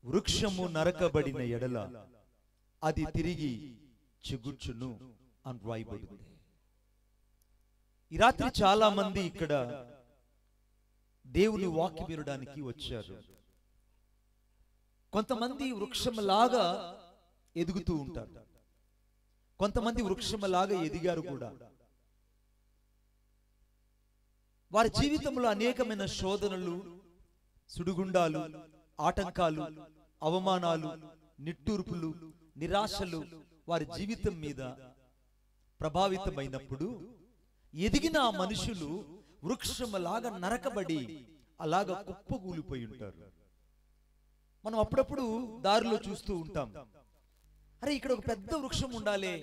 వృక్షము నరకబడిన ఎడల అది తిరిగి చిగుర్చును అని రాయబడింది. ఈ రాత్రి చాలా మంది ఇక్కడ దేవుని వాక్యం వినడానికి వచ్చారు. కొంతమంది వృక్షంలాగా ఎదుగుతూ ఉంటారు, కొంతమంది వృక్షంలాగా ఎదిగారు కూడా. వారి జీవితంలో అనేకమైన శోధనలు, సుడిగుండాలు, ఆటంకాలు, అవమానాలు, నిట్టూర్పులు, నిరాశలు వారి జీవితం మీద ప్రభావితమైనప్పుడు ఎదిగిన ఆ మనుషులు వృక్షంలాగా నరకబడి అలాగా కుప్పగూలిపోయి ఉంటారు. మనం అప్పుడప్పుడు దారిలో చూస్తూ ఉంటాం, అరే ఇక్కడ ఒక పెద్ద వృక్షం ఉండాలి,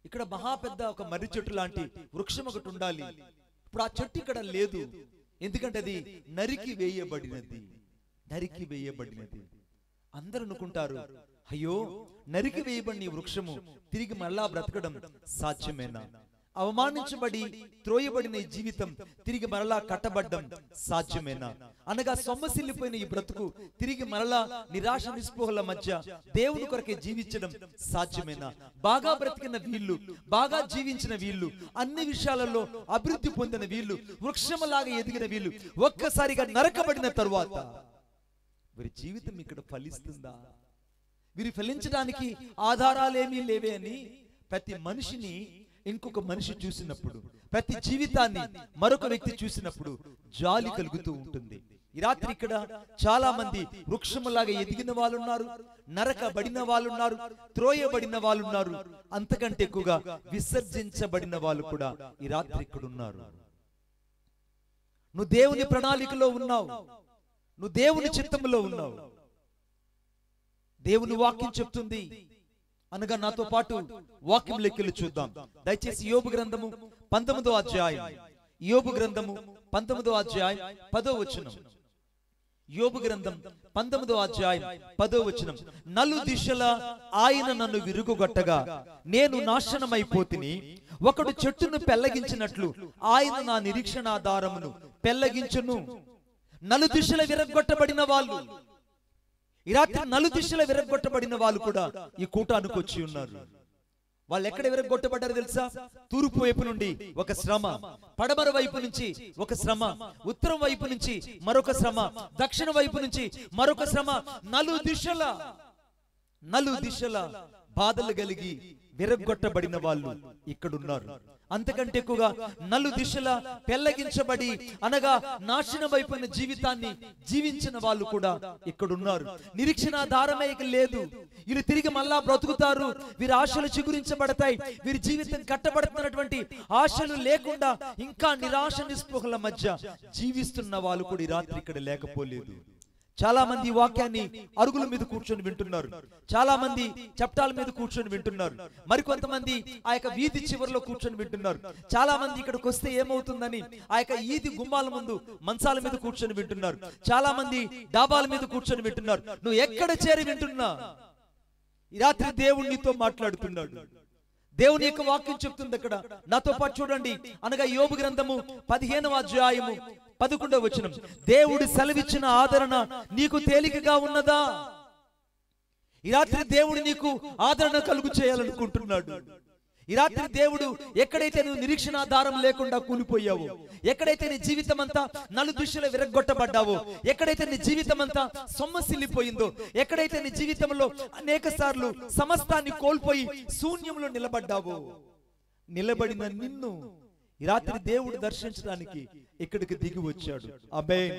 ఇక్కడ మహా పెద్ద ఒక మర్రి చెట్టు లాంటి వృక్షం ఒకటి ఉండాలి. ఇప్పుడు ఆ చెట్టు ఇక్కడ లేదు, ఎందుకంటే అది నరికి వేయబడినది. నరికి వేయబడినది. అందరూ అనుకుంటారు, అయ్యో నరికి వేయబడిన ఈ వృక్షము తిరిగి మళ్ళా బ్రతకడం సాధ్యమేనా? అవమానించబడి త్రోయబడిన ఈ జీవితం తిరిగి మరలా కట్టబడ్డం సాధ్యమేనా? అనగా సొమ్మసిల్లిపోయిన ఈ బ్రతుకు తిరిగి మరలా నిరాశ నిస్పృహల మధ్య దేవుని కొరకే జీవించడం సాధ్యమేనా? బాగా బ్రతికిన వీళ్ళు, బాగా జీవించిన వీళ్ళు, అన్ని విషయాలలో అభివృద్ధి పొందిన వీళ్ళు, వృక్షంలాగా ఎదిగిన వీళ్ళు ఒక్కసారిగా నరకబడిన తరువాత వీరి జీవితం ఇక్కడ ఫలిస్తుందా? వీరు ఫలించడానికి ఆధారాలేమీ లేవే అని ప్రతి మనిషిని ఇంకొక మనిషి చూసినప్పుడు, ప్రతి జీవితాన్ని మరొక వ్యక్తి చూసినప్పుడు జాలి కలుగుతూ ఉంటుంది. ఈ రాత్రి ఇక్కడ చాలా మంది వృక్షములాగా ఎదిగిన వాళ్ళు ఉన్నారు, నరకబడిన వాళ్ళు ఉన్నారు, త్రోయబడిన వాళ్ళు ఉన్నారు, అంతకంటే ఎక్కువగా విసర్జించబడిన వాళ్ళు కూడా ఈ రాత్రి ఇక్కడ ఉన్నారు. నువ్వు దేవుని ప్రణాళికలో ఉన్నావు, నువ్వు దేవుని చిత్తములో ఉన్నావు. దేవుని వాక్యం చెప్తుంది అనగా నాతో పాటు వాక్యం లెక్కలు చూద్దాం. దయచేసి యోబు గ్రంథము 19వ అధ్యాయం, యోబు గ్రంథము 19వ అధ్యాయం 10వ వచనం. యోబు గ్రంథం 19వ అధ్యాయం 10వ వచనం. నలు దిశల ఆయన నన్ను విరుగుగొట్టగా నేను నాశనమైపోతిని. ఒకడు చెట్టును పెళ్లగించినట్లు ఆయన నా నిరీక్షణాధారమును పెళ్లగించును. నలు దిశల విరగొట్టబడిన వాళ్ళు, ఈ రాత్రి నలుదిశల విరగొట్టబడిన వాళ్ళు కూడా ఈ కూటానికి వచ్చి ఉన్నారు. వాళ్ళు ఎక్కడ విరగొట్టబడ్డారు తెలుసా? తూర్పు వైపు నుండి ఒక శ్రమ, పడమర వైపు నుంచి ఒక శ్రమ, ఉత్తరం వైపు నుంచి మరొక శ్రమ, దక్షిణ వైపు నుంచి మరొక శ్రమ. నలు దిశల బాధలు కలిగి విరగొట్టబడిన వాళ్ళు ఇక్కడున్నారు. అంతకంటే ఎక్కువగా నలు దిశల పెళ్లగించబడి అనగా నాశనం అయిపోయిన జీవితాన్ని జీవించిన వాళ్ళు కూడా ఇక్కడున్నారు. నిరీక్షణాధారమే ఇక లేదు. వీరు తిరిగి మళ్ళా బ్రతుకుతారు, వీరి ఆశలు చిగురించబడతాయి, వీరి జీవితం కట్టబడుతున్నటువంటి ఆశలు లేకుండా ఇంకా నిరాశ నిస్పృహల మధ్య జీవిస్తున్న వాళ్ళు కూడా ఈ రాత్రి ఇక్కడ లేకపోలేదు. చాలా మంది వాక్యాన్ని అరుగుల మీద కూర్చొని వింటున్నారు, చాలా మంది చప్టాల మీద కూర్చొని వింటున్నారు, మరికొంతమంది ఆ యొక్క వీధి చివరిలో కూర్చొని వింటున్నారు. చాలా మంది ఇక్కడికి వస్తే ఏమవుతుందని ఆ యొక్క ఈది గుమ్మాల ముందు మంచాల మీద కూర్చొని వింటున్నారు, చాలా మంది డాబాల మీద కూర్చొని వింటున్నారు. నువ్వు ఎక్కడ చేరి వింటున్నా ఈ రాత్రి దేవుడు నీతో మాట్లాడుతున్నాడు. దేవుని యొక్క వాక్యం చెప్తుంది అక్కడ. నాతో పాటు చూడండి, అనగా యోబు గ్రంథము 15వ అధ్యాయము 11వ వచనం. దేవుడు సెలవిచ్చిన ఆదరణ నీకు తేలికగా ఉన్నదా? ఈ రాత్రి దేవుడు నీకు ఆదరణ కలుగు చేయాలనుకుంటున్నాడు. ఈ రాత్రి దేవుడు ఎక్కడైతే నువ్వు నిరీక్షణాధారం లేకుండా కూలిపోయావో, ఎక్కడైతే నీ జీవితం అంతా నలుదిశల విరగొట్టబడ్డావో, ఎక్కడైతే నీ జీవితం అంతా సొమ్మసిల్లిపోయిందో, ఎక్కడైతే నీ జీవితంలో అనేక సార్లు సమస్తాన్ని కోల్పోయి శూన్యంలో నిలబడ్డావో, నిలబడిన నిన్ను ఈ రాత్రి దేవుడు దర్శించడానికి ఇక్కడికి దిగి వచ్చాడు. ఆమేన్.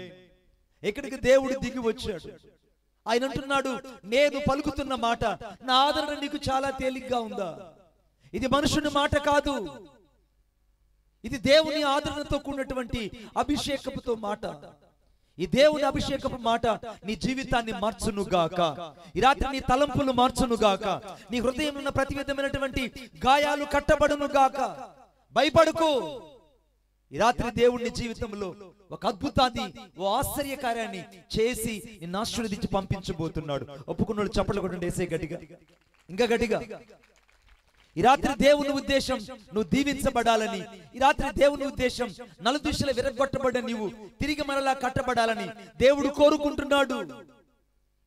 ఇక్కడికి దేవుడు దిగి వచ్చాడు. ఆయన అంటున్నాడు, నేను పలుకుతున్న మాట నా ఆదరణ నీకు చాలా తేలిగ్గా ఉందా? ఇది మనుషుని మాట కాదు, ఇది దేవుని ఆదరణతో కూడినటువంటి అభిషేకపుతో మాట. ఈ దేవుని అభిషేకపు మాట నీ జీవితాన్ని మార్చునుగాక. ఈ రాత్రి నీ తలంపులు మార్చునుగాక. నీ హృదయంలో ఉన్న ప్రతి విధమైనటువంటి గాయాలు కట్టబడునుగాక. భయపడుకో. ఈ రాత్రి దేవుని జీవితంలో ఒక అద్భుతాన్ని, ఓ ఆశ్చర్య కార్యాన్ని చేసి నిన్ను ఆశీర్వదించి పంపించబోతున్నాడు. ఒప్పుకున్నాడు. చప్పట్లు కొట్టండి యేసయ్య గట్టిగా, ఇంకా గట్టిగా. ఈ రాత్రి దేవుని ఉద్దేశం నువ్వు దీవించబడాలని, ఈ రాత్రి దేవుని ఉద్దేశం నలుదిశల విరగొట్టబడ్డ నీవు తిరిగి మరలా కట్టబడాలని దేవుడు కోరుకుంటున్నాడు.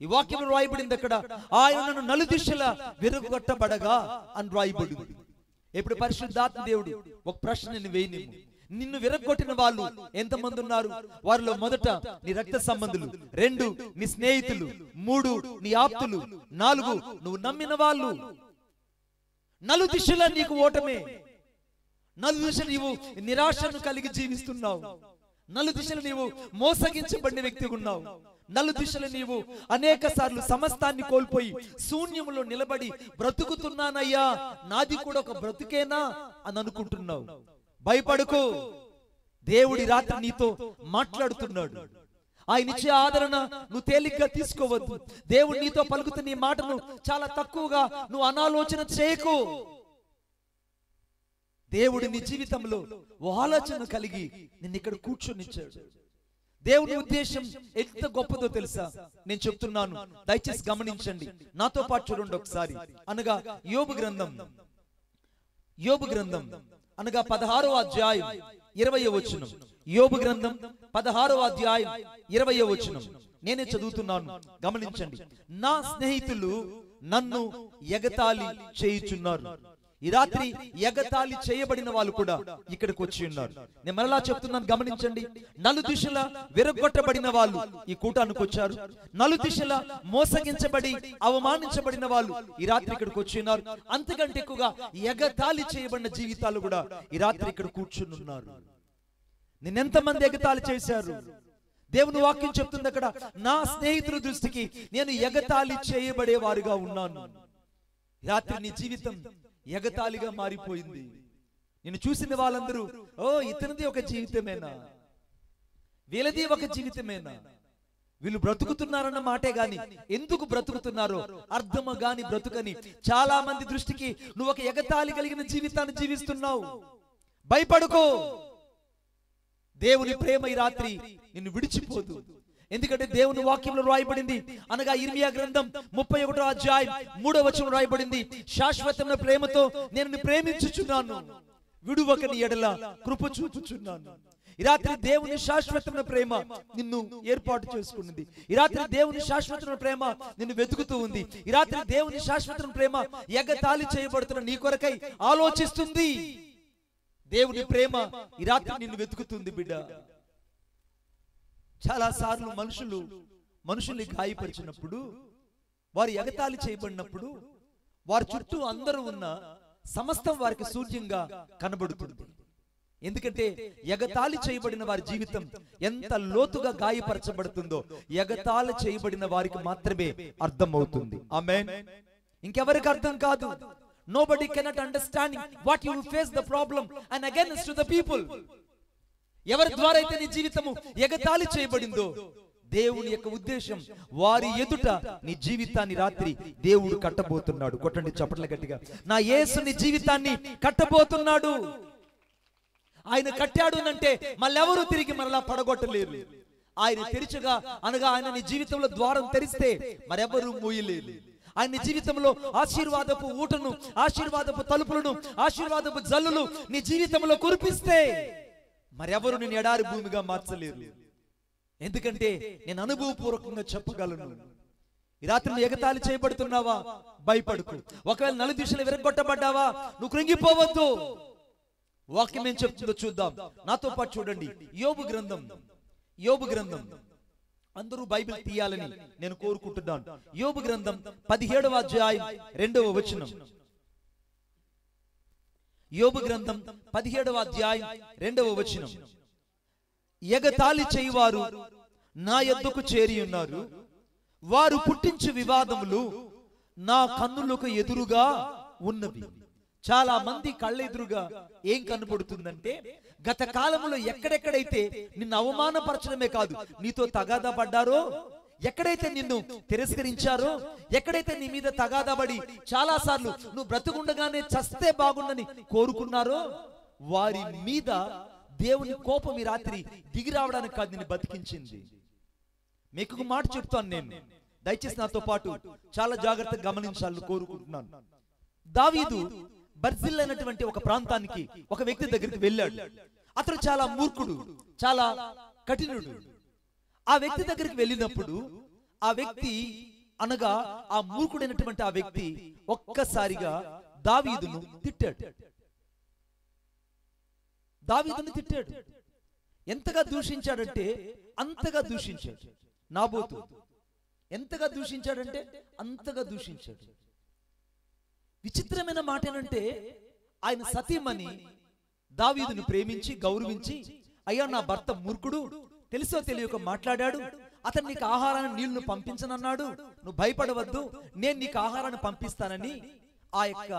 ఈ వాక్యంలో రాయబడింది అక్కడ, ఆయనను నలుదిశలా విరగొట్టబడగా అని రాయబడింది. ఇప్పుడు పరిశుద్ధాత్మ దేవుడు ఒక ప్రశ్న నిన్ను వేయని, నిన్ను విరగొట్టిన వాళ్ళు ఎంతమంది ఉన్నారు? వారిలో మొదట నీ రక్త సంబంధులు, 2 నీ స్నేహితులు, 3 నీ ఆప్తులు, 4 నువ్వు నమ్మిన వాళ్ళు. నలుదిశలా నీకు ఓటమే. నలుదిశ నీవు నిరాశను కలిగి జీవిస్తున్నావు. నలుదిశలు నీవు మోసగించబడిన వ్యక్తిగా ఉన్నావు. నలుదిశలు నీవు అనేక సార్లు సమస్తాన్ని కోల్పోయి శూన్యములో నిలబడి బ్రతుకుతున్నానయ్యా, నాది కూడా ఒక బ్రతుకేనా అని అనుకుంటున్నావు. భయపడుకో, దేవుడి రాత్రి నీతో మాట్లాడుతున్నాడు. ఆయన ఇచ్చే ఆదరణ నువ్వు తేలిగ్గా తీసుకోవద్దు. దేవుడు నీతో పలుకుతున్న ఈ మాటను చాలా తక్కువగా నువ్వు అనాలోచన చేయకు. దేవుడు నీ జీవితంలో ఓ ఆలోచన కలిగి నిన్ను ఇక్కడ కూర్చొనిచ్చాడు. దేవుని ఉద్దేశం ఎంత గొప్పదో తెలుసా? నేను చెప్తున్నాను, దయచేసి గమనించండి, నాతో పాటు చూడండి ఒకసారి. అనగా యోబు గ్రంథం అనగా 16వ అధ్యాయం 20వ వచనం. యోబు గ్రంథం 16వ అధ్యాయం 20వ వచనం నేనే చదువుతున్నాను, గమనించండి. నా స్నేహితులు నన్ను ఎగతాళి చేయుచున్నారు. ఈ రాత్రి ఎగతాళి చేయబడిన వాళ్ళు కూడా ఇక్కడికి వచ్చి ఉన్నారు. నేను మరలా చెప్తున్నాను, గమనించండి. నలుదిశల విరగొట్టబడిన వాళ్ళు ఈ కూటానికి వచ్చారు. నలుదిశల మోసగించబడి అవమానించబడిన వాళ్ళు ఈ రాత్రి ఇక్కడికి వచ్చి ఉన్నారు. అంతకంటే ఎక్కువగా ఎగతాళి చేయబడిన జీవితాలు కూడా ఈ రాత్రి ఇక్కడ కూర్చుని ఉన్నారు. నిన్నెంతమంది ఎగతాళి చేశారు? దేవుని వాక్యం చెప్తుంది అక్కడ, నా స్నేహితుల దృష్టికి నేను ఎగతాళి చేయబడే వారుగా ఉన్నాను. రాత్రి నీ జీవితం ఎగతాళిగా మారిపోయింది. నేను చూసిన వాళ్ళందరూ, ఓ ఇతనిది ఒక జీవితమేనా, వీళ్ళది ఒక జీవితమేనా, వీళ్ళు బ్రతుకుతున్నారన్న మాటే గాని ఎందుకు బ్రతుకుతున్నారో అర్థము గాని బ్రతుకని చాలా మంది దృష్టికి నువ్వు ఒక ఎగతాళి కలిగిన జీవితాన్ని జీవిస్తున్నావు. భయపడుకో, దేవుని ప్రేమ ఈ రాత్రి నిన్ను విడిచిపోదు. ఎందుకంటే దేవుని వాక్యంలో రాయబడింది, అనగా ఇర్మియా గ్రంథం 31వ అధ్యాయం 3వ వచనం రాయబడింది, శాశ్వతమైన ప్రేమతో నేను నిన్ను ప్రేమించుచున్నాను, విడువక నీ ఎడల కృప చూపుచున్నాను. ఈ రాత్రి దేవుని శాశ్వతమైన ప్రేమ నిన్ను ఏర్పాటు చేసుకున్నది. ఈ రాత్రి దేవుని శాశ్వతమైన ప్రేమ నిన్ను వెతుకుతూ ఉంది. ఈ రాత్రి దేవుని శాశ్వతమైన ప్రేమ ఎగతాళి చేయబడుతున్న నీ కొరకై ఆలోచిస్తుంది. దేవుని ప్రేమ ఈ రాత్రి నిన్ను వెతుకుతుంది బిడ్డ. చాలా సార్లు మనుషుల్ని గాయపరిచినప్పుడు, వారు ఎగతాళి చేయబడినప్పుడు, వారి చుట్టూ అందరూ ఉన్న సమస్తం వారికి శూన్యంగా కనబడుతుంది. ఎందుకంటే ఎగతాళి చేయబడిన వారి జీవితం ఎంత లోతుగా గాయపరచబడుతుందో ఎగతాళి చేయబడిన వారికి మాత్రమే అర్థమవుతుంది. ఆమేన్. ఇంకెవరికి అర్థం కాదు. Nobody cannot understand what you face the problem and against to the people. ఎవరి ద్వారా అయితే నీ జీవితము ఎగతాళి చేయబడిందో దేవుని యొక్క ఉద్దేశం వారి ఎదుట నీ జీవితాన్ని రాత్రి దేవుడు కట్టబోతున్నాడు. కొట్టండి చప్పట్ల గట్టిగా. నా యేసు నీ జీవితాన్ని కట్టబోతున్నాడు. ఆయన కట్టాడు అంటే మళ్ళెవరూ తిరిగి మరలా పడగొట్టలేరు. ఆయన తెరిచగా అనగా ఆయన నీ జీవితంలో ద్వారం తెరిస్తే మరెవరూ మూయలేరు. ఆయన జీవితంలో ఆశీర్వాదపు ఊటను, ఆశీర్వాదపు తలుపులను, ఆశీర్వాదపు జల్లులు నీ జీవితంలో కురిపిస్తే మరెవరు నేను ఎడారి భూమిగా మార్చలేరు. ఎందుకంటే నేను అనుభవపూర్వకంగా చెప్పగలను. ఈ రాత్రి నువ్వు ఎగతాళి చేయబడుతున్నావా? భయపడుకు. ఒకవేళ నలుదిశలు విరగొట్టబడ్డావా? నువ్వు కృంగిపోవద్దు. వాక్యం ఏం చెప్తుందో చూద్దాం. నాతో పాటు చూడండి. యోబు గ్రంథం అందరూ బైబిల్ తీయాలని నేను కోరుకుంటున్నాను. యోబు గ్రంథం 17వ అధ్యాయం 2వ వచనం. యోబు గ్రంథం 17వ అధ్యాయం 2వ వచనం. ఎగతాళి చేయువారు నా యొద్దకు చేరి ఉన్నారు, వారు పుట్టించు వివాదములు నా కన్నులకు ఎదురుగా ఉన్నవి. చాలా మంది కళ్ళెదురుగా ఏం కనబడుతుందంటే, గత కాలంలో ఎక్కడెక్కడైతే నిన్ను అవమానపరచడమే కాదు, నీతో తగాదా పడ్డారో, ఎక్కడైతే నిన్ను తిరస్కరించారో, ఎక్కడైతే నీ మీద తగాదాబడి చాలా సార్లు నువ్వు బ్రతుకుండగానే చస్తే బాగుండని కోరుకున్నారో, వారి మీద దేవుని కోపం ఈ రాత్రి దిగి రావడానికి కాదు నిన్ను బతికించింది. మీకు ఒక మాట చెప్తాను నేను, దయచేసి నాతో పాటు చాలా జాగ్రత్తగా గమనించాలని కోరుకుంటున్నాను. దావీదు బర్జిల్ అనేటువంటి ఒక ప్రాంతానికి ఒక వ్యక్తి దగ్గరికి వెళ్ళాడు. అతను చాలా మూర్ఖుడు, చాలా కఠినుడు. ఆ వ్యక్తి దగ్గరికి వెళ్ళినప్పుడు ఆ వ్యక్తి అనగా ఆ మూర్ఖుడైనటువంటి ఆ వ్యక్తి ఒక్కసారిగా దావీదును తిట్టాడు. దావీదును తిట్టాడు. ఎంతగా దూషించాడంటే అంతగా దూషించాడు. నాబోతు ఎంతగా దూషించాడంటే అంతగా దూషించాడు. విచిత్రమైన మాట ఏంటంటే ఆయన సతీమణి దావీదును ప్రేమించి గౌరవించి, అయ్యా నా భర్త మూర్ఖుడు, తెలుసో తెలియక మాట్లాడాడు, అతను నీకు ఆహారాన్ని నీళ్లను పంపించనన్నాడు, నువ్వు భయపడవద్దు, నేను నీకు ఆహారాన్ని పంపిస్తానని ఆ యొక్క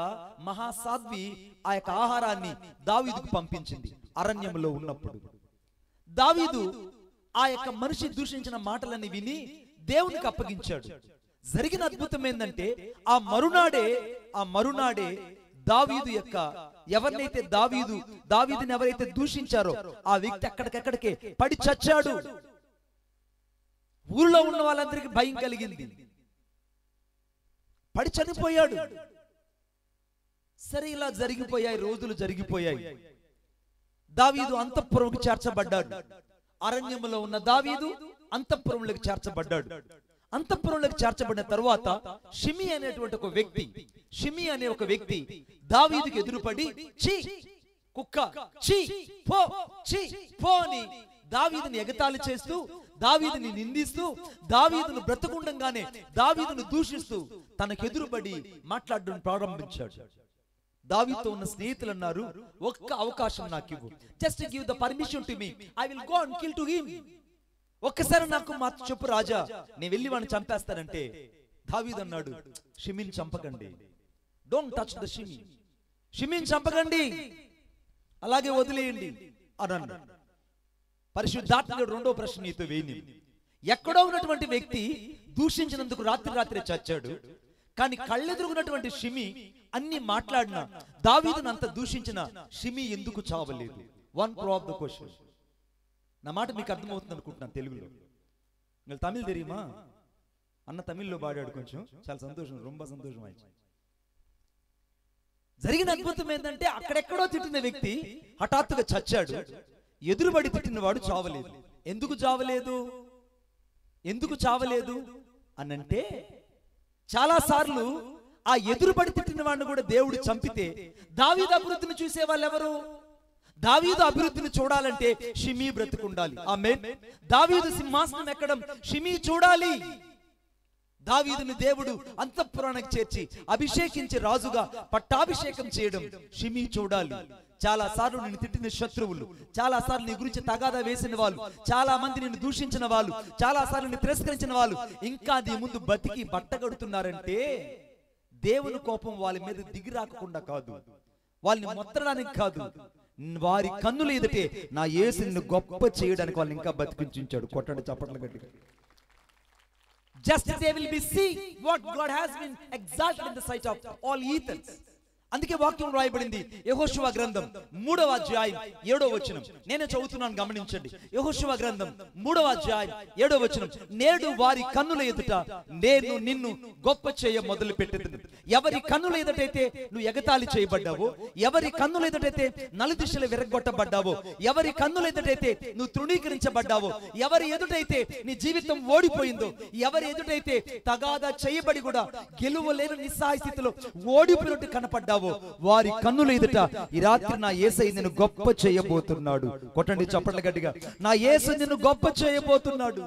మహాసాధ్వి ఆ యొక్క ఆహారాన్ని దావీదుకు పంపించింది. అరణ్యంలో ఉన్నప్పుడు దావీదు ఆ యొక్క మనిషి దూషించిన మాటలని విని దేవునికి అప్పగించాడు. జరిగిన అద్భుతం ఏంటంటే ఆ మరునాడే దావీదు యొక్క ఎవరినైతే దావీదుని ఎవరైతే దూషించారో ఆ వ్యక్తి అక్కడికక్కడికే పడి చచ్చాడు. ఊళ్ళో ఉన్న వాళ్ళందరికీ భయం కలిగింది, పడి చనిపోయాడు. సరే, ఇలా రోజులు జరిగిపోయాయి. దావీదు అంతఃపురంకి చేర్చబడ్డాడు. అరణ్యములో ఉన్న దావీదు అంతఃపురంలోకి చేర్చబడ్డాడు. అంతఃపురంలోకి చేర్చబడిన తరువాత షిమి అనే ఒక వ్యక్తి దావీదుకి ఎదురుపడి చీ కుక్క, చీ పో, చీ పో అని దావీదుని ఎగతాళి చేస్తూ, దావీదుని నిందిస్తూ, దావీదును బ్రతకుండంగానే దావీదును దూషిస్తూ తనకెదురుపడి మాట్లాడడం ప్రారంభించాడు. దావీదుతో ఉన్న స్నేహితులు అన్నారు, ఒక్క అవకాశం నాకు ఇవ్వు, just give the permission to me, I will go and kill to him. ఒక్కసారి నాకు మాట చెప్పు రాజా, నేను వెళ్ళి వాడిని చంపేస్తానంటే దావీదు అన్నాడు, షిమిని చంపకండి, డోంట్ టచ్ ద షిమిని చంపకండి, అలాగే వదిలేయండి అని అన్నాడు. పరిశుద్ధాత్ముడు రెండో ప్రశ్న నీతో వేయని, ఎక్కడో ఉన్నటువంటి వ్యక్తి దూషించినందుకు రాత్రి చచ్చాడు, కానీ కళ్ళెదురుగున్నటువంటి షిమి అన్ని మాట్లాడిన దావీదును అంత దూషించిన షిమి ఎందుకు చావలేదు? వన్ ప్రాబ్ ద క్వశ్చన్. నా మాట మీకు అర్థమవుతుంది అనుకుంటున్నాను తెలుగులో. మీరు తమిళ్ తెరియుమా? అన్న తమిళ్లో పాడాడు కొంచెం, చాలా సంతోషం, రొంబ సంతోషం ఆయిచ్చు. జరిగిన అద్భుతం ఏంటంటే అక్కడెక్కడో తిట్టిన వ్యక్తి హఠాత్తుగా చచ్చాడు, ఎదురుబడి తిట్టిన వాడు చావలేదు. ఎందుకు చావలేదు అనంటే చాలా సార్లు ఆ ఎదురుబడి తిట్టిన వాడిని కూడా దేవుడు చంపితే దావీదు అభివృద్ధిని చూసే వాళ్ళు ఎవరు? దావీదు అభివృద్ధిని చూడాలంటే షిమీ బ్రతుకుండాలి. ఆమేన్. దావీదు సింహాసనం ఎక్కడం షిమీ చూడాలి. దావీదుని దేవుడు అంతఃపురానికి చేర్చి అభిషేకించి రాజుగా పట్టాభిషేకం చేయడం షిమీ చూడాలి. చాలా సార్లు నిన్ను తిట్టిన శత్రువులు, చాలా సార్లు నీ గురించి తగాదా వేసిన వాళ్ళు, చాలా మంది నిన్ను దూషించిన వాళ్ళు, చాలా సార్లు నిన్ను తిరస్కరించిన వాళ్ళు ఇంకా నీ ముందు బతికి బట్టగడుతున్నారంటే దేవుని కోపం వాళ్ళ మీద దిగి రాకుండా కాదు, వాళ్ళని మొత్తడానికి కాదు, వారి కన్నుల ఎదుటే నా యేసుని గొప్ప చేయడానికి వాళ్ళని ఇంకా బతికించాడు. కొట్టండి చప్పట్ల గట్టిగా. Just they will be see what God has been exalted in the sight of all heathens. అందుకే వాక్యం రాయబడింది యెహోషువ గ్రంథం 3వ అధ్యాయం 7వ వచనం. నేనే చదువుతున్నాను, గమనించండి. యెహోషువ గ్రంథం 3వ అధ్యాయం 7వ వచనం. నేడు వారి కన్నుల ఎదుట నేను నిన్ను గొప్ప చేయ మొదలు పెట్టెదను. ఎవరి కన్నుల ఎదుటైతే నువ్వు ఎగతాళి చేయబడ్డావో, ఎవరి కన్నుల ఎదుటైతే నలుదిశలు విరగొట్టబడ్డావో, ఎవరి కన్నుల ఎదుటైతే నువ్వు తృణీకరించబడ్డావో, ఎవరి ఎదుటైతే నీ జీవితం ఓడిపోయిందో, ఎవరి ఎదుటైతే తగాదా చేయబడి కూడా గెలువలేని నిస్సహాయ స్థితిలో ఓడిపోయినట్టు కనపడ్డావో, వారి కన్నుల ఎదుట ఈ రాత్రి నా యేసయ్య నిన్ను గొప్ప చేయబోతున్నాడు. కొట్టండి చప్పట్ల గట్టిగా. నా యేసు నిన్ను గొప్ప చేయబోతున్నాడు.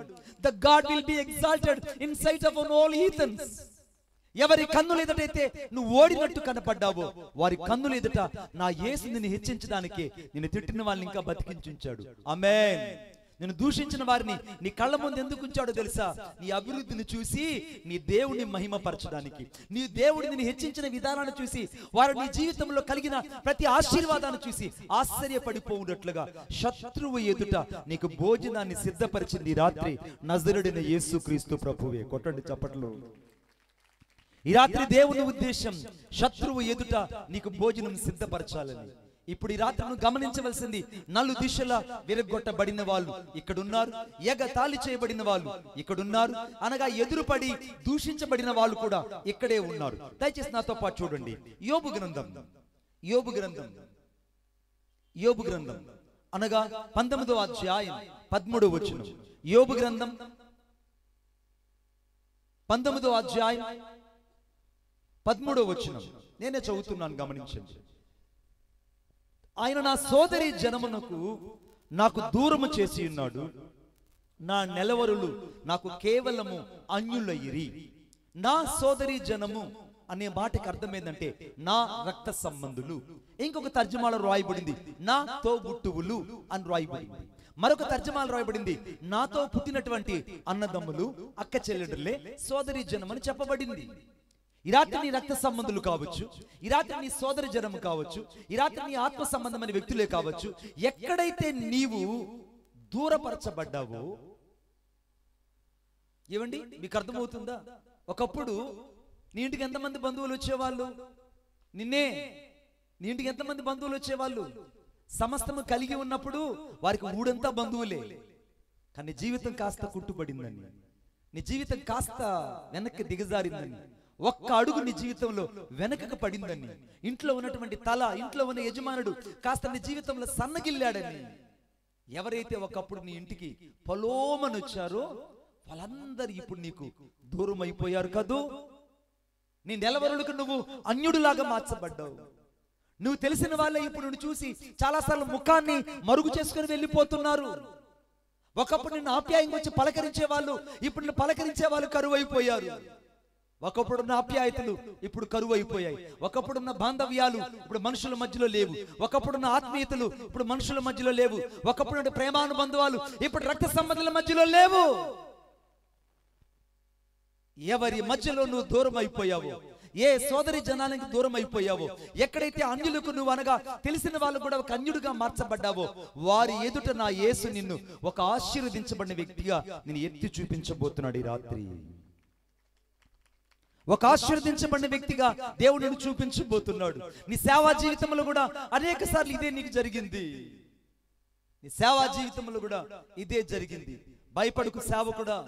The God will be exalted in sight of all heathens. ఎవరి కన్నుల ఎదుటైతే నువ్వు ఓడినట్టు కనపడ్డావో వారి కన్నుల ఎదుట నా యేసు నిన్ను హెచ్చించడానికి, నిన్ను తిట్టిన వాళ్ళని ఇంకా బతికించుంచాడు. ఆమేన్. నిన్ను దూషించిన వారిని నీ కళ్ళ ముందు ఎందుకు ఉంచాడో తెలుసా? నీ అభివృద్ధిని చూసి నీ దేవుని మహిమపరచడానికి, నీ దేవుడిని నిన్ను హెచ్చించిన విధానాన్ని చూసి, వారు నీ జీవితంలో కలిగిన ప్రతి ఆశీర్వాదాన్ని చూసి ఆశ్చర్యపడిపోవునట్లుగా శత్రువు ఎదుట నీకు భోజనాన్ని సిద్ధపరిచింది రాత్రి నజరుడైన యేసుక్రీస్తు ప్రభువే. కొట్టండి చప్పట్లు. ఈ రాత్రి దేవుని ఉద్దేశం శత్రువు ఎదుట నీకు భోజనం సిద్ధపరచాలని. ఇప్పుడు ఈ రాత్రి నువ్వు గమనించవలసింది, నలు దిశల విరగొట్టబడిన వాళ్ళు ఇక్కడున్నారు, ఎగతాళి చేయబడిన వాళ్ళు ఇక్కడున్నారు, అనగా ఎదురుపడి దూషించబడిన వాళ్ళు కూడా ఇక్కడే ఉన్నారు. దయచేసి నాతో పాటు చూడండి. యోబు గ్రంథం అనగా 19వ అధ్యాయం 13వ వచనం. యోబు గ్రంథం 19వ అధ్యాయం 13వ వచనం నేనే చదువుతున్నాను, గమనించండి. ఆయన నా సోదరి జనమునకు నాకు దూరము చేసి ఉన్నాడు, నా నెలవరులు నాకు కేవలము అన్యులయ్యిరి. నా సోదరి జనము అనే మాటకి అర్థం ఏంటంటే నా రక్త సంబంధులు. ఇంకొక తర్జుమాలో రాయబడింది నా తోబుట్టువులు అని రాయబడింది. మరొక తర్జుమాలో రాయబడింది నాతో పుట్టినటువంటి అన్నదమ్ములు, అక్క చెల్లెడులే సోదరి జనం అని చెప్పబడింది. ఈ రాత్రి నీ రక్త సంబంధులు కావచ్చు, ఈ రాత్రి నీ సోదరి జనము కావచ్చు, ఈ రాత్రి నీ ఆత్మ సంబంధమైన వ్యక్తులే కావచ్చు, ఎక్కడైతే నీవు దూరపరచబడ్డావో, ఏమండి మీకు అర్థమవుతుందా? ఒకప్పుడు నీ ఇంటికి ఎంతమంది బంధువులు వచ్చేవాళ్ళు? నీ ఇంటికి ఎంతమంది బంధువులు వచ్చేవాళ్ళు? సమస్తము కలిగి ఉన్నప్పుడు వారికి ఊడంతా బంధువులే. కానీ జీవితం కాస్త కుట్టుబడిందని, నీ జీవితం కాస్త వెనక్కి దిగజారిందని, ఒక్క అడుగు నీ జీవితంలో వెనకకు పడిందని, ఇంట్లో ఉన్నటువంటి తల, ఇంట్లో ఉన్న యజమానుడు కాస్త నీ జీవితంలో సన్నగిల్లాడని, ఎవరైతే ఒకప్పుడు నీ ఇంటికి పొలోమని వచ్చారో వాళ్ళందరూ ఇప్పుడు నీకు దూరం అయిపోయారు కదూ. నీ నెలవరులకు నువ్వు అన్యుడిలాగా మార్చబడ్డావు. నువ్వు తెలిసిన వాళ్ళే ఇప్పుడు నిన్ను చూసి చాలాసార్లు ముఖాన్ని మరుగు చేసుకుని వెళ్ళిపోతున్నారు. ఒకప్పుడు నిన్ను ఆప్యాయంగా వచ్చి పలకరించే వాళ్ళు ఇప్పుడు నిన్ను పలకరించే వాళ్ళు కరువు అయిపోయారు. ఒకప్పుడున్న ఆప్యాయతలు ఇప్పుడు కరువు అయిపోయాయి. ఒకప్పుడున్న బాంధవ్యాలు ఇప్పుడు మనుషుల మధ్యలో లేవు. ఒకప్పుడున్న ఆత్మీయతలు ఇప్పుడు మనుషుల మధ్యలో లేవు. ఒకప్పుడు ప్రేమానుబంధాలు ఇప్పుడు రక్త సంబంధాల మధ్యలో లేవు. ఎవరి మధ్యలో నువ్వు దూరం అయిపోయావో, ఏ సోదరి జనానికి దూరం అయిపోయావో, ఎక్కడైతే అన్యులకు నువ్వు అనగా తెలిసిన వాళ్ళు కూడా ఒక అన్యుడిగా మార్చబడ్డావో, వారి ఎదుట నా యేసు నిన్ను ఒక ఆశీర్వదించబడిన వ్యక్తిగా నేను ఎత్తి చూపించబోతున్నాడు. ఈ రాత్రి ఒక ఆశీర్వదించబడిన వ్యక్తిగా దేవుడు నిన్ను చూపించబోతున్నాడు. నీ సేవా జీవితంలో కూడా అనేక సార్లు ఇదే నీకు జరిగింది. నీ సేవా జీవితంలో కూడా ఇదే జరిగింది. భయపడుకు సేవకుడా,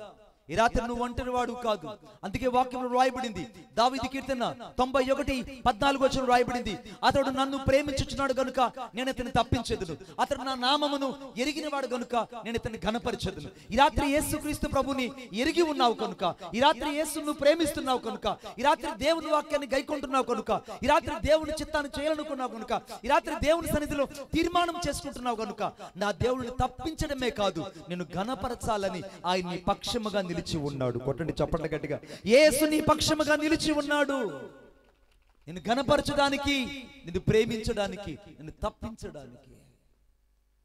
ఈ రాత్రి నువ్వు ఒంటరి వాడు కాదు. అందుకే వాక్యంలో రాయబడింది, దావీదు కీర్తన 91:14 రాయబడింది, అతడు నన్ను ప్రేమించుచున్నాడు గనుక నేను ఇతన్ని తప్పించెదను, అతడు నా నామమును ఎరిగిన వాడు గనుక నేను ఇతన్ని ఘనపరచెదను. ఈ రాత్రి యేసుక్రీస్తు ప్రభుని ఎరిగి ఉన్నావు కనుక, ఈ రాత్రి యేసును ప్రేమిస్తున్నావు కనుక, ఈ రాత్రి దేవుని వాక్యాన్ని గైకొంటున్నావు కనుక, ఈ రాత్రి దేవుని చిత్తాన్ని చేయాలనుకున్నావు కనుక, ఈ రాత్రి దేవుని సన్నిధిలో తీర్మానం చేసుకుంటున్నావు కనుక, నా దేవుడిని తప్పించడమే కాదు నిన్ను ఘనపరచాలని ఆయన నీ పక్షముగా నిలిచి ఉన్నాడు. కొట్టండి చప్పట్ల గట్టిగా. యేసు నీ పక్షముగా నిలిచి ఉన్నాడు, నిన్ను ఘనపరచడానికి, నిన్ను ప్రేమించడానికి, నిన్ను తప్పించడానికి.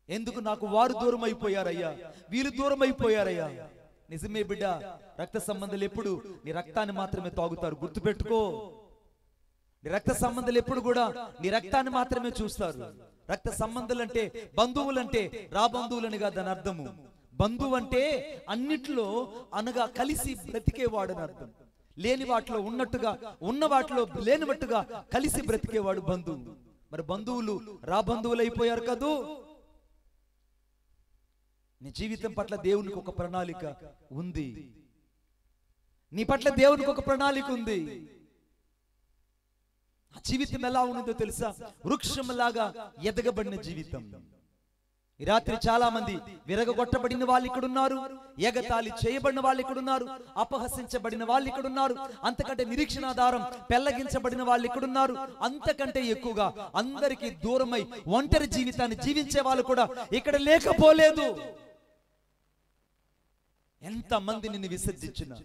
ఎందుకు నాకు వారు దూరం అయిపోయారయ్యా, వీరు దూరం అయిపోయారయ్యా. నిజమే బిడ్డ, రక్త సంబంధాలు ఎప్పుడు నీ రక్తాన్ని మాత్రమే తాగుతారు. గుర్తుపెట్టుకో, నీ రక్త సంబంధాలు ఎప్పుడు కూడా నీ రక్తాన్ని మాత్రమే చూస్తారు. రక్త సంబంధాలు అంటే బంధువులంటే రా బంధువులని కాదు దాని అర్థము. బంధువు అంటే అన్నిట్లో అనగా కలిసి బ్రతికేవాడు అని అర్థం. లేని వాటిలో ఉన్నట్టుగా, ఉన్న వాటిలో లేనివట్టుగా కలిసి బ్రతికేవాడు బంధువు. మరి బంధువులు రా బంధువులు అయిపోయారు కదూ. నీ జీవితం పట్ల దేవునికి ఒక ప్రణాళిక ఉంది. నీ పట్ల దేవునికి ఒక ప్రణాళిక ఉంది. ఆ జీవితం ఎలా ఉన్నదో తెలుసా? వృక్షంలాగా ఎదగబడిన జీవితం. ఈ రాత్రి చాలా మంది విరగొట్టబడిన వాళ్ళు ఇక్కడ ఉన్నారు, ఎగతాళి చేయబడిన వాళ్ళు ఇక్కడ ఉన్నారు, అపహసించబడిన వాళ్ళు ఇక్కడ ఉన్నారు, అంతకంటే నిరీక్షణాధారం పెళ్లగించబడిన వాళ్ళు ఇక్కడ ఉన్నారు. అంతకంటే ఎక్కువగా అందరికీ దూరమై ఒంటరి జీవితాన్ని జీవించే వాళ్ళు కూడా ఇక్కడ లేకపోలేదు. ఎంతమంది నిన్ను విసర్జించినా,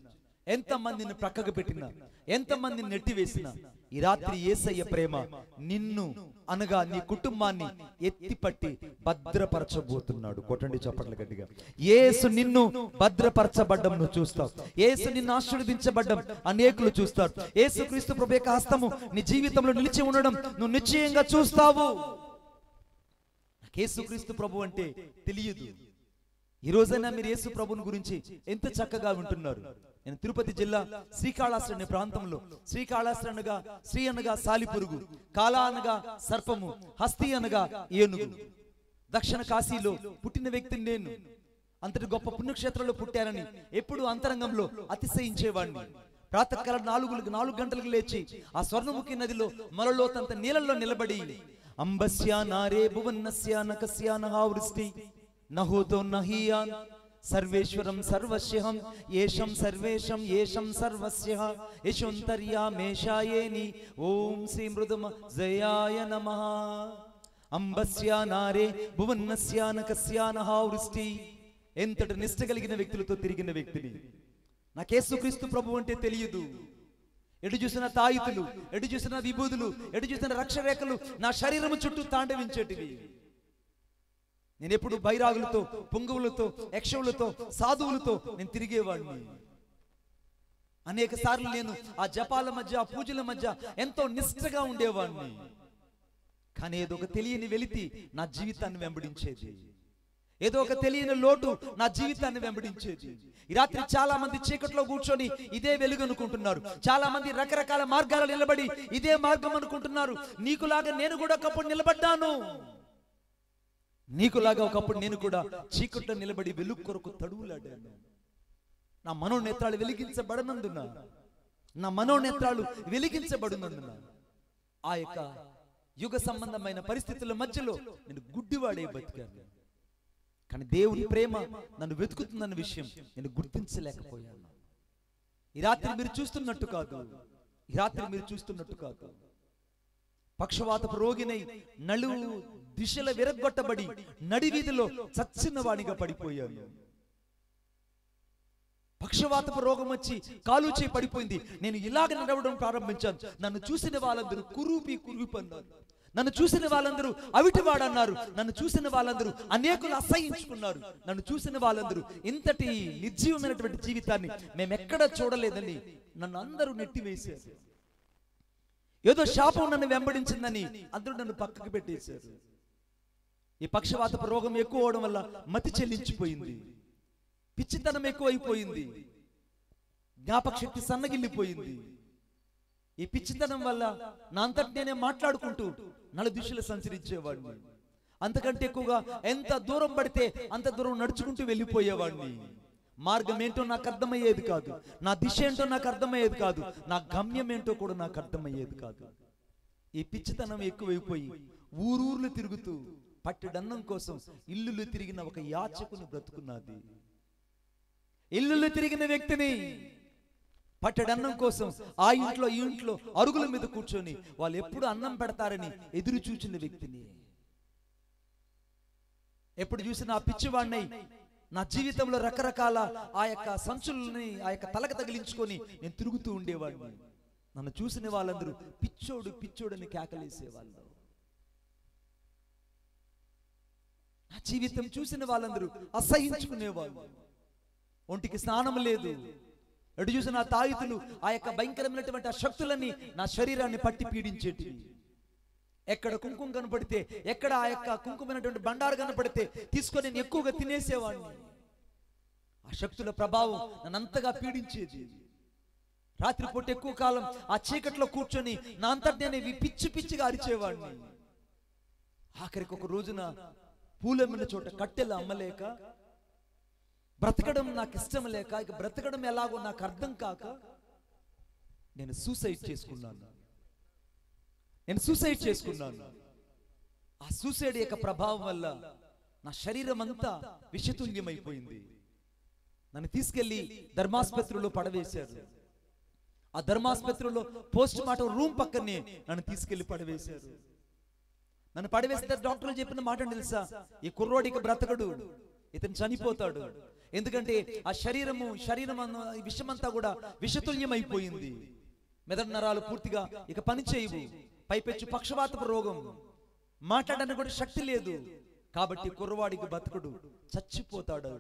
ఎంతమంది నిన్ను ప్రక్కకు పెట్టినా, ఎంతమంది నెట్టివేసినా, ఈ రాత్రి యేసయ్య ప్రేమ నిన్ను అనగా నీ కుటుంబాన్ని ఎత్తిపట్టి భద్రపరచబోతున్నాడు. కొట్టండి చప్పట్ల గట్టిగా. యేసు నిన్ను భద్రపరచబడ్డం నువ్వు చూస్తావు. యేసు నిన్ను ఆశీర్వదించబడ్డం అనేకులు చూస్తారు. యేసుక్రీస్తు ప్రభు యొక్క హస్తము నీ జీవితంలో నిలిచి ఉండడం నువ్వు నిశ్చయంగా చూస్తావు. యేసుక్రీస్తు ప్రభు అంటే తెలియదు. ఈ రోజైనా మీరు యేసు ప్రభుని గురించి ఎంత చక్కగా వింటున్నారు. నేను తిరుపతి జిల్లా శ్రీకాళహస్తి అనే ప్రాంతంలో, శ్రీకాళహస్తి అనగా శ్రీ అనగా సాలిపురుగు, కాళ అనగా సర్పము, హస్తి అనగా ఏనుగు. దక్షిణ కాశీలో పుట్టిన వ్యక్తిని నేను. అంతటి గొప్ప పుణ్యక్షేత్రంలో పుట్టానని ఎప్పుడు అంతరంగంలో అతిశయించేవాడిని. ప్రాతకాల 4 గంటలకు లేచి ఆ స్వర్ణముఖి నదిలో మొలలోతంత నీళ్ళల్లో నిలబడి అంబస్యా నారే భువన్నస్యా నకస్యా నహావృష్టి నహోతో నహియాన్ సర్వేశ్వరం సర్వస్యహం ఏషం సర్వేషం ఏషం సర్వస్యః యశోంతర్యామేషాయేని ఓం శ్రీ మృదుమ జయాయ నమః అంబస్య నారే భువన్నస్యానకస్యానః వృష్టి. ఎంతటి నిష్ట కలిగిన వ్యక్తులతో తిరిగిన వ్యక్తిని. నాకు యేసుక్రీస్తు ప్రభు అంటే తెలియదు. ఎటు చూసిన తాయితులు, ఎటు చూసిన విభూదులు, ఎటు చూసిన రక్షరేఖలు నా శరీరము చుట్టూ తాండవించేటివి. నేను ఎప్పుడు బైరాగులతో, పొంగువులతో, యక్షవులతో, సాధువులతో నేను తిరిగేవాడిని. అనేక సార్లు నేను ఆ జపాల మధ్య, ఆ పూజల మధ్య ఎంతో నిష్ఠగా ఉండేవాడిని. కానీ ఏదో ఒక తెలియని వెలితి నా జీవితాన్ని వెంబడించేది. ఏదో ఒక తెలియని లోటు నా జీవితాన్ని వెంబడించేది. ఈ రాత్రి చాలా మంది చీకట్లో కూర్చొని ఇదే వెలుగు అనుకుంటున్నారు. చాలా మంది రకరకాల మార్గాలు నిలబడి ఇదే మార్గం అనుకుంటున్నారు. నీకులాగా నేను కూడా ఒకప్పుడు నిలబడ్డాను. నీకులాగా ఒకప్పుడు నేను కూడా చీకట్లో నిలబడి వెలుగు కొరకు తడువులాడాను. నా మనోనేత్రాలు వెలిగించబడనందున, నా మనోనేత్రాలు వెలిగించబడినందున ఆ యొక్క యుగ సంబంధమైన పరిస్థితుల మధ్యలో నేను గుడ్డివాడే బతికాను. కానీ దేవుని ప్రేమ నన్ను వెతుకుతుందన్న విషయం నేను గుర్తించలేకపోయాను. ఈ రాత్రి మీరు చూస్తున్నట్టు కాదు, ఈ రాత్రి మీరు చూస్తున్నట్టు కాదు. పక్షవాతపు రోగినై నలుగు దిశల విరగ్గొట్టబడి నడివీధిలో చచ్చిన వాడిగా పడిపోయాను. పక్షవాతపు రోగం వచ్చి కాలు చేయి పడిపోయింది. నేను ఇలాగ నడవడం ప్రారంభించాను. నన్ను చూసిన వాళ్ళందరూ కురూపి అన్నారు. నన్ను చూసిన వాళ్ళందరూ అవిటివాడన్నారు. నన్ను చూసిన వాళ్ళందరూ అనేకులు అసహించుకున్నారు. నన్ను చూసిన వాళ్ళందరూ ఇంతటి నిర్జీవమైనటువంటి జీవితాన్ని మేమెక్కడ చూడలేదని నన్ను అందరూ నెట్టివేశారు. ఏదో శాపం నన్ను వెంబడించిందని అందరూ నన్ను పక్కకు పెట్టేశారు. ఈ పక్షవాతపు రోగం ఎక్కువ అవడం వల్ల మతి చెల్లించిపోయింది, పిచ్చితనం ఎక్కువైపోయింది, జ్ఞాపక శక్తి సన్నగిల్లిపోయింది. ఈ పిచ్చితనం వల్ల నా అంతటి నేనే మాట్లాడుకుంటూ నలుదిశలు సంచరించేవాడిని. అంతకంటే ఎక్కువగా ఎంత దూరం పడితే అంత దూరం నడుచుకుంటూ వెళ్ళిపోయేవాడిని. మార్గం ఏంటో నాకు అర్థమయ్యేది కాదు, నా దిశ ఏంటో నాకు అర్థమయ్యేది కాదు, నా గమ్యం ఏంటో కూడా నాకు అర్థమయ్యేది కాదు. ఈ పిచ్చితనం ఎక్కువైపోయి ఊరూర్లు తిరుగుతూ పట్టెడన్నం కోసం ఇల్లులు తిరిగిన ఒక యాచకుని బ్రతుకున్నది. ఇల్లులు తిరిగిన వ్యక్తిని, పట్టెడన్నం కోసం ఆ ఇంట్లో ఈ ఇంట్లో అరుగుల మీద కూర్చొని వాళ్ళు ఎప్పుడు అన్నం పెడతారని ఎదురు చూచిన వ్యక్తిని. ఎప్పుడు చూసినా ఆ పిచ్చివాడినై నా జీవితంలో రకరకాల ఆ యొక్క సంచుల్ని ఆ యొక్క తలకు తగిలించుకొని నేను తిరుగుతూ ఉండేవాడిని. నన్ను చూసిన వాళ్ళందరూ పిచ్చోడు పిచ్చోడని కేకలేసేవాళ్ళు. నా జీవితం చూసిన వాళ్ళందరూ అసహించుకునేవాళ్ళు. ఒంటికి స్నానం లేదు. ఎటు చూసిన ఆ తాయితులు ఆ యొక్క భయంకరమైనటువంటి ఆ శక్తులన్నీ నా శరీరాన్ని పట్టి పీడించేటివి. ఎక్కడ కుంకుమ కనపడితే, ఎక్కడ ఆ యొక్క కుంకుమైనటువంటి బండారు కనపడితే తీసుకొని నేను ఎక్కువగా తినేసేవాడిని. ఆ శక్తుల ప్రభావం నన్నంతగా పీడించేది. రాత్రిపూట ఎక్కువ కాలం ఆ చీకట్లో కూర్చొని నా అంతటి నేను పిచ్చి పిచ్చిగా అరిచేవాడిని. ఆఖరికి ఒక రోజున పూలమ్మిన చోట కట్టెలు అమ్మలేక, బ్రతకడం నాకు ఇష్టం లేక, ఇక బ్రతకడం ఎలాగో నాకు అర్థం కాక నేను సూసైడ్ చేసుకున్నాను. ఆ సూసైడ్ యొక్క ప్రభావం వల్ల నా శరీరం అంతా విషతుల్యమైపోయింది. నన్ను తీసుకెళ్లి ధర్మాసుపత్రిలో పడవేశారు. ఆ ధర్మాసుపత్రిలో పోస్ట్ మార్టం రూమ్ పక్కనే నన్ను తీసుకెళ్లి పడవేశారు. నన్ను పడవేసిన డాక్టర్లు చెప్పిన మాట తెలుసా? ఈ కుర్రోడికి బ్రతకడు, ఇతను చనిపోతాడు. ఎందుకంటే ఆ శరీరం విషమంతా కూడా విషతుల్యమైపోయింది. మెదడు నరాలు పూర్తిగా ఇక పని చేయవు. పైపెచ్చు పక్షవాతపు రోగం, మాట్లాడడానికి కూడా శక్తి లేదు. కాబట్టి కుర్రవాడికి బతకడు, చచ్చిపోతాడు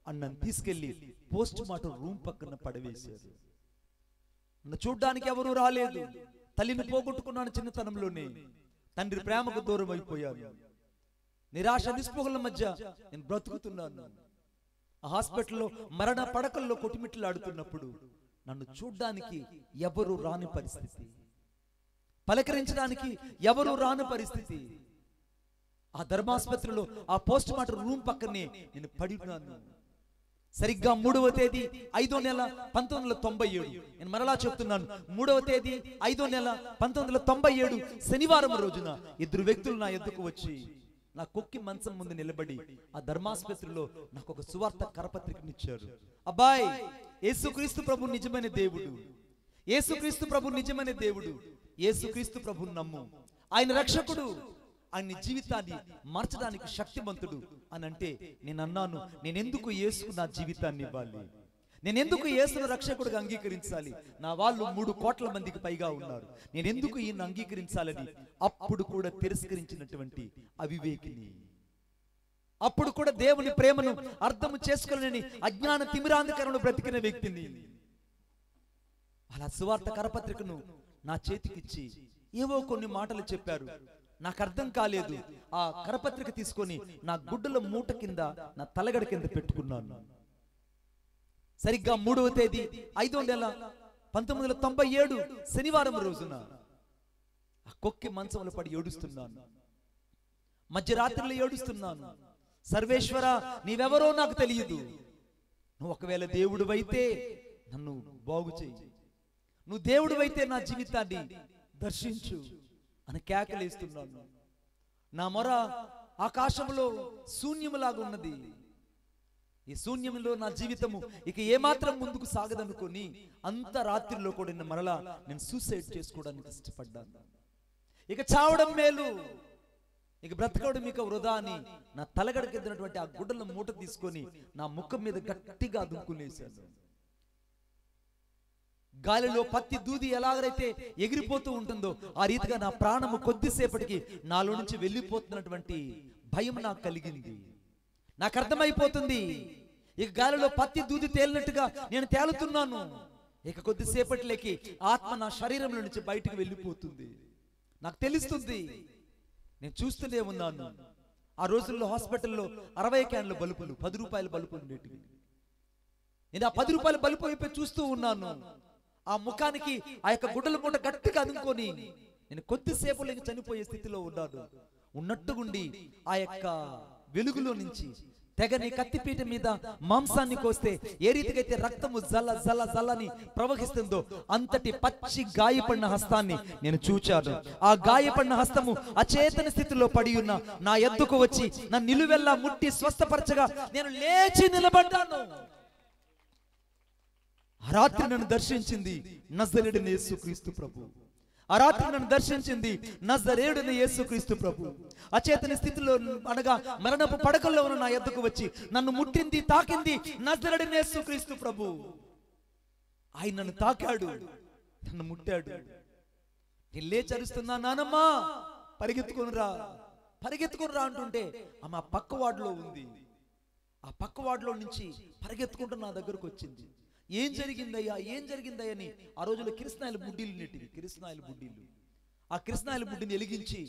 అన్నను తీసుకెళ్లి పోస్ట్ మార్టం రూమ్ పక్కన పడవేశారు. నన్ను చూడ్డానికి ఎవరూ రాలేదు. తల్లిని పోగొట్టుకున్నాను చిన్నతనంలోనే. తండ్రి ప్రేమకు దూరం అయిపోయాను. నిరాశ నిస్పృహల మధ్య నేను బ్రతుకుతున్నాను. ఆ హాస్పిటల్లో మరణ పడకల్లో కొట్టుమిట్లాడుతున్నప్పుడు నన్ను చూడ్డానికి ఎవరు రాని పరిస్థితి, పలకరించడానికి ఎవరు రాని పరిస్థితి. ఆ ధర్మాసుపత్రిలో ఆ పోస్ట్ మార్టం రూమ్ పక్కనే నేను పడి ఉన్నాను. సరిగ్గా 3వ తేదీ 5వ నెల 1997. నేను మరలా చెప్తున్నాను, 3వ తేదీ 5వ నెల 1997 శనివారం రోజున 2 వ్యక్తులు నా ఎద్దుకు వచ్చి నా కొక్కి మంచం ముందు నిలబడి ఆ ధర్మాసుపత్రిలో నాకు ఒక సువార్త కరపత్రికనిచ్చారు. అబ్బాయి, యేసుక్రీస్తు ప్రభు నిజమైన దేవుడు, యేసుక్రీస్తు ప్రభు నిజమైన దేవుడు, యేసుక్రీస్తు ప్రభుని నమ్ము, ఆయన రక్షకుడు, ఆయన జీవితాన్ని మార్చడానికి శక్తివంతుడు అని అంటే నేను అన్నాను, నేనెందుకు యేసుకు నా జీవితాన్ని ఇవ్వాలి? నేనెందుకు యేసును రక్షకుడిగా అంగీకరించాలి? నా వాళ్ళు 3 కోట్ల మందికి పైగా ఉన్నారు, నేనెందుకు ఈయన అంగీకరించాలని అప్పుడు కూడా తిరస్కరించినటువంటి అవివేకిని, అప్పుడు కూడా దేవుని ప్రేమను అర్థం చేసుకోలేని అజ్ఞాన తిమిరాంధకారంలో బ్రతికిన వ్యక్తిని. అలా సువార్త కరపత్రికను నా చేతికిచ్చి ఏవో కొన్ని మాటలు చెప్పారు, నాకు అర్థం కాలేదు. ఆ కరపత్రిక తీసుకొని నా గుడ్డల మూట కింద, నా తలగడ కింద పెట్టుకున్నాను. సరిగ్గా 3వ తేదీ 5వ నెల 1997 శనివారం రోజున ఆ కొక్కి మంచంలో పడి ఏడుస్తున్నాను, మధ్యరాత్రిలో ఏడుస్తున్నాను. సర్వేశ్వర, నీవెవరో నాకు తెలియదు, నువ్వు ఒకవేళ దేవుడివైతే నన్ను బాగు చెయ్యి, నువ్వు దేవుడివైతే నా జీవితాన్ని దర్శించు అని కేకలేస్తున్నాను. నా మొర ఆకాశంలో శూన్యములాగా ఉన్నది. ఈ శూన్యంలో నా జీవితము ఇక ఏమాత్రం ముందుకు సాగదనుకొని అంత రాత్రిలో కూడా మరలా నేను సూసైడ్ చేసుకోవడానికి ఇష్టపడ్డాను. ఇక చావడం మేలు, ఇక బ్రతకడం ఇక వృధా అని నా తలగడకెద్దినటువంటి ఆ గుడ్డల మూట తీసుకొని నా ముఖం మీద గట్టిగా దుంకునేశాను. గాలిలో పత్తి దూది ఎలాగైతే ఎగిరిపోతూ ఉంటుందో ఆ రీతిగా నా ప్రాణము కొద్దిసేపటికి నాలో నుంచి వెళ్ళిపోతున్నటువంటి భయం నాకు కలిగింది. నాకు అర్థమైపోతుంది, ఇక గాలిలో పత్తి దూది తేలినట్టుగా నేను తేలుతున్నాను. ఇక కొద్దిసేపటిలోకి ఆత్మ నా శరీరంలో నుంచి బయటికి వెళ్ళిపోతుంది. నాకు తెలుస్తుంది, నేను చూస్తూనే ఉన్నాను. ఆ రోజుల్లో హాస్పిటల్లో 60 క్యాన్ల బల్బులు, 10 రూపాయల బల్బులు ఉండేటివి. నేను ఆ 10 రూపాయల బల్బు వైపు చూస్తూ ఉన్నాను. ఆ ముఖానికి ఆ యొక్క గుడ్డల మూట గట్టిగా అందుకొని నేను కొద్దిసేపులో చనిపోయే స్థితిలో ఉన్నాను. ఉన్నట్టుగుండి ఆ యొక్క వెలుగులో నుంచి తెగని కత్తిపీట మీద మాంసాన్ని కోస్తే ఏ రీతికైతే రక్తము జల్ల జల్ల జల్లని ప్రవహిస్తుందో అంతటి పచ్చి గాయపడిన హస్తాన్ని నేను చూచాను. ఆ గాయపడిన హస్తము అచేతన స్థితిలో పడి ఉన్న నా ఎద్దుకు వచ్చి నా నిలువెల్లా ముట్టి స్వస్థపరచగా నేను లేచి నిలబడ్డాను. ఆ రాత్రి నన్ను దర్శించింది నజరేయుడైన యేసుక్రీస్తు ప్రభు. ఆ రాత్రి నన్ను దర్శించింది నజరేయుడైన యేసుక్రీస్తు ప్రభు. అచేతన స్థితిలో అనగా మరణపు పడకల్లో ఉన్న నా ఎద్దుకు వచ్చి నన్ను ముట్టింది, తాకింది నజరేయుడైన యేసుక్రీస్తు ప్రభు. ఆయన నన్ను తాకాడు, నన్ను ముట్టాడు. నేను లేచి అరుస్తున్నా, నానమ్మా పరిగెత్తుకొని రా అంటుంటే ఆమె పక్క వార్డులో ఉంది. ఆ పక్క వార్డులో నుంచి పరిగెత్తుకుంటూ నా దగ్గరకు వచ్చింది. ఏం జరిగిందయ్యా అని ఆ రోజుల్లో కిరసనాయిల బుడ్డీలు నెట్టివి, కిరసనాయిల బుడ్డీలు. ఆ కిరసనాయిల బుడ్డిని వెలిగించి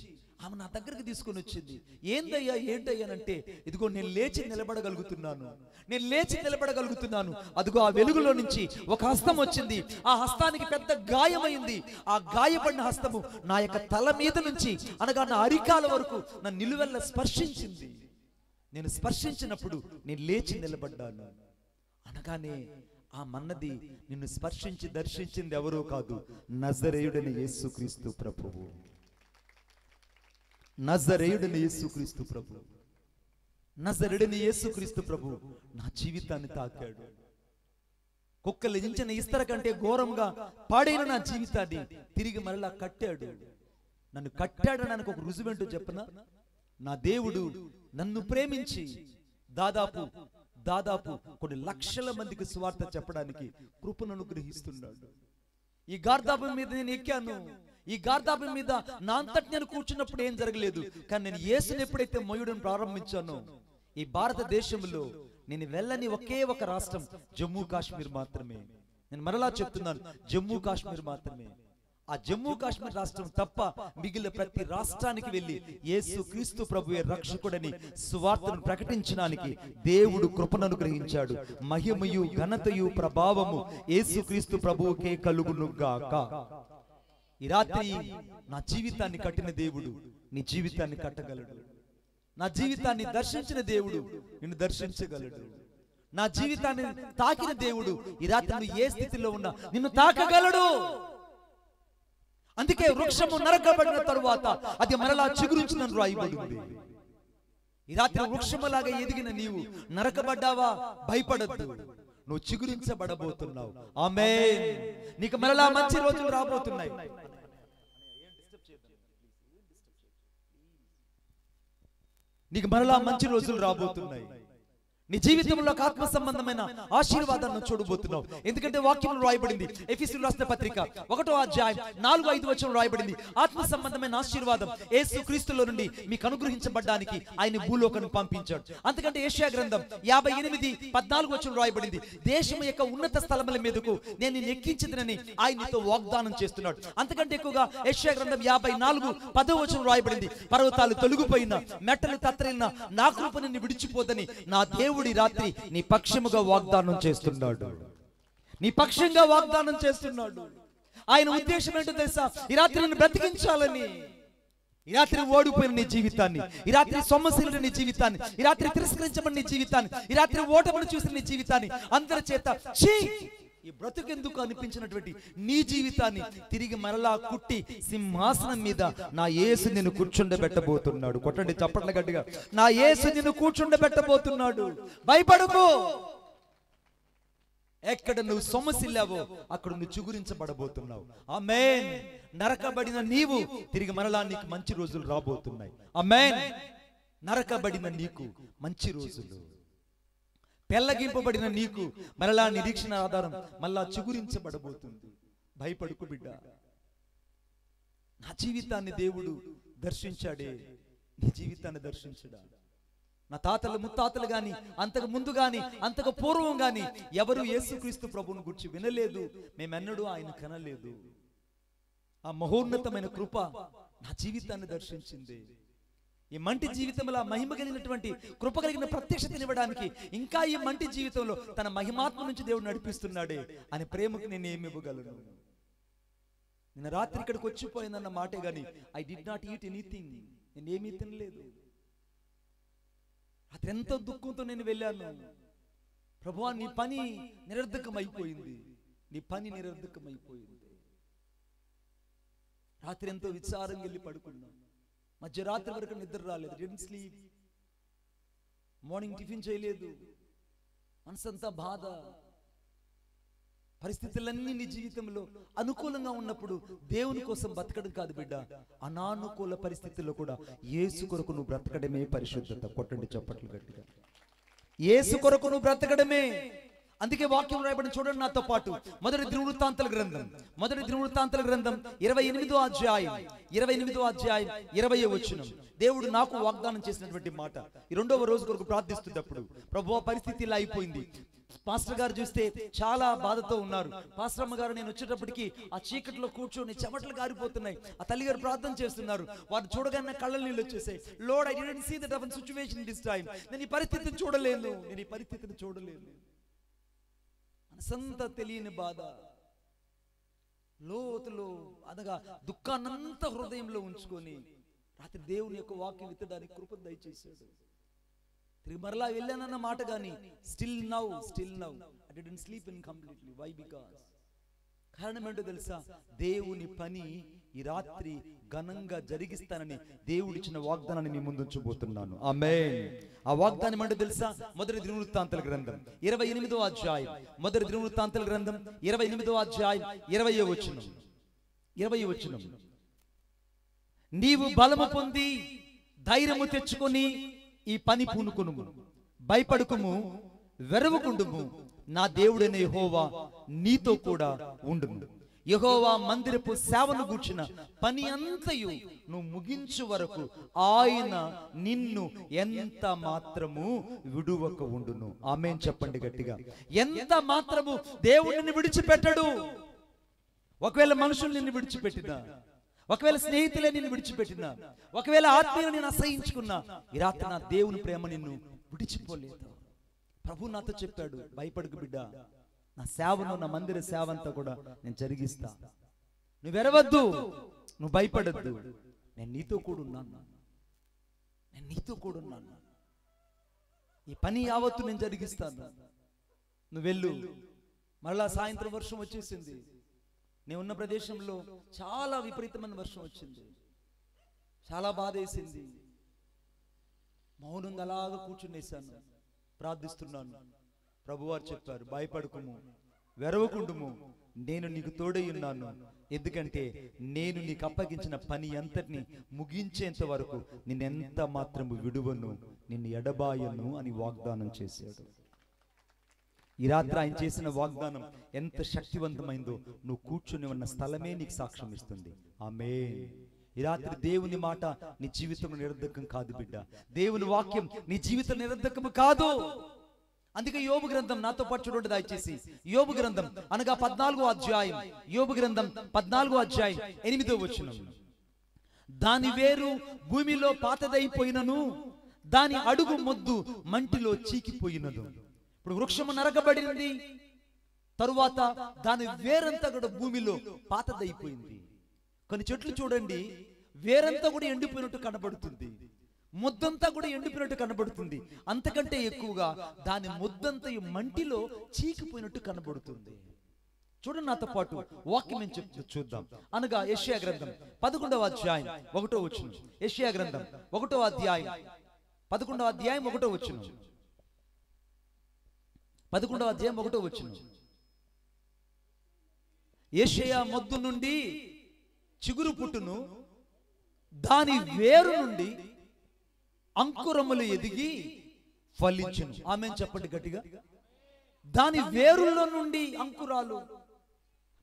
ఆమె నా దగ్గరికి తీసుకొని వచ్చింది. ఏంటయ్యా అంటే, ఇదిగో నేను లేచి నిలబడగలుగుతున్నాను. అదిగో ఆ వెలుగులో నుంచి ఒక హస్తం వచ్చింది. ఆ హస్తానికి పెద్ద గాయమైంది. ఆ గాయపడిన హస్తము నా యొక్క తల మీద నుంచి అనగా నా అరికాల వరకు నా నిలువెల్ల స్పర్శించింది. నేను స్పర్శించినప్పుడు నేను లేచి నిలబడ్డాను. అనగానే ఆ మన్నది, నిన్ను స్పర్శించి దర్శించింది ఎవరో కాదు, నజరేయుడైన యేసుక్రీస్తు ప్రభువు. నజరేయుడైన యేసుక్రీస్తు ప్రభు. నజరేయుడైన యేసుక్రీస్తు ప్రభు నా జీవితాన్ని తాకాడు. కుక్కలు ఎంచిన ఇస్తర కంటే ఘోరంగా పాడైన నా జీవితాన్ని తిరిగి మరలా కట్టాడు. నన్ను కట్టాడనడానికి ఒక రుజువేంటో చెప్పనా? నా దేవుడు నన్ను ప్రేమించి దాదాపు కొన్ని లక్షల మందికి సువార్త చెప్పడానికి కృపను అనుగ్రహిస్తున్నాడు. ఈ గార్దాబం మీద నేను ఎక్కాను. ఈ గార్దాబం మీద నా అంతటి నేను కూర్చున్నప్పుడు ఏం జరగలేదు. కానీ నేను యేసుని ఎప్పుడైతే మోయడం ప్రారంభించానో ఈ భారతదేశంలో నేను వెళ్ళని ఒకే ఒక రాష్ట్రం జమ్మూ కాశ్మీర్ మాత్రమే. నేను మరలా చెప్తున్నాను, జమ్మూ కాశ్మీర్ మాత్రమే. ఆ జమ్మూ కాశ్మీర్ రాష్ట్రం తప్ప మిగిలిన ప్రతి రాష్ట్రానికి వెళ్ళి యేసుక్రీస్తు ప్రభువే రక్షకుడని సువార్తను ప్రకటించడానికి దేవుడు కృపను అనుగ్రహించాడు. మహిమయు ఘనతయు ప్రభావము యేసుక్రీస్తు ప్రభువుకే కలుగును గాక. ఈ రాత్రి నా జీవితాన్ని కట్టిన దేవుడు నీ జీవితాన్ని కట్టగలడు. నా జీవితాన్ని దర్శించిన దేవుడు నిన్ను దర్శించగలడు. నా జీవితాన్ని తాకిన దేవుడు ఈ రాత్రి నువ్వు ఏ స్థితిలో ఉన్నా నిన్ను తాకగలడు. అందుకే వృక్షము నరకబడిన తరువాత అది మరలా చిగురించునని రాయబడింది. ఈ రాత్రి వృక్షములాగా ఎదిగిన నీవు నరకబడ్డావా? భయపడద్దు, నువ్వు చిగురించబడబోతున్నావు. ఆమేన్. నీకు మరలా మంచి రోజులు రాబోతున్నాయి. నీకు మరలా మంచి రోజులు రాబోతున్నాయి. నీ జీవితంలో ఆత్మ సంబంధమైన ఆశీర్వాదాన్ని చూడబోతున్నావు. ఎందుకంటే వాక్యంలో రాయబడింది, ఎఫెసీయులకు రాసిన పత్రిక 1వ అధ్యాయం 4-5 వచనం రాయబడింది, ఆత్మ సంబంధమైన ఆశీర్వాదం యేసు క్రీస్తులో నుండి మీకు అనుగ్రహించబడడానికి ఆయన భూలోకానికి పంపించాడు. అందుకంటే యెషయా గ్రంథం 58:14 వచనం రాయబడింది, దేశం యొక్క ఉన్నత స్థలముల మీదకు నేను నిన్ను ఎక్కించదనని ఆయన నీతో వాగ్దానం చేస్తున్నాడు. అంతకంటే ఎక్కువగా యెషయా గ్రంథం 54:10 వచనం రాయబడింది, పర్వతాలు తొలగిపోయిన, మెట్టలు తత్తరిల్లిన నా కృప నిన్ను విడిచిపోదని నా దేవుడు రాత్రి నీ పక్షముగా వాగ్దానం చేస్తున్నాడు. నీ పక్షంగా వాగ్దానం చేస్తున్నాడు. ఆయన ఉద్దేశం ఏంటో తెలుసా? ఈ రాత్రి నిన్ను బ్రతికించాలని. ఈ రాత్రి ఓడిపోయిన నీ జీవితాన్ని, ఈ రాత్రి సొమ్మసిల్లిన నీ జీవితాన్ని, ఈ రాత్రి తిరస్కరించబడిన నీ జీవితాన్ని, ఈ రాత్రి ఓటమిని చూసిన నీ జీవితాన్ని, అందరి చేత ఛీ ఈ బ్రతుకెందుకు అనిపించినటువంటి నీ జీవితాన్ని తిరిగి మరలా కుట్టి సింహాసనం మీద నా యేసు నిన్ను కూర్చుండబెట్టబోతున్నాడు. కొట్టండి చప్పట్ల గట్టిగా, నా యేసు నిన్ను కూర్చుండబెట్టబోతున్నాడు. భయపడకు. ఎక్కడ నువ్వు సొమ్మసిల్లావో అక్కడ నువ్వు చిగురించబడబోతున్నావు. ఆమేన్. నరకబడిన నీవు తిరిగి మరలా నీకు మంచి రోజులు రాబోతున్నాయి. ఆమేన్. నరకబడిన నీకు మంచి రోజులు, పెళ్లగింపబడిన నీకు మరలా నిరీక్షణ ఆధారం మళ్ళా చిగురించబడబోతుంది. భయపడుకు బిడ్డ. నా జీవితాన్ని దేవుడు దర్శించాడే, నీ జీవితాన్ని దర్శించడా? నా తాతలు ముత్తాతలు గాని, అంతకు ముందు గాని, అంతకు పూర్వం గాని ఎవరు యేసుక్రీస్తు ప్రభువును గురించి వినలేదు, మేమెన్నడూ ఆయన కనలేదు. ఆ మహోన్నతమైన కృప నా జీవితాన్ని దర్శించింది. ఈ మంటి జీవితంలో మహిమ కలిగినటువంటి కృప కలిగిన ప్రత్యక్షతనివ్వడానికి ఇంకా ఈ మంటి జీవితంలో తన మహిమాత్మ నుంచి దేవుడు నడిపిస్తున్నాడే అని ప్రేమకు నేను ఏమి ఇవ్వగలను? నిన్న రాత్రి ఇక్కడికి వచ్చిపోయిందన్న మాటే గాని I did not eat anything. నేను ఏమీ తినలేదు. రాత్రి ఎంతో దుఃఖంతో నేను వెళ్ళాను. ప్రభువా, నీ పని నిరర్ధకమైపోయింది, నీ పని నిరర్ధకమైపోయింది. రాత్రి ఎంతో విచారంగా వెళ్ళి పడుకున్నాను. మధ్యరాత్రి వరకు నిద్ర రాలేదు. Didn't sleep. మార్నింగ్ టిఫిన్ చేయలేదు. మనసంతా బాధ. పరిస్థితులన్నీ నీ జీవితంలో అనుకూలంగా ఉన్నప్పుడు దేవుని కోసం బతకడం కాదు బిడ్డ, అనానుకూల పరిస్థితుల్లో కూడా యేసు కొరకు నువ్వు బ్రతకడమే పరిశుద్ధత. కొట్టండి చప్పట్లు గట్టిగా. యేసు కొరకు నువ్వు బ్రతకడమే. అందుకే వాక్యం రాయబడిన చూడండి నాతో పాటు, మొదటి దినవృత్తాంతాల గ్రంథం 28వ అధ్యాయం 20వ వచనం. దేవుడు నాకు వాగ్దానం చేసినటువంటి మాట. ఈ 2వ రోజు కొరకు ప్రార్థిస్తున్నప్పుడు, ప్రభువా పరిస్థితి ఇలా అయిపోయింది. పాస్టర్ గారు చూస్తే చాలా బాధతో ఉన్నారు. పాస్టర్ అమ్మ గారు నేను వచ్చేటప్పటికి ఆ చీకట్లో కూర్చొని చెమటలు కారిపోతున్నాయి. ఆ తల్లి గారు ప్రార్థన చేస్తున్నారు. వారు చూడగానే కళ్ళ నీళ్ళు వచ్చేసాయి. Lord, I didn't see that అవన్ సిచువేషన్ దిస్ టైం. నేను ఈ పరిస్థితిని చూడలేను. మనసంతా తెలియని బాధ, లోతులో అనగా దుఃఖాన్నంతా హృదయంలో ఉంచుకొని రాత్రి దేవుని యొక్క వాక్యం విత్తడానికి కృప దయచేశాడు. తిరిగి మరలా వెళ్ళానన్న మాట గాని still now I didn't sleep in completely. Why? Because కారణం ఏంటో తెలుసా? దేవుని పని ఈ రాత్రి ఘనంగా జరిగిస్తానని దేవుడిచ్చిన వాగ్దానాన్ని మీ ముందు ఉంచబోతున్నాను. ఆమేన్. ఆ వాగ్దానం ఏంటో తెలుసా? మొదటి దినవృత్తాంతాల గ్రంథం 28వ అధ్యాయం 20వ వచనం. నీవు బలము పొంది ధైర్యము తెచ్చుకొని ఈ పని పూనుకొనుము, భయపడుకుము, వెరవకుండుము, నా దేవుడైన యెహోవా నీతో కూడా ఉండును. యెహోవా మందిరపు సేవను గూర్చిన పని అంతయు నువ్వు ముగించు వరకు ఆయన నిన్ను ఎంత మాత్రము విడువక ఉండును. ఆమేన్ చెప్పండి గట్టిగా. ఎంత మాత్రము దేవుడు నిన్ను విడిచిపెట్టడు. ఒకవేళ మనుషులు నిన్ను విడిచిపెట్టినా, ఒకవేళ స్నేహితులే నిన్ను విడిచిపెట్టినా, ఒకవేళ ఆత్మీయులు నేను అసహించుకున్నా, ఈ రాత్రి నా దేవుని ప్రేమ నిన్ను విడిచిపోలేదు. ప్రభు నాతో చెప్పాడు, భయపడకు బిడ్డ, నా సేవను, నా మందిర సేవ అంతా కూడా నేను జరిగిస్తా. నువ్వు వెరవద్దు, నువ్వు భయపడద్దు, నేను నీతో కూడా ఉన్నాను. ఈ పని యావత్తు నేను జరిగిస్తాను. నువ్వు వెళ్ళు. మరలా సాయంత్రం వర్షం వచ్చేసింది. నేను ఉన్న ప్రదేశంలో చాలా విపరీతమైన వర్షం వచ్చింది. చాలా బాధ వేసింది. మౌనంగా అలాగా కూర్చునేశాను, ప్రార్థిస్తున్నాను. ప్రభువారు చెప్పారు, భయపడకుము, వెరవకుండుము, నేను నీకు తోడై ఉన్నాను. ఎందుకంటే నేను నీకు అప్పగించిన పని అంతటిని ముగించేంత వరకు నిన్నెంత మాత్రము విడువను, నిన్ను ఎడబాయను అని వాగ్దానం చేశాడు. ఈ రాత్రి ఆయన చేసిన వాగ్దానం ఎంత శక్తివంతమైందో నువ్వు కూర్చుని ఉన్న స్థలమే నీకు సాక్ష్యం ఇస్తుంది. ఆమేన్. ఈ రాత్రి దేవుని మాట నీ జీవితం నిరర్ధకం కాదు బిడ్డ. దేవుని వాక్యం నీ జీవితం నిరర్ధకం కాదు. అందుకే యోబు గ్రంథం, నాతో పాటు చూడండి దయచేసి. యోబు గ్రంథం అనగా 14వ అధ్యాయం, యోబు గ్రంథం 14వ అధ్యాయం 8వ వచనం. దాని వేరు భూమిలో పాతదైపోయినను, దాని అడుగు మొద్దు మంటిలో చీకిపోయినదు. ఇప్పుడు వృక్షము నరకబడింది, తరువాత దాని వేరంతా కూడా భూమిలో పాతదైపోయింది. కొన్ని చెట్లు చూడండి, వేరంతా కూడా ఎండిపోయినట్టు కనబడుతుంది, ముద్దంతా కూడా ఎండిపోయినట్టు కనబడుతుంది. అంతకంటే ఎక్కువగా దాని ముద్దంతా మంటిలో చీకిపోయినట్టు కనబడుతుంది. చూడండి నాతో పాటు వాక్యం ఏం చెప్తూ చూద్దాం. అనగా యెషయా గ్రంథం 11వ అధ్యాయం 1వ వచనం. యెషయా గ్రంథం 1వ అధ్యాయం 11వ అధ్యాయం 1వ వచనం. 11వ అధ్యాయం 1వ వచనం. యెషయా మొద్దు నుండి చిగురు పుట్టును, దాని వేరు నుండి అంకురములు ఎదిగి ఫలించును. ఆమేన్ చెప్పండి గట్టిగా. దాని వేరుల్లో నుండి అంకురాలు.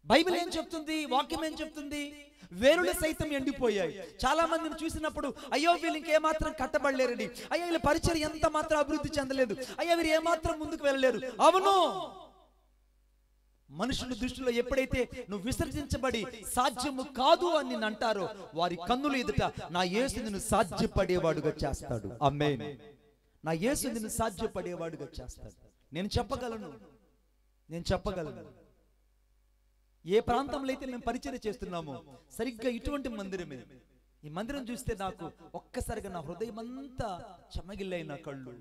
బైబిల్ ఏం చెప్తుంది, వాక్యం ఏం చెప్తుంది? వేరులు సైతం ఎండిపోయాయి. చాలా మందిని చూసినప్పుడు అయ్యో వీళ్ళు ఇంకేమాత్రం కట్టబడలేరండి, అయ్యో వీళ్ళ పరిచయం ఎంత మాత్రం అభివృద్ధి చెందలేదు, అయ్యో వీరు ఏమాత్రం ముందుకు వెళ్ళలేరు. అవును, మనుషుల దృష్టిలో ఎప్పుడైతే నువ్వు విసర్జించబడి సాధ్యము కాదు అని నిన్ను అంటారో, వారి కన్నుల ఎదుట నా యేసు నిన్ను సాధ్యపడేవాడుగా చేస్తాడు. ఆమేన్. నా యేసు నిన్ను సాధ్యపడేవాడుగా చేస్తాడు. నేను చెప్పగలను. ఏ ప్రాంతంలో అయితే మేము పరిచయం చేస్తున్నామో సరిగ్గా ఇటువంటి మందిరమే. ఈ మందిరం చూస్తే నాకు ఒక్కసారిగా నా హృదయం అంతా చెమగిల్లై, నా కళ్ళు.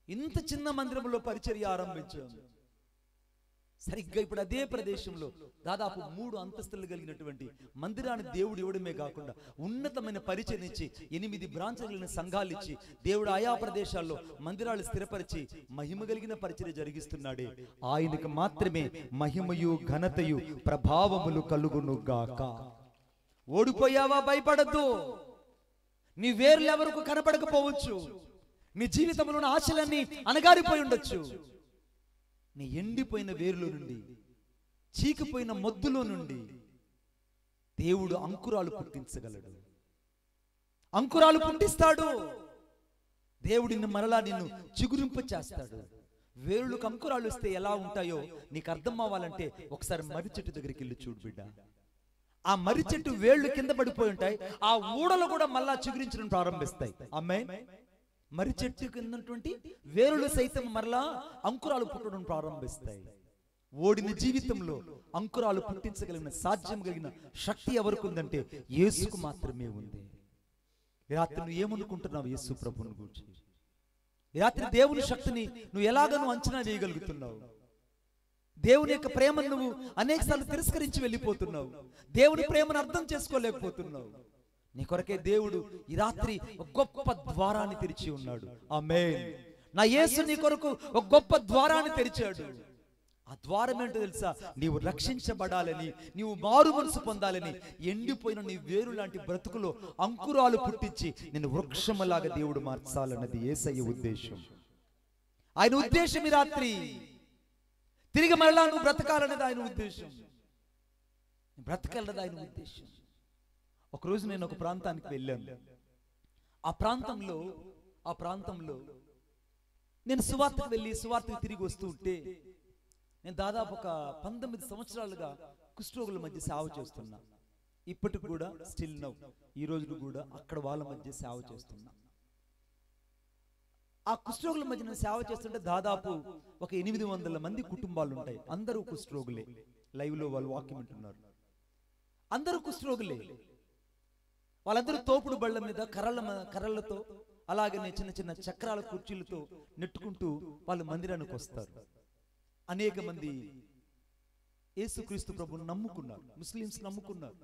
ఇంత చిన్న మందిరంలో పరిచర్య ఆరంభించాము. సరిగ్గా ఇప్పుడు అదే ప్రదేశంలో దాదాపు 3 అంతస్తులు కలిగినటువంటి మందిరాన్ని దేవుడు ఇవ్వడమే కాకుండా ఉన్నతమైన పరిచయం ఇచ్చి 8 బ్రాంచ్ల సంఘాలు ఇచ్చి దేవుడు ఆయా ప్రదేశాల్లో మందిరాలు స్థిరపరిచి మహిమ కలిగిన పరిచర్య జరిగిస్తున్నాడే, ఆయనకు మాత్రమే మహిమయు ఘనతయు ప్రభావములు కలుగును గాక. ఓడిపోయావా? భయపడద్దు. నీ వేర్లు ఎవరికి కనపడకపోవచ్చు, నీ జీవితంలో ఆశలన్నీ అణగారిపోయి ఉండొచ్చు. నీ ఎండిపోయిన వేరులో నుండి, చీకిపోయిన మొద్దులో నుండి దేవుడు అంకురాలు పుట్టించగలడు. అంకురాలు పుట్టిస్తాడు. దేవుడిని మరలా నిన్ను చిగురింప చేస్తాడు. వేరులకు అంకురాలు వస్తే ఎలా ఉంటాయో నీకు అర్థం అవ్వాలంటే ఒకసారి మర్రి చెట్టు దగ్గరికి వెళ్ళి చూడు బిడ్డ. ఆ మర్రి చెట్టు వేళ్లు కింద పడిపోయి ఉంటాయి, ఆ ఊడలు కూడా మళ్ళా చిగురించడం ప్రారంభిస్తాయి. ఆమేన్. మర్రి చెట్టు కిందటువంటి వేరులు సైతం మరలా అంకురాలు పుట్టడం ప్రారంభిస్తాయి. ఓడిన జీవితంలో అంకురాలు పుట్టించగలిగిన సాధ్యం కలిగిన శక్తి ఎవరికి ఉందంటే యేసుకు మాత్రమే ఉంది. ఈ రాత్రి నువ్వు ఏమనుకుంటున్నావు యేసు ప్రభువుని గురించి? ఈ రాత్రి దేవుని శక్తిని నువ్వు ఎలాగ అంచనా వేయగలుగుతున్నావు? దేవుని యొక్క ప్రేమను నువ్వు అనేక సార్లు తిరస్కరించి వెళ్ళిపోతున్నావు. దేవుని ప్రేమను అర్థం చేసుకోలేకపోతున్నావు. నీ కొరకే దేవుడు ఈ రాత్రి ఒక గొప్ప ద్వారాన్ని తెరిచి ఉన్నాడు. ఆమేన్. నా యేసు నీ కొరకు ఒక గొప్ప ద్వారాన్ని తెరిచాడు. ఆ ద్వారం ఏంటో తెలుసా? నీవు రక్షించబడాలని, నీవు మారు మనసు పొందాలని, ఎండిపోయిన నీ వేరు లాంటి బ్రతుకులో అంకురాలు పుట్టించి నిన్ను వృక్షములాగా దేవుడు మార్చాలన్నది యేసయ్య ఉద్దేశం. ఆయన ఉద్దేశం ఈ రాత్రి తిరిగి మరలా నువ్వు బ్రతకాలన్నది ఆయన ఉద్దేశం. బ్రతకాలన్నది ఆయన ఉద్దేశం. ఒకరోజు నేను ఒక ప్రాంతానికి వెళ్ళాను. ఆ ప్రాంతంలో నేను సువార్తకు వెళ్ళి సువార్తకు తిరిగి వస్తూ ఉంటే, నేను దాదాపు ఒక 19 సంవత్సరాలుగా కుష్ఠరోగుల మధ్య సేవ చేస్తున్నా. ఇప్పటికి కూడా స్టిల్ నౌ, ఈ రోజు కూడా అక్కడ వాళ్ళ మధ్య సేవ చేస్తున్నా. ఆ కుష్ఠరోగుల మధ్య నేను సేవ చేస్తుంటే దాదాపు ఒక 800 మంది కుటుంబాలు ఉంటాయి. అందరూ కుష్ఠరోగులే. లైవ్ లో వాళ్ళు వాక్యం వింటున్నారు. అందరూ కుష్ఠరోగులే. వాళ్ళందరూ తోపుడు బళ్ళ మీద కర్రలతో అలాగనే చిన్న చిన్న చక్రాల కుర్చీలతో నెట్టుకుంటూ వాళ్ళు మందిరానికి వస్తారు. అనేక మంది యేసుక్రీస్తు ప్రభువుని నమ్ముకున్నారు, ముస్లిమ్స్ నమ్ముకున్నారు.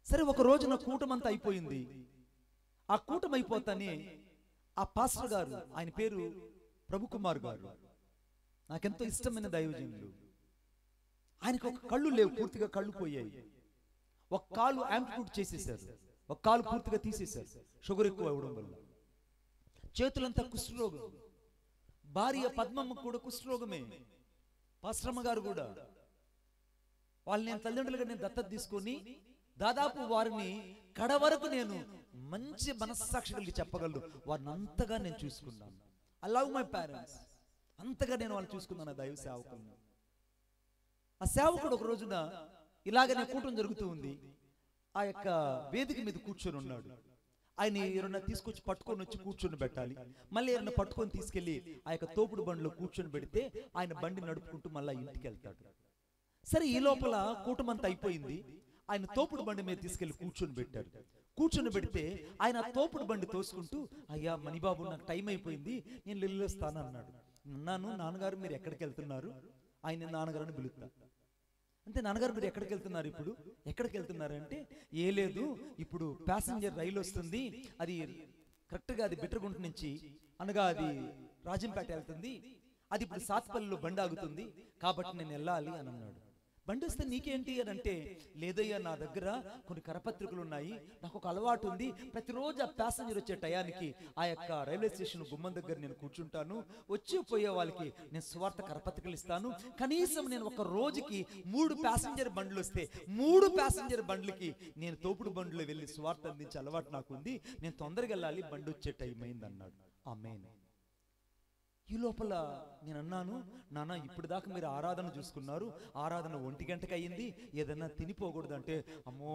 సరే, ఒక రోజున కూటమంతా అయిపోయింది. ఆ కూటమి అయిపోతానే ఆ పాస్టర్ గారు, ఆయన పేరు ప్రభుకుమార్ గారు, నాకెంతో ఇష్టమైన దైవజనులు. ఆయనకు ఒక కళ్ళు లేవు, పూర్తిగా కళ్ళు పోయాయి. ఒక కాలు యాంప్లిట్యూడ్ చేసేసారు, ఒక కాలు పూర్తిగా తీసేశారు షుగర్ ఎక్కువ అవ్వడం వల్ల. చేతులంతా కుష్ఠరోగం. భార్య పద్మమ్మ కూడా కుష్ఠరోగమే, పాస్టరమ్మ గారు కూడా. వాళ్ళు నేను తల్లిదండ్రులుగా నేను దత్తత తీసుకొని దాదాపు వారిని కడ వరకు నేను మంచి మనస్సాక్షి కలిగి చెప్పగలను, వారిని అంతగా నేను చూసుకున్నాను. ఐ లవ్ మై పేరెంట్స్, అంతగా నేను వాళ్ళని చూసుకున్నాను. దైవ సేవకులను. ఆ సేవకుడు ఒక రోజున ఇలాగనే కూటం జరుగుతూ ఉంది. ఆ యొక్క వేదిక మీద కూర్చొని ఉన్నాడు. ఆయన ఎవరన్నా తీసుకొచ్చి పట్టుకొని వచ్చి కూర్చొని పెట్టాలి, మళ్ళీ ఎవరన్నా పట్టుకొని తీసుకెళ్లి ఆ యొక్క తోపుడు బండిలో కూర్చొని పెడితే ఆయన బండి నడుపుకుంటూ మళ్ళీ ఇంటికి వెళ్తాడు. సరే, ఈ లోపల కూటమంతా అయిపోయింది. ఆయన తోపుడు బండి మీద తీసుకెళ్లి కూర్చొని పెట్టారు. కూర్చొని పెడితే ఆయన తోపుడు బండి తోసుకుంటూ, అయ్యా మణిబాబు, నాకు టైం అయిపోయింది, నేను వెళ్ళొస్తాను అన్నాడు. అన్నాను, నాన్నగారు మీరు ఎక్కడికి వెళ్తున్నారు? ఆయన నాన్నగారిని పిలుస్తా. అంటే, నాన్నగారు మీరు ఎక్కడికి వెళ్తున్నారు? ఇప్పుడు ఎక్కడికి వెళ్తున్నారు అంటే, ఏ లేదు, ఇప్పుడు ప్యాసింజర్ రైలు వస్తుంది, అది కరెక్ట్గా అది బిట్రగుంట నుంచి, అనగా అది రాజంపేట వెళ్తుంది, అది ఇప్పుడు సాత్పల్లిలో బండి ఆగుతుంది, కాబట్టి నేను వెళ్ళాలి అని అన్నాడు. బండి వస్తే నీకేంటి అని అంటే, లేదయ్యా నా దగ్గర కొన్ని కరపత్రికలు ఉన్నాయి, నాకు ఒక అలవాటు ఉంది, ప్రతిరోజు ఆ ప్యాసింజర్ వచ్చే టయానికి ఆ యొక్క రైల్వే స్టేషన్ గుమ్మం దగ్గర నేను కూర్చుంటాను, వచ్చి పోయే వాళ్ళకి నేను స్వార్థ కరపత్రికలు ఇస్తాను. కనీసం నేను ఒక రోజుకి 3 ప్యాసింజర్ బండ్లు వస్తే 3 ప్యాసింజర్ బండ్లకి నేను తోపుడు బండ్లో వెళ్ళి స్వార్థ అందించే అలవాటు నాకు ఉంది, నేను తొందరగా వెళ్ళాలి, బండి వచ్చే టైం అయింది అన్నాడు. ఆమేన్. ఈ లోపల నేను అన్నాను, నాన్న ఇప్పుడు దాకా మీరు ఆరాధన చూసుకున్నారు, ఆరాధన 1 గంటకి అయ్యింది, ఏదన్నా తినిపోకూడదు అంటే, అమ్మో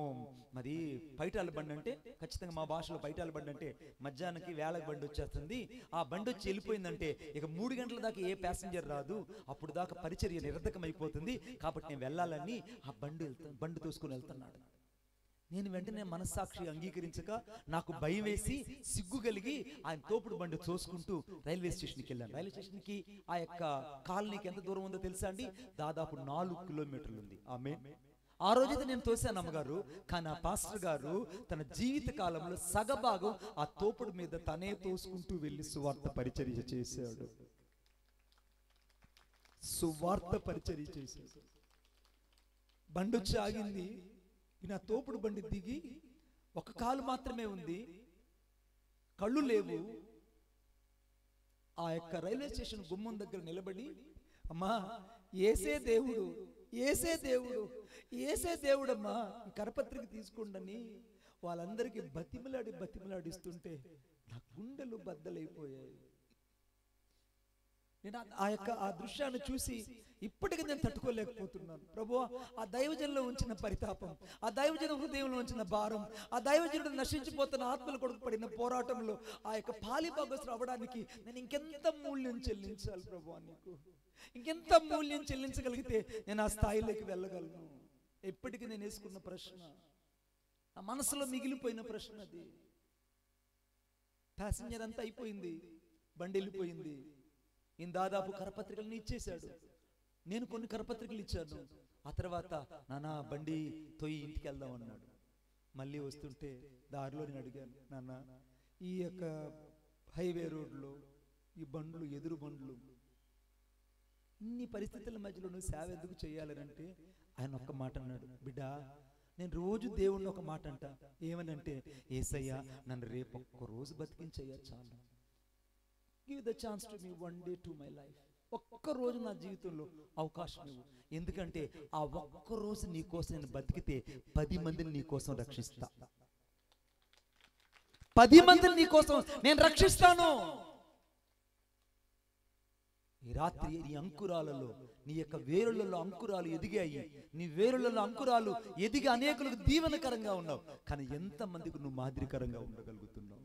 మరి పైటాల బండి అంటే, ఖచ్చితంగా మా భాషలో పైటాల బండి అంటే మధ్యాహ్నానికి వేళకి బండి వచ్చేస్తుంది, ఆ బండి వచ్చి వెళ్ళిపోయిందంటే ఇక 3 గంటల దాకా ఏ ప్యాసింజర్ రాదు, అప్పుడు దాకా పరిచర్య నిరర్ధకం అయిపోతుంది, కాబట్టి నేను వెళ్ళాలని ఆ బండి తోసుకుని వెళ్తున్నాడు. నేను వెంటనే మనస్సాక్షి అంగీకరించక, నాకు భయం వేసి సిగ్గు కలిగి ఆయన తోపుడు బండి తోసుకుంటూ రైల్వే స్టేషన్కి వెళ్ళాను. రైల్వే స్టేషన్కి ఆ యొక్క కాలనీకి ఎంత దూరం ఉందో తెలుసా అండి? దాదాపు 4 కిలోమీటర్లు ఉంది. ఆమేన్. ఆ రోజైతే నేను తోసాను అమ్మగారు, కానీ ఆ పాస్టర్ గారు తన జీవిత కాలంలో సగభాగం ఆ తోపుడు మీద తనే తోసుకుంటూ వెళ్ళి సువార్త పరిచర్య చేశాడు. సువార్త పరిచర్య చేశాడు. బండి వచ్చి ఆగింది. నా తోపుడు బండి దిగి, ఒక కాలు మాత్రమే ఉంది, కళ్ళు లేవు. ఆ యొక్క రైల్వే స్టేషన్ గుమ్మం దగ్గర నిలబడి, అమ్మా ఏసే దేవుడు, ఏసే దేవుడు, ఏసే దేవుడమ్మా, ఈ కరపత్రిక తీసుకోండి వాళ్ళందరికీ బతిమలాడిస్తుంటే నా గుండెలు బద్దలైపోయాయి. నేను ఆ దృశ్యాన్ని చూసి ఇప్పటికీ నేను తట్టుకోలేకపోతున్నాను. ప్రభువా, ఆ దైవజనులో ఉంచిన పరితాపం, ఆ దైవజన హృదయంలో ఉంచిన భారం, ఆ దైవజనుడు నశించిపోతున్న ఆత్మల కొరకు పడిన పోరాటంలో ఆ యొక్క పాలిభాగస్తులు అవ్వడానికి నేను ఇంకెంత మూల్యం చెల్లించాలి ప్రభువా? నీకు ఇంకెంత మూల్యం చెల్లించగలిగితే నేను ఆ స్థాయిలోకి వెళ్ళగలను? ఎప్పటికీ నేను వేసుకున్న ప్రశ్న, నా మనసులో మిగిలిపోయిన ప్రశ్న అది. ప్యాసింజర్ అంతా అయిపోయింది, బండి వెళ్ళిపోయింది. ఈయన దాదాపు కరపత్రికలను ఇచ్చేశాడు. నేను కొన్ని కరపత్రికలు ఇచ్చాను. ఆ తర్వాత నాన్న బండి తొయ్యి ఇంటికి వెళ్దాం అన్నాడు. మళ్ళీ వస్తుంటే దారిలో నేను అడిగాను, నాన్న ఈ యొక్క హైవే రోడ్లో ఈ బండ్లు, ఎదురు బండ్లు, ఇన్ని పరిస్థితుల మధ్యలో నువ్వు సేవ ఎందుకు చేయాలనంటే, ఆయన ఒక్క మాట అన్నాడు, బిడ్డ నేను రోజు దేవుణ్ణి ఒక మాట అంట, ఏమనంటే, యేసయ్యా నన్ను రేపు ఒక్క రోజు బతికించయ్యా చాలు. Give the chance to me one day to my life. ఒక్క రోజు నా జీవితంలో అవకాశం ఇవ్వు. ఎందుకంటే ఆ ఒక్క రోజు నీ కోసం నేను బతికితే 10 మందిని నీ కోసం రక్షిస్తా. 10 మందిని నీ కోసం నేను రక్షిస్తాను. ఈ రాత్రి నీ అంకురాలలో, నీ యొక్క వేరులలో అంకురాలు ఎదిగాయి. నీ వేరులలో అంకురాలు ఎదిగి అనేకులకు దీవెనకరంగా ఉన్నావు. కానీ ఎంతమందికి నువ్వు మాదిరికరంగా ఉండగలుగుతున్నావు?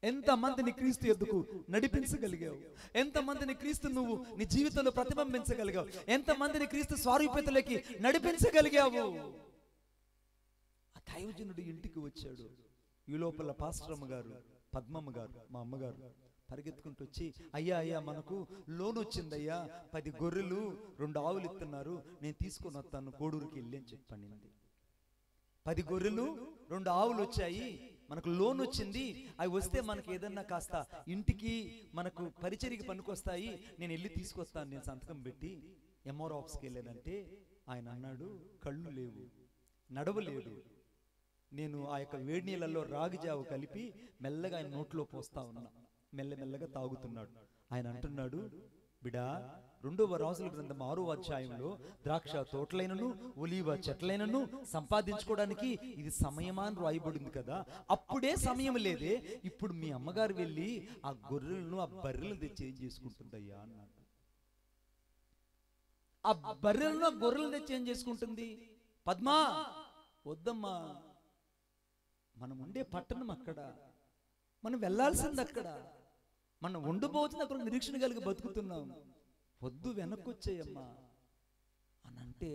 ఎంతమందిని క్రీస్తు ఎద్దుకు నడిపించగలిగావు? ఎంతమందిని క్రీస్తు నువ్వు నీ జీవితంలో ప్రతిబింబించగలిగావు? ఎంతమందిని క్రీస్తు స్వారూప్యతలోకి నడిపించగలిగావు? ఆ దైవజనుడు ఇంటికి వచ్చాడు. ఈ లోపల పాస్టరమ్మ గారు, పద్మమ్మ గారు, మా అమ్మగారు పరిగెత్తుకుంటూ వచ్చి, అయ్యా మనకు లోన్ వచ్చిందయ్యా, 10 గొర్రెలు 2 ఆవులు ఇస్తున్నారు, నేను తీసుకొని వస్తాను కోడూరుకి వెళ్ళి అని చెప్పండి. 10 గొర్రెలు 2 ఆవులు వచ్చాయి, మనకు లోన్ వచ్చింది, అవి వస్తే మనకి ఏదన్నా కాస్త ఇంటికి మనకు పరిచర్యకి పనికొస్తాయి, నేను వెళ్ళి తీసుకొస్తాను, నేను సంతకం పెట్టి ఎంఆర్ ఆఫీస్కి వెళ్ళానంటే ఆయన అన్నాడు, కళ్ళు లేవు, నడవలేడు. నేను ఆ యొక్క వేడి నీళ్ళల్లో రాగి జావు కలిపి మెల్లగా ఆయన నోట్లో పోస్తా ఉన్నా, మెల్లమెల్లగా తాగుతున్నాడు. ఆయన అంటున్నాడు, బిడా, 2వ రాజుల గ్రంథం 6వ అధ్యాయంలో ద్రాక్ష తోటలైనను ఒలీవ చెట్లైనను సంపాదించుకోవడానికి ఇది సమయమా అని రాయబడింది కదా, అప్పుడే సమయం లేదే, ఇప్పుడు మీ అమ్మగారు వెళ్ళి ఆ గొర్రెలను ఆ బర్రెలను తెచ్చి ఏం చేసుకుంటుందయ్యా అన్నాడు. ఆ బర్రెలను ఆ గొర్రెలను తెచ్చి ఏం చేసుకుంటుంది? పద్మా, వద్దమ్మా, మనం ఉండే పట్టణం అక్కడ, మనం వెళ్లాల్సింది అక్కడ, మనం ఉండబోతుంది అక్కడ, నిరీక్షణ కలిగి బతుకుతున్నాం, వద్దు వెనక్కి వచ్చేయమ్మా అని అంటే,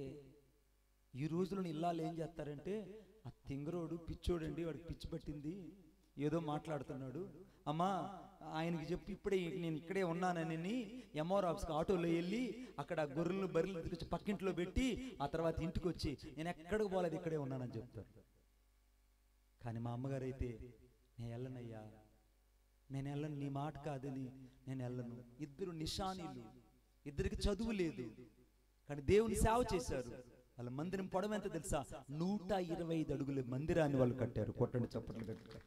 ఈ రోజులను ఇల్లాలు ఏం చేస్తారంటే, ఆ తింగరోడు పిచ్చోడండి, వాడికి పిచ్చి పట్టింది, ఏదో మాట్లాడుతున్నాడు, అమ్మా ఆయనకి చెప్పి ఇప్పుడే నేను ఇక్కడే ఉన్నానని ఎంఆర్ ఆఫీస్కి ఆటోలో వెళ్ళి అక్కడ గొర్రెలు బర్రెలు తీసుకొచ్చి పక్కింట్లో పెట్టి ఆ తర్వాత ఇంటికి వచ్చి నేను ఎక్కడికి పోలేదు, ఇక్కడే ఉన్నానని చెప్తారు. కానీ మా అమ్మగారు అయితే, నేను వెళ్ళనయ్యా, నేను వెళ్ళను, నీ మాట కాదని నేను వెళ్ళను. ఇద్దరు నిషానీలు, ఇద్దరికి చదువు లేదు, కానీ దేవుని సేవ చేశారు. వాళ్ళ మందిరం పొడవు ఎంత తెలుసా? 125 అడుగుల మందిరాన్ని వాళ్ళు కట్టారు. కొట్టండి చప్పట్లు గట్టిగా.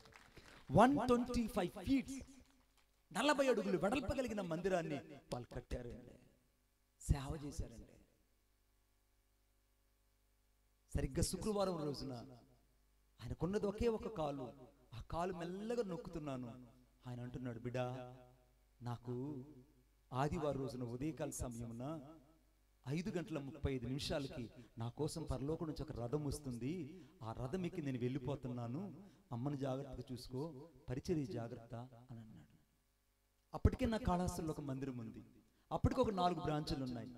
125 feet, 40 అడుగులు వెడల్పు కలిగిన మందిరాన్ని వాళ్ళు కట్టారండి, సేవ చేశారండి. సరిగ్గా శుక్రవారం రోజున ఆయనకున్నది ఒకే ఒక కాలు, ఆ కాలు మెల్లగా నొక్కుతున్నాను. ఆయన అంటున్నాడు, బిడా, నాకు ఆదివారం రోజున ఉదయకాల సమయమున 5:35 నా కోసం పరలోకం నుంచి ఒక రథం వస్తుంది, ఆ రథం ఎక్కి నేను వెళ్ళిపోతున్నాను, అమ్మను జాగ్రత్తగా చూసుకో, పరిచర్య జాగ్రత్త అని అన్నాడు. అప్పటికే నా కాళహస్తిలో ఒక మందిరం ఉంది, అప్పటికి ఒక 4 బ్రాంచులు ఉన్నాయి.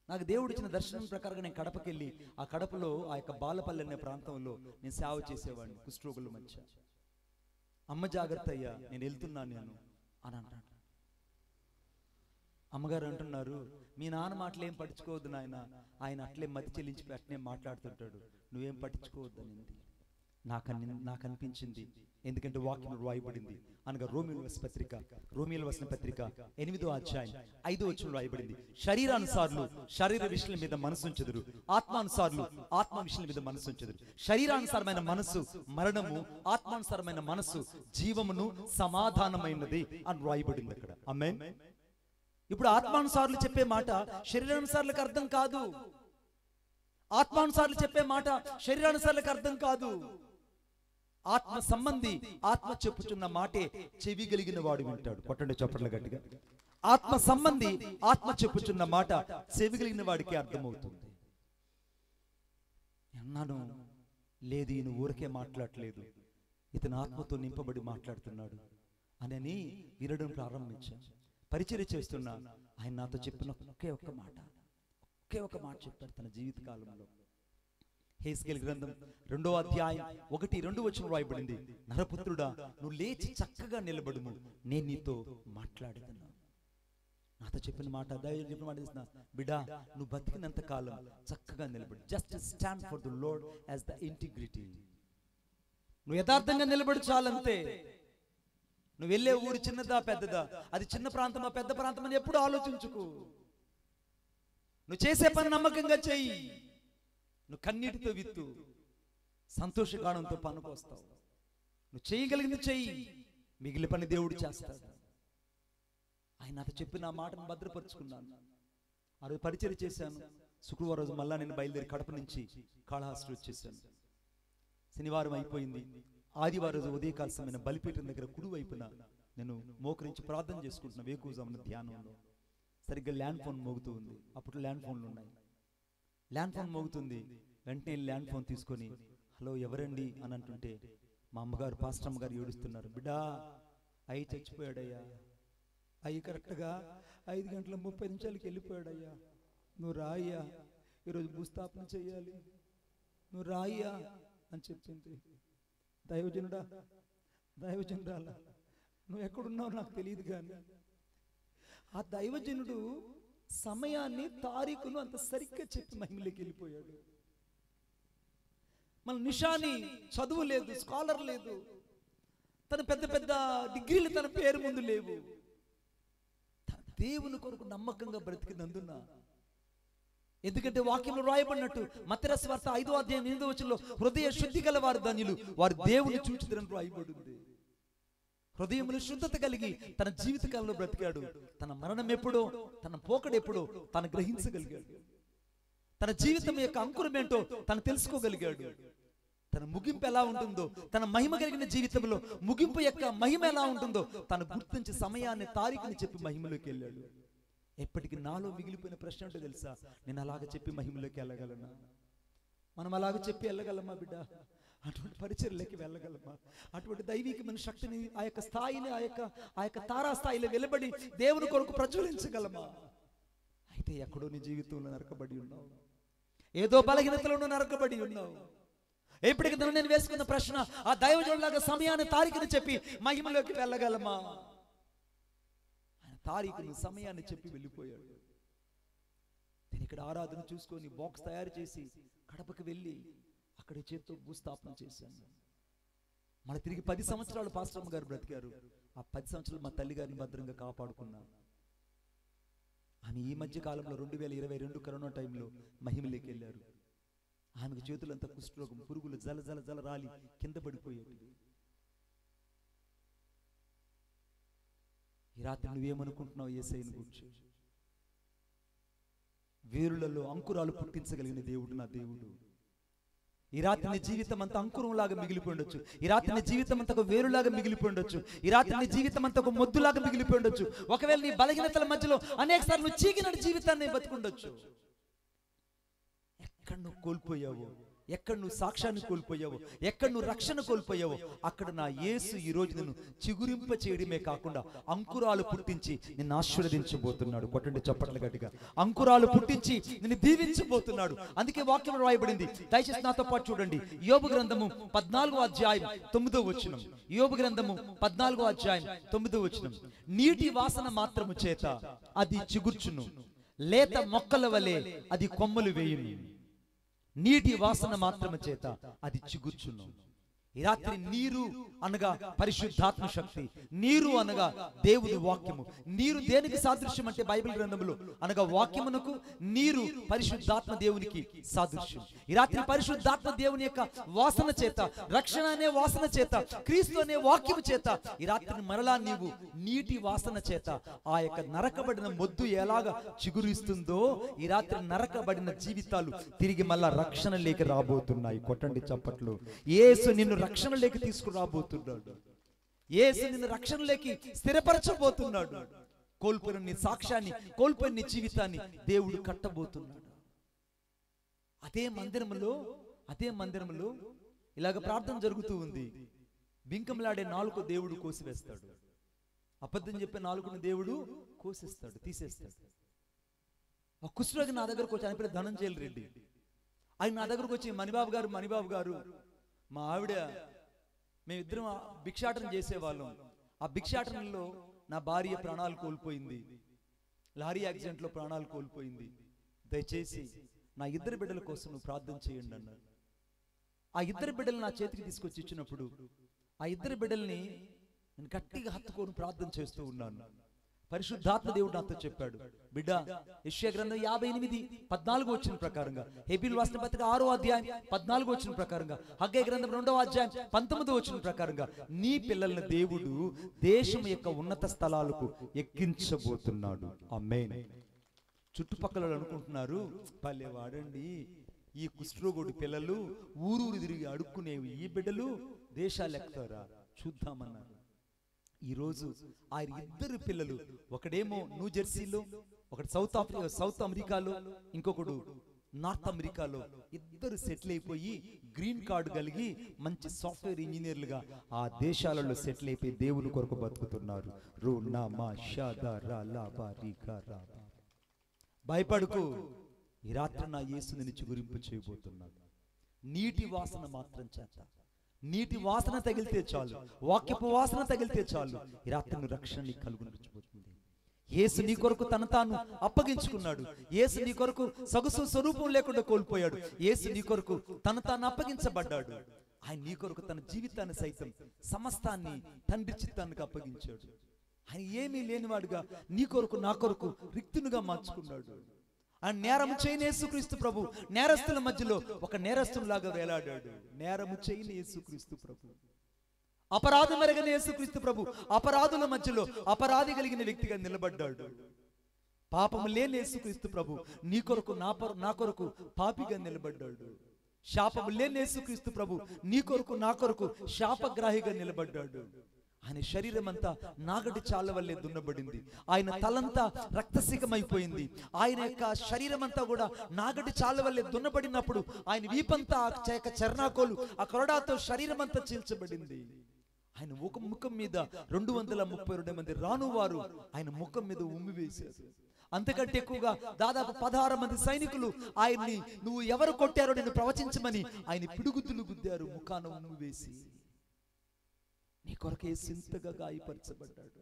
నాకు దేవుడు ఇచ్చిన దర్శనం ప్రకారంగా నేను కడపకెళ్ళి ఆ కడపలో ఆ యొక్క బాలపల్లి అనే ప్రాంతంలో నేను సేవ చేసేవాడిని కుష్ఠరోగుల మధ్య. అమ్మ జాగ్రత్త అయ్యా, నేను వెళ్తున్నాను నేను అని అంటాడు. అమ్మగారు అంటున్నారు, మీ నాన్న మాటలు ఏం పట్టించుకోవద్దు నాయన, ఆయన అట్లే మతి చెల్లించి అట్లే మాట్లాడుతుంటాడు, నువ్వేం పట్టించుకోవద్దు అనింది. నాకు అనిపించింది, ఎందుకంటే వాక్యం రాయబడింది అనగా రోమియోలు రాసిన పత్రిక 8వ అధ్యాయం 5వ వచనంలో రాయబడింది, శరీరానుసారులు శరీర విషయాల మీద మనసు ఉంచెదరు, ఆత్మానుసారులు ఆత్మ విషయాల మీద మనసు ఉంచెదరు. శరీరానుసారమైన మనసు మరణము, ఆత్మానుసారమైన మనసు జీవమును సమాధానమైనది అని రాయబడింది అక్కడ. ఆమేన్. ఇప్పుడు ఆత్మానుసారులు చెప్పే మాట శరీరానుసారులకు అర్థం కాదు, ఆత్మానుసారులు చెప్పే మాట శరీరానుసారులకు అర్థం కాదు. ఆత్మ సంబంధి ఆత్మ చెప్పుచున్న మాటే చెవి కలిగిన వాడు వింటాడు. కొట్టండి చప్పట్లు గట్టిగా. ఆత్మ సంబంధి ఆత్మ చెప్పుచున్న మాట చెవి కలిగిన వాడికి అర్థమవుతుంది. అన్నాను, లేదు ఈయన ఊరికే మాట్లాడలేదు, ఇతను ఆత్మతో నింపబడి మాట్లాడుతున్నాడు అని వినడం ప్రారంభించాను. పరిచర్య చేస్తున్నా ఆయన నాతో చెప్పిన ఒకే ఒక్క మాట చెప్పాడు తన జీవిత కాలంలో. హెస్కేలు గ్రంథం 2వ అధ్యాయం 1-2 వచనం రాయబడింది, నరపుత్రుడా, నువ్వు లేచి చక్కగా నిలబడుము, నేను నీతో మాట్లాడుతున్నా. నాతో చెప్పిన మాట, దైవం చెప్పిన మాట చేసిన, బిడా, నువ్వు బతికినంత కాలం చక్కగా నిలబడు, just stand for the lord as the integrity. నువ్వు యథార్థంగా నిలబడు చాలంతే. నువ్వు వెళ్ళే ఊరు చిన్నదా పెద్దదా, అది చిన్న ప్రాంతమా పెద్ద ప్రాంతం అని ఎప్పుడు ఆలోచించుకో. నువ్వు చేసే పని నమ్మకంగా చెయ్యి, నువ్వు కన్నీటితో విత్తు, సంతోషగానంతో పనుకొస్తావు. నువ్వు చేయగలిగింది చెయ్యి, మిగిలిన పని దేవుడు చేస్తాడు. ఆయన నాతో చెప్పిన ఆ మాటను భద్రపరుచుకున్నాను. ఆ రోజు పరిచర్య చేశాను. శుక్రవారం రోజు మళ్ళా నేను బయలుదేరి కడప నుంచి కాళహస్తి వచ్చేసాను. శనివారం అయిపోయింది. ఆదివారం రోజు ఉదయకాల సమయం బలిపీఠం దగ్గర కుడి వైపున నేను మోకరించి ప్రార్థన చేసుకుంటున్నా వేకువజామున ధ్యానంలో. సరిగ్గా ల్యాండ్ ఫోన్ మోగుతూ ఉంది. అప్పుడు ల్యాండ్ ఫోన్లు ఉన్నాయి. ల్యాండ్ ఫోన్ మోగుతుంది. వెంటనే ల్యాండ్ ఫోన్ తీసుకొని, హలో ఎవరండి అని అంటుంటే మా అమ్మగారు, పాస్టర్ అమ్మగారు ఏడుస్తున్నారు. బిడ్డా, అయ్యి చచ్చిపోయాడయ్యా, అయ్యి కరెక్ట్గా 5:30 వెళ్ళిపోయాడయ్యా, నువ్వు రాయ్యా, ఈరోజు భూస్థాపన చెయ్యాలి, నువ్వు రాయ్యా అని చెప్పింది. దైవజనురాలా, నువ్వు ఎక్కడున్నావు నాకు తెలియదు, కానీ ఆ దైవజనుడు సమయాన్ని తారీఖును అంత సరిగ్గా చెప్పి మహిమలోకి వెళ్ళిపోయాడు. మన నిషాని చదువు లేదు, స్కాలర్ లేదు, తన పెద్ద పెద్ద డిగ్రీలు తన పేరు ముందు లేవు. దేవుని కొరకు నమ్మకంగా బ్రతికినందున, ఎందుకంటే వాక్యంలో రాయబడినట్టు మత్తయి సువార్త 5వ అధ్యాయం 8వ వచనంలో హృదయ శుద్ధి గల వారు ధన్యులు, వారు దేవుని చూచుదురని రాయబడింది. హృదయంలో శుద్ధత కలిగి తన జీవితకాలంలో బ్రతికాడు. తన మరణం ఎప్పుడో, తన పోకడు ఎప్పుడో తను గ్రహించగలిగాడు. తన జీవితం యొక్క అంకురం ఏంటో తను తెలుసుకోగలిగాడు. తన ముగింపు ఎలా ఉంటుందో, తన మహిమ కలిగిన జీవితంలో ముగింపు యొక్క మహిమ ఎలా ఉంటుందో తను గుర్తించి సమయాన్ని, తారీఖుని చెప్పి మహిమలోకి వెళ్ళాడు. ఎప్పటికీ నాలో మిగిలిపోయిన ప్రశ్న అంటే తెలుసా, నేను అలాగ చెప్పి మహిమలోకి వెళ్ళగలనా? మనం అలాగ చెప్పి వెళ్ళగలమా బిడ్డ? అటువంటి పరిచర్యలోకి వెళ్ళగలమా? అటువంటి దైవికమైన శక్తిని, ఆ యొక్క స్థాయిని, ఆ యొక్క తారా స్థాయిలో వెలువడి దేవుని కొరకు ప్రజ్వలించగలమా? అయితే ఎక్కడో నీ జీవితంలో నరకబడి ఉన్నావు, ఏదో బలహీనతలో నరకబడి ఉన్నావు. ఎప్పటికీ నేను వేసుకున్న ప్రశ్న, ఆ దైవజనులాగా సమయాన్ని, తారీఖుని చెప్పి మహిమలోకి వెళ్ళగలమా? ఆయన తారీఖుని, సమయాన్ని చెప్పి వెళ్ళిపోయాడు. నేను ఇక్కడ ఆరాధన చూసుకొని బాక్స్ తయారు చేసి కడపకి వెళ్ళి అక్కడ చేత్తో భూస్థాపన చేశాను. మన తిరిగి 10 సంవత్సరాలు పాస్టర్మ్మ గారు బ్రతికారు. ఆ 10 సంవత్సరాలు మా తల్లి గారిని భద్రంగా కాపాడుకున్నాను. ఆమె ఈ మధ్య కాలంలో 2022 కరోనా టైంలో మహిమలోకి వెళ్ళారు. ఆమెకు చేతులంతా కుష్ఠరోగం, పురుగులు జల జల జల రాలి కింద పడిపోయేది. ఈ రాత్రి నువ్వేమనుకుంటున్నావు యేసయ్యను గురించి? వేరులలో అంకురాలు పుట్టించగలిగిన దేవుడు నా దేవుడు. ఈ రాత్రి నీ జీవితం అంతా అంకురంలాగా మిగిలిపోయి ఉండొచ్చు. ఈ రాత్రి నీ జీవితం అంతా ఒక వేరులాగా మిగిలిపోయి ఉండొచ్చు. ఈ రాత్రి నీ జీవితం అంతా ఒక మొద్దులాగా మిగిలిపోయి ఉండొచ్చు. ఒకవేళ నీ బలహీనతల మధ్యలో అనేక సార్లు నువ్వు చీకిన జీవితాన్ని బతుకుండొచ్చు. ఎక్కడ నువ్వు కోల్పోయావో, ఎక్కడ నువ్వు సాక్ష్యాన్ని కోల్పోయావో, ఎక్కడ నువ్వు రక్షణ కోల్పోయావో, అక్కడ నా యేసు ఈ రోజు నిన్ను చిగురింప చేయడమే కాకుండా అంకురాలు పుట్టించి నిన్ను ఆశీర్వదించబోతున్నాడు. కొట్టండి చప్పట్లు గట్టిగా. అంకురాలు పుట్టించి నిన్ను దీవించబోతున్నాడు. అందుకే వాక్యం రాయబడింది. దయచేసి నాతో పాటు చూడండి. యోబు గ్రంథము 14వ అధ్యాయం 9వ వచనం. యోబు గ్రంథము 14వ అధ్యాయం 9వ వచనం. నీటి వాసన మాత్రము చేత అది చిగుర్చును, లేత మొక్కల వలె అది కొమ్మలు వేయును. నీటి వాసన మాత్రము చేత అది చిగుర్చును. ఈ రాత్రి నీరు అనగా పరిశుద్ధాత్మ శక్తి, నీరు అనగా దేవుని వాక్యము. నీరు దేనికి సాదృశ్యం అంటే బైబిల్ గ్రంథములో అనగా వాక్యమునకు నీరు పరిశుద్ధాత్మ దేవునికి సాదృశ్యం. ఈ రాత్రి పరిశుద్ధాత్మ దేవుని యొక్క వాసన చేత, రక్షణ అనే వాసన చేత, క్రీస్తు అనే వాక్యము చేత ఈ రాత్రి మరలా నీవు నీటి వాసన చేత ఆ యొక్క నరకబడిన మొద్దు ఎలాగా చిగురిస్తుందో ఈ రాత్రి నరకబడిన జీవితాలు తిరిగి మళ్ళా రక్షణ లేక రాబోతున్నాయి. కొట్టండి చప్పట్లు. యేసు నిన్ను రక్షణలోకి తీసుకురాబోతున్నాడు. యేసు నిన్ను రక్షణలోకి స్థిరపరచబోతున్నాడు. కోల్పోయిన నీ సాక్ష్యాన్ని, కోల్పోయిన నీ జీవితాన్ని దేవుడు కట్టబోతున్నాడు. అదే మందిరంలో ఇలాగ ప్రార్థన జరుగుతూ ఉంది. బింకంలాడే నాలుక దేవుడు కోసివేస్తాడు. అబద్ధం చెప్పే నాలుకను దేవుడు కోసిస్తాడు, తీసేస్తాడు. ఆ కుష్ఠరోగి నా దగ్గరకు వచ్చి, ఆయన పేరు ధనంజయల్ రెడ్డి. ఆయన నా దగ్గరకు వచ్చి, మణిబాబు గారు మా ఆవిడ, మేమిద్దరం భిక్షాటన చేసేవాళ్ళం. ఆ భిక్షాటనలో నా భార్య ప్రాణాలు కోల్పోయింది, లారీ యాక్సిడెంట్లో ప్రాణాలు కోల్పోయింది. దయచేసి నా 2 బిడ్డల కోసం నువ్వు ప్రార్థన చేయండి అన్నారు. ఆ 2 బిడ్డలు నా చేతికి తీసుకొచ్చి ఇచ్చినప్పుడు ఆ 2 బిడ్డల్ని నేను గట్టిగా హత్తుకొని ప్రార్థన చేస్తూ ఉన్నాను. పరిశుద్ధాత్మ దేవుడు నాతో చెప్పాడు, బిడ్డ, యెషయా గ్రంథం 58:14 వచ్చిన ప్రకారంగా, హెబీలు రాసిన పత్రిక 6వ అధ్యాయం 14 వచ్చిన ప్రకారంగా, హగ్గై గ్రంథం 2వ అధ్యాయం 19 వచ్చిన ప్రకారంగా నీ పిల్లల్ని దేవుడు దేశం యొక్క ఉన్నత స్థలాలకు ఎక్కించబోతున్నాడు. ఆమేన్. చుట్టుపక్కల అనుకుంటున్నారు, పల్లె వాడండి, ఈ కుష్ఠరోగుడి పిల్లలు ఊరూరు తిరిగి అడుక్కునేవి ఈ బిడ్డలు దేశాలు ఎక్కుతారా, చూద్దామన్నారు. ఈరోజు ఆ 2 పిల్లలు, ఒకడేమో న్యూ జెర్సీలో, ఒకటి సౌత్ అమెరికాలో, ఇంకొకడు నార్త్ అమెరికాలో, 2 సెటిల్ అయిపోయి గ్రీన్ కార్డు కలిగి మంచి సాఫ్ట్వేర్ ఇంజనీర్లుగా ఆ దేశాలలో సెటిల్ అయిపోయి దేవుని కొరకు బతుకుతున్నారు. భయపడుకు, ఈ రాత్రి నా యేసుని నిన్ను చిగురింపు చేయబోతున్నాడు. నీటి వాసన మాత్రం చేత, నీటి వాసన తగిలితే చాలు, వాక్యపు వాసన తగిలితే చాలు, ఈ రాత్రి రక్షణ కలుగునిపోతుంది. యేసు నీ కొరకు తను తాను అప్పగించుకున్నాడు. యేసు నీ కొరకు సొగసు స్వరూపం లేకుండా కోల్పోయాడు. యేసు నీ కొరకు తను తాను అప్పగించబడ్డాడు. ఆయన నీ కొరకు తన జీవితాన్ని సైతం సమస్తాన్ని తండ్రి చిత్తానికి అప్పగించాడు. ఆయన ఏమీ లేనివాడుగా నీ కొరకు నా కొరకు రిక్తునిగా మార్చుకున్నాడు. ఆయన నేరము చేయని యేసుక్రీస్తు ప్రభు నేరస్తుల మధ్యలో ఒక నేరస్తులాగా వేలాడాడు. నేరము చేయని యేసుక్రీస్తు ప్రభు, అపరాధం ఎరగని యేసుక్రీస్తు ప్రభు అపరాధుల మధ్యలో అపరాధి కలిగిన వ్యక్తిగా నిలబడ్డాడు. పాపము లేని యేసుక్రీస్తు ప్రభు నీ కొరకు నా కొరకు పాపిగా నిలబడ్డాడు. శాపము లేని యేసుక్రీస్తు ప్రభు నీ కొరకు నా కొరకు శాపగ్రాహిగా నిలబడ్డాడు. ఆయన శరీరం అంతా నాగటి చాళ్ళ వల్లే దున్నబడింది. ఆయన తలంతా రక్తసికమైపోయింది. ఆయన యొక్క శరీరం అంతా కూడా నాగటి చాళ్ళ వల్లే దున్నబడినప్పుడు ఆయన వీపంతా చర్నాకోలు ఆ కొరడాతో శరీరం అంతా చీల్చబడింది. ఆయన ముఖం మీద 232 మంది రానువారు ఆయన ముఖం మీద ఉమ్మి వేశారు. అంతకంటే ఎక్కువగా దాదాపు 16 మంది సైనికులు ఆయన్ని నువ్వు ఎవరు కొట్టారో నేను ప్రవచించమని ఆయన పిడుగుతులు గుద్దారు, ముఖాన ఉమ్మి వేసి. నీ కొరకు యేసు ఇంతగా గాయపరచబడ్డాడు.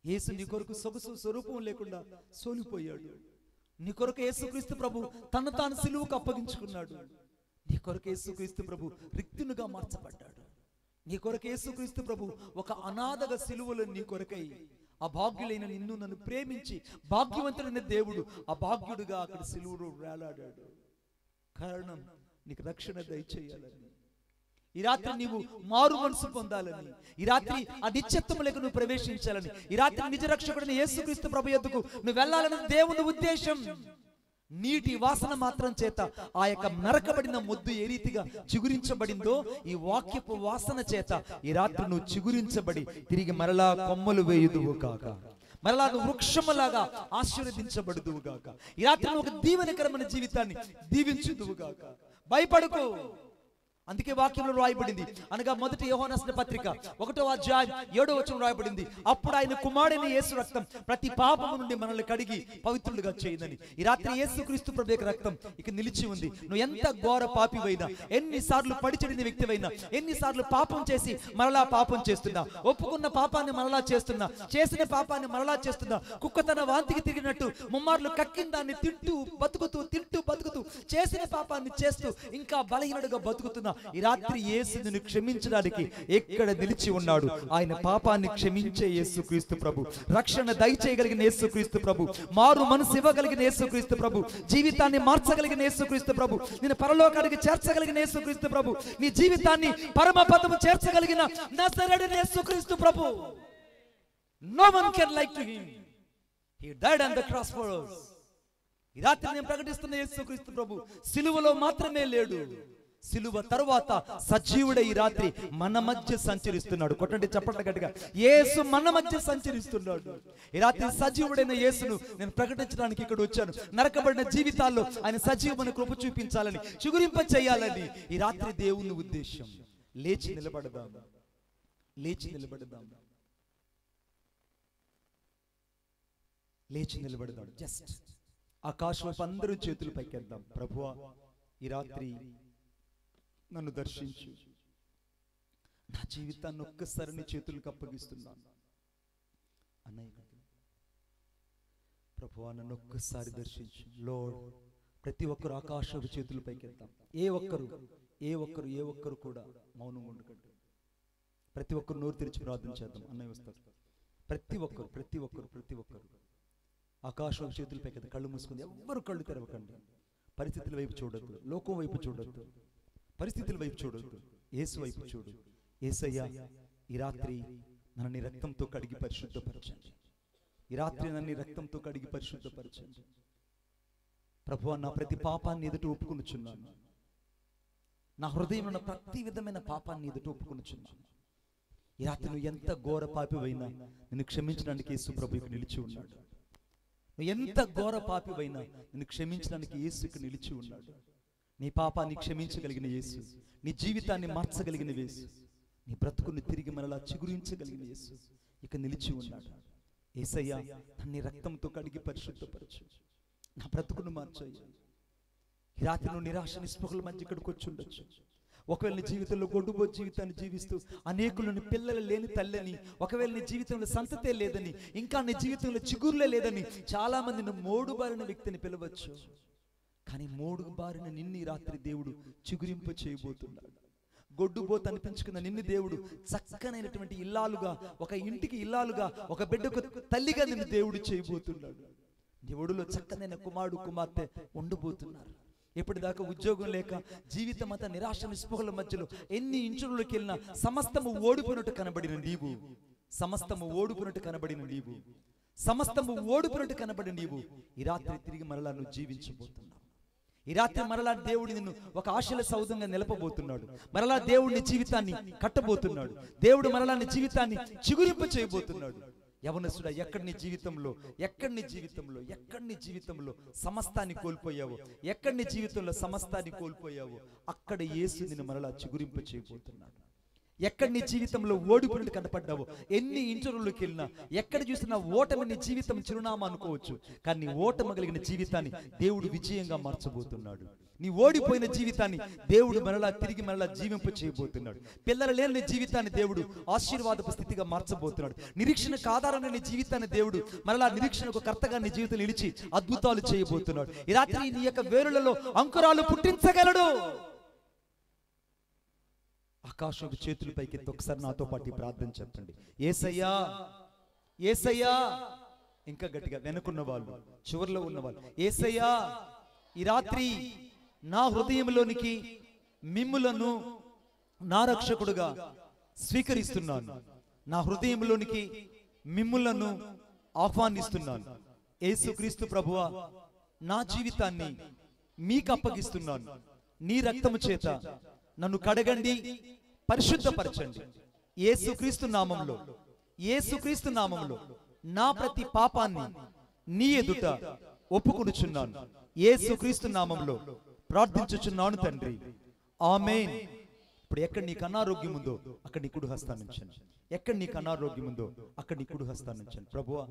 యేసు నీ కొరకు సొగసు స్వరూపం లేకుండా సోలిపోయాడు. నీ కొరకు యేసుక్రీస్తు ప్రభు తను తాను సిలువకు అప్పగించుకున్నాడు. నీ కొరకు యేసుక్రీస్తు ప్రభు రిక్తునిగా మార్చబడ్డాడు. నీ కొరకు యేసుక్రీస్తు ప్రభు ఒక అనాథగా సిలువలో నీ కొరకై అభాగ్యులైన నిన్ను నన్ను ప్రేమించి భాగ్యవంతుడైన దేవుడు అభాగ్యుడుగా అక్కడ సిలువలో వేలాడాడు. కారణం నీకు రక్షణ దయచేయాలని, ఈ రాత్రి నీవు మారు మనసు పొందాలని, ఈ రాత్రి ఆ నిత్యత్వములకు నువ్వు ప్రవేశించాలని, ఈ రాత్రి నిజ రక్షకుడిని యేసుక్రీస్తు ప్రభు యొద్దకు నువ్వు వెళ్ళాలని దేవుని ఉద్దేశం. నీటి వాసన మాత్రం చేత ఆ యొక్క నరకబడిన మొద్దు ఏ రీతిగా చిగురించబడిందో ఈ వాక్యపు వాసన చేత ఈ రాత్రి నువ్వు చిగురించబడి తిరిగి మరలా కొమ్మలు వేయుదువు కాక, మరలా నువ్వు వృక్షములాగా ఆశీర్వదించబడుదువు గాక. ఈ రాత్రి నువ్వు ఒక దీవెనకరమైన జీవితాన్ని దీవించుదువు గాక. భయపడుకో. అందుకే వాక్యంలో రాయబడింది, అనగా మొదటి యోహాను రాసిన పత్రిక 1వ అధ్యాయం 7వ వచనం రాయబడింది, అప్పుడు ఆయన కుమారుడైన యేసు రక్తం ప్రతి పాపము నుండి మనల్ని కడిగి పవిత్రులుగా చేయదని. ఈ రాత్రి యేసుక్రీస్తు ప్రభు యొక్క రక్తం ఇక నిలిచి ఉంది. నువ్వు ఎంత ఘోర పాపివైనా, ఎన్నిసార్లు పడిచెడిన వ్యక్తివైనా, ఎన్నిసార్లు పాపం చేసి మరలా పాపం చేస్తున్నా, ఒప్పుకున్న పాపాన్ని మరలా చేస్తున్నా, చేసిన పాపాన్ని మరలా చేస్తున్నా, కుక్క తన వాంతికి తిరిగినట్టు ముమ్మార్లు కక్కిన దాన్ని తింటూ బతుకుతూ చేసిన పాపాన్ని చేస్తూ ఇంకా బలహీనుడుగా బతుకుతున్నా, ఈ రాత్రి యేసు నిన్ను క్షమించడానికి ఎక్కడ నిలిచి ఉన్నాడు. ఆయన పాపాన్ని క్షమించే యేసుక్రీస్తు ప్రభు, రక్షణ దయచేయగలిగిన యేసుక్రీస్తు ప్రభు, మారు మనసు ఇవ్వగలిగిన యేసుక్రీస్తు ప్రభు, జీవితాన్ని మార్చగలిగిన యేసుక్రీస్తు ప్రభు, నిన్ను పరలోకానికి చేర్చగలిగిన యేసుక్రీస్తు ప్రభు, నీ జీవితాన్ని పరమపదము చేర్చగలిగిన నజరేయుడైన యేసుక్రీస్తు ప్రభు. No one can like to him. He died on the cross for us. ఈ రాత్రి నేను ప్రకటిస్తున్న యేసుక్రీస్తు ప్రభు సిలువలో మాత్రమే లేడు, సిలువ తరువాత సజీవుడే ఈ రాత్రి మన మధ్య సంచరిస్తున్నాడు. కొట్టండి చప్పట్ల గట్టిగా, యేసు మన మధ్య సంచరిస్తున్నాడు. ఈ రాత్రి సజీవుడైన యేసును నేను ప్రకటించడానికి ఇక్కడ వచ్చాను. నరకబడిన జీవితాల్లో ఆయన సజీవమైన కృప చూపించాలని, చిగురింప చేయాలని ఈ రాత్రి దేవుని ఉద్దేశం. లేచి నిలబడదాం, లేచి నిలబడదాం, లేచి నిలబడదాం. జస్ట్ ఆకాశం అందరూ చేతులు పైకెద్దాం. ప్రభువా, ఈ రాత్రి నన్ను దర్శించు, నా జీవితాన్ని ఒక్కసారి నీ చేతులకు అప్పగిస్తున్నాను. అన్నయ్య, ప్రభువా నన్ను ఒక్కసారి దర్శించు. లోడ్, ప్రతి ఒక్కరు ఆకాశపు చేతులు పైకెత్తాం. ఏ ఒక్కరు కూడా మౌనంగా ఉండకండి. ప్రతి ఒక్కరు నోరు తెరిచి ప్రార్థన చేద్దాం. అన్నయ్య వస్తారు. ప్రతి ఒక్కరు ఆకాశపు చేతులు పైకెత్తాం. కళ్ళు మూసుకుంది. ఎవ్వరు కళ్ళు తెరవకండి. పరిస్థితుల వైపు చూడొద్దు, లోకం వైపు చూడొద్దు, పరిస్థితుల వైపు చూడొద్దు, యేసు వైపు చూడు. యేసయ్యా, ఈ రాత్రి నన్ను నీ రక్తంతో కడిగి పరిశుద్ధపరచండి. ఈ రాత్రి నన్ను నీ రక్తంతో కడిగి పరిశుద్ధపరచండి. ప్రభువా, నా ప్రతి పాపాన్ని ఎదుట ఒప్పుకొనుచున్నాను. నా హృదయంలో ప్రతి విధమైన పాపాన్ని ఎదుట ఒప్పుకొనుచున్నాను. ఈ రాత్రి నువ్వు ఎంత ఘోర పాపివైనా నిన్ను క్షమించడానికి యేసు ప్రభువుకు నిలిచి ఉన్నాడు. నువ్వు ఎంత ఘోర పాపివైనా నిన్ను క్షమించడానికి యేసుకు నిలిచి ఉన్నాడు. నీ పాపాన్ని క్షమించగలిగిన యేసు, నీ జీవితాన్ని మార్చగలిగిన యేసు, నీ బ్రతుకుని తిరిగి మనలా చిగురించగలిగిన యేసు ఇక నిలిచి ఉన్నాడు. యేసయ్యా, నీ రక్తంతో కడిగి పరిశుద్ధపరచు, నా బ్రతుకును మార్చయ్యా. ఈ రాత్రి నువ్వు నిరాశ నిస్పృహల మధ్య ఇక్కడికి వచ్చి ఉండొచ్చు. ఒకవేళ నీ జీవితంలో గొడ్డుబో జీవితాన్ని జీవిస్తూ అనేకులను పిల్లలు లేని తల్లిని, ఒకవేళ నీ జీవితంలో సంతతే లేదని, ఇంకా నీ జీవితంలో చిగురులే లేదని చాలా మందిని మోడు బారిన వ్యక్తిని పిలవచ్చు. కానీ మోడు బారిన నిన్ను ఈ రాత్రి దేవుడు చిగురింప చేయబోతున్నాడు. గొడ్డుబోతు అనిపించుకున్న నిన్ను దేవుడు చక్కనైనటువంటి ఇల్లాలుగా, ఒక ఇంటికి ఇల్లాలుగా, ఒక బిడ్డకు తల్లిగా నిన్ను దేవుడు చేయబోతున్నాడు. నీ ఒడిలో చక్కనైన కుమారుడు కుమార్తె ఉండబోతున్నారు. ఎప్పటిదాకా ఉద్యోగం లేక జీవితం అంతా నిరాశ నిస్పృహల మధ్యలో ఎన్ని ఇంచులకి వెళ్ళినా సమస్తము ఓడిపోయినట్టు కనబడిన నీవు, సమస్తము ఓడిపోయినట్టు కనబడిన నీవు, సమస్తము ఓడిపోయినట్టు కనబడిన నీవు ఈ రాత్రి తిరిగి మరలా నువ్వు జీవించబోతున్నావు. ఈ రాత్రి మరలా దేవుడు నిన్ను ఒక ఆశల సౌధంగా నిలపబోతున్నాడు. మరలా దేవుడిని జీవితాన్ని కట్టబోతున్నాడు. దేవుడు మరలా నీ జీవితాన్ని చిగురింప చేయబోతున్నాడు. యవనస్తుడా, ఎక్కడి నీ జీవితంలో సమస్తాన్ని కోల్పోయావో, ఎక్కడి నీ జీవితంలో సమస్తాన్ని కోల్పోయావో అక్కడ యేసు నిన్ను మరలా చిగురింప చేయబోతున్నాడు. ఎక్కడ నీ జీవితంలో ఓడిపోయినట్టు కనపడ్డావో, ఎన్ని ఇంటర్వ్యూలోకి వెళ్ళినా ఎక్కడ చూసినా ఓటమి నీ జీవితం చిరునామా అనుకోవచ్చు. కానీ నీ ఓటమి కలిగిన జీవితాన్ని దేవుడు విజయంగా మార్చబోతున్నాడు. నీ ఓడిపోయిన జీవితాన్ని దేవుడు తిరిగి మరలా జీవింప చేయబోతున్నాడు. పిల్లలు లేని నీ జీవితాన్ని దేవుడు ఆశీర్వాదపు స్థితిగా మార్చబోతున్నాడు. నిరీక్షణకు ఆధారమైన నీ జీవితాన్ని దేవుడు మరలా నిరీక్షణకు కర్తగా నీ జీవితం నిలిచి అద్భుతాలు చేయబోతున్నాడు. ఈ రాత్రి నీ యొక్క వేరులలో అంకురాలు పుట్టించగలడు. ఆకాశపు చేతుల పైకి ఒకసారి నాతో పాటు ప్రార్థన చెప్పండి. యేసయ్యా, యేసయ్యా. ఇంకా గట్టిగా వెనుకున్న వాళ్ళు, చివరిలో ఉన్నవాళ్ళు, యేసయ్యా, ఈ రాత్రి నా హృదయంలోనికి మిమ్ములను నా రక్షకుడుగా స్వీకరిస్తున్నాను. నా హృదయంలోనికి మిమ్ములను ఆహ్వానిస్తున్నాను. యేసుక్రీస్తు ప్రభువా, నా జీవితాన్ని మీకు అప్పగిస్తున్నాను. నీ రక్తము చేత నన్ను కడగండి, పరిశుద్ధపరచండి. యేసుక్రీస్తు నామములో నా ప్రతి పాపాన్ని నీ ఎదుట ఒప్పుకొనుచున్నాను. యేసుక్రీస్తు నామములో ప్రార్థించుచున్నాను తండ్రి, ఆమేన్. ఇప్పుడు ఎక్కడ నీకు అనారోగ్యం ఉందో అక్కడ నీ కుడి హస్తాన్ని ఉంచండి. ఎక్కడ నీకు అనారోగ్యం ఉందో అక్కడ నీ కుడి హస్తాన్ని ఉంచండి. ప్రభువా,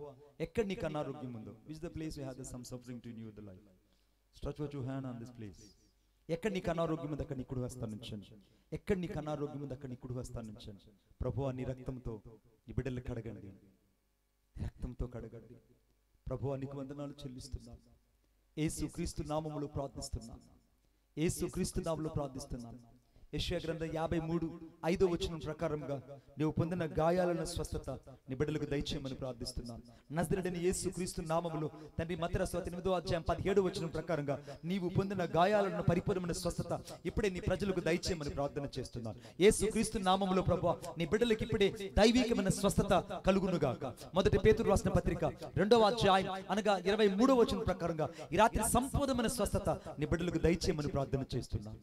ఎక్కడ నీకు అనారోగ్యం ఉందో, which the place you have some suffering to new the life, stretch your hand on this place. ఎక్కడ నీకు అనారోగ్యం ఉంది అక్కడ నీ కుడి హస్తాన్ని ఉంచండి. ఎక్కడ నీకు అనారోగ్యం ఉంది అక్కడ నీ కుడి హస్తాన్ని ఉంచండి. ప్రభువా, నీ రక్తంతో నీ బిడ్డలు కడగండి, నీ రక్తంతో కడగండి. ప్రభువా, నీకు వందనాలు చెల్లిస్తున్నాను. యేసుక్రీస్తు నామములో ప్రార్థిస్తున్నాను. యేసుక్రీస్తు నామములో ప్రార్థిస్తున్నాను. యెషయా గ్రంథం 53:5 ప్రకారంగా నీవు పొందిన గాయాలను స్వస్థత నీ బిడ్డలకు దయచేయమని ప్రార్థిస్తున్నాను. నజరేయుడైన యేసుక్రీస్తు నామములో తండ్రి, మత్తయి 8:17 ప్రకారంగా నీవు పొందిన గాయాలను పరిపూర్ణమైన స్వస్థత ఇప్పుడే నీ ప్రజలకు దయచేయమని ప్రార్థన చేస్తున్నాను. యేసుక్రీస్తు నామములో ప్రభువా, నీ బిడ్డలకు ఇప్పుడే దైవికమైన స్వస్థత కలుగును గాక. మొదటి పేతురు రాసిన పత్రిక 2:23 ప్రకారంగా ఈ రాత్రి సంపూర్ణమైన స్వస్థత నీ బిడ్డలకు దయచేయమని ప్రార్థన చేస్తున్నాను.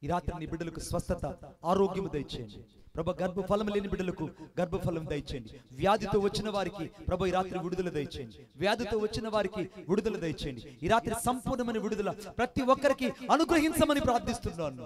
ఈ రాత్రి నీ బిడ్డలకు స్వస్థత, ఆరోగ్యము దయచేయండి ప్రభు. గర్భఫలం లేని బిడ్డలకు గర్భఫలం దయచేయండి. వ్యాధితో వచ్చిన వారికి ప్రభు ఈ రాత్రి విడుదల దయచేయండి. వ్యాధితో వచ్చిన వారికి విడుదల దయచేయండి. ఈ రాత్రి సంపూర్ణమైన విడుదల ప్రతి ఒక్కరికి అనుగ్రహించమని ప్రార్థిస్తున్నాను.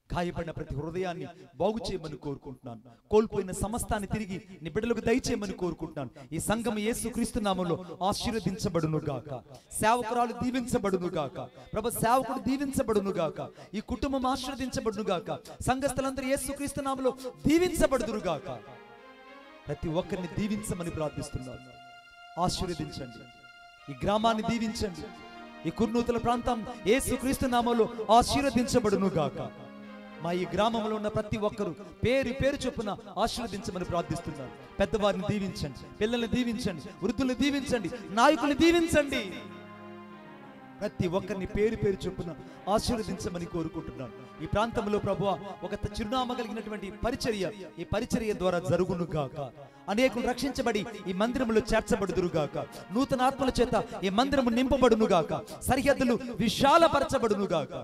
గాయపడిన ప్రతి హృదయాన్ని బాగు చేయమని కోరుకుంటున్నాను. కోల్పోయిన సమస్తాన్ని తిరిగి నీ బిడ్డలకు దయచేయమని కోరుకుంటున్నాను. ఈ సంఘం యేసుక్రీస్తు నామములో ఆశీర్వదించబడును గాక. సేవకురాలు దీవించబడును గాక. ప్రభు, సేవకుడు దీవించబడును గాక. ఈ కుటుంబం ఆశీర్వదించబడును గాక. సంఘస్థులందరూ యేసుక్రీస్తు నామములో దీవించబడుదురు గాక. ప్రతి ఒక్కరిని దీవించమని ప్రార్థిస్తున్నాను. ఆశీర్వదించండి. ఈ గ్రామాన్ని దీవించండి. ఈ కుర్నూతల ప్రాంతం యేసుక్రీస్తు నామములో ఆశీర్వదించబడును గాక. మా ఈ గ్రామంలో ఉన్న ప్రతి ఒక్కరూ పేరు పేరు చొప్పున ఆశీర్వదించమని ప్రార్థిస్తున్నారు. పెద్దవారిని దీవించండి, పిల్లల్ని దీవించండి, వృద్ధుల్ని దీవించండి, నాయకుల్ని దీవించండి. ప్రతి ఒక్కరిని పేరు పేరు చొప్పున ఆశీర్వదించమని కోరుకుంటున్నాను. ఈ ప్రాంతంలో ప్రభువా, ఒక చిరునామా కలిగినటువంటి పరిచర్య ఈ పరిచర్య ద్వారా జరుగును గాక. అనేకులు రక్షించబడి ఈ మందిరములో చేర్చబడుదురు గాక. నూతన ఆత్మల చేత ఈ మందిరము నింపబడును గాక. సరిహద్దులు విశాలపరచబడును గాక.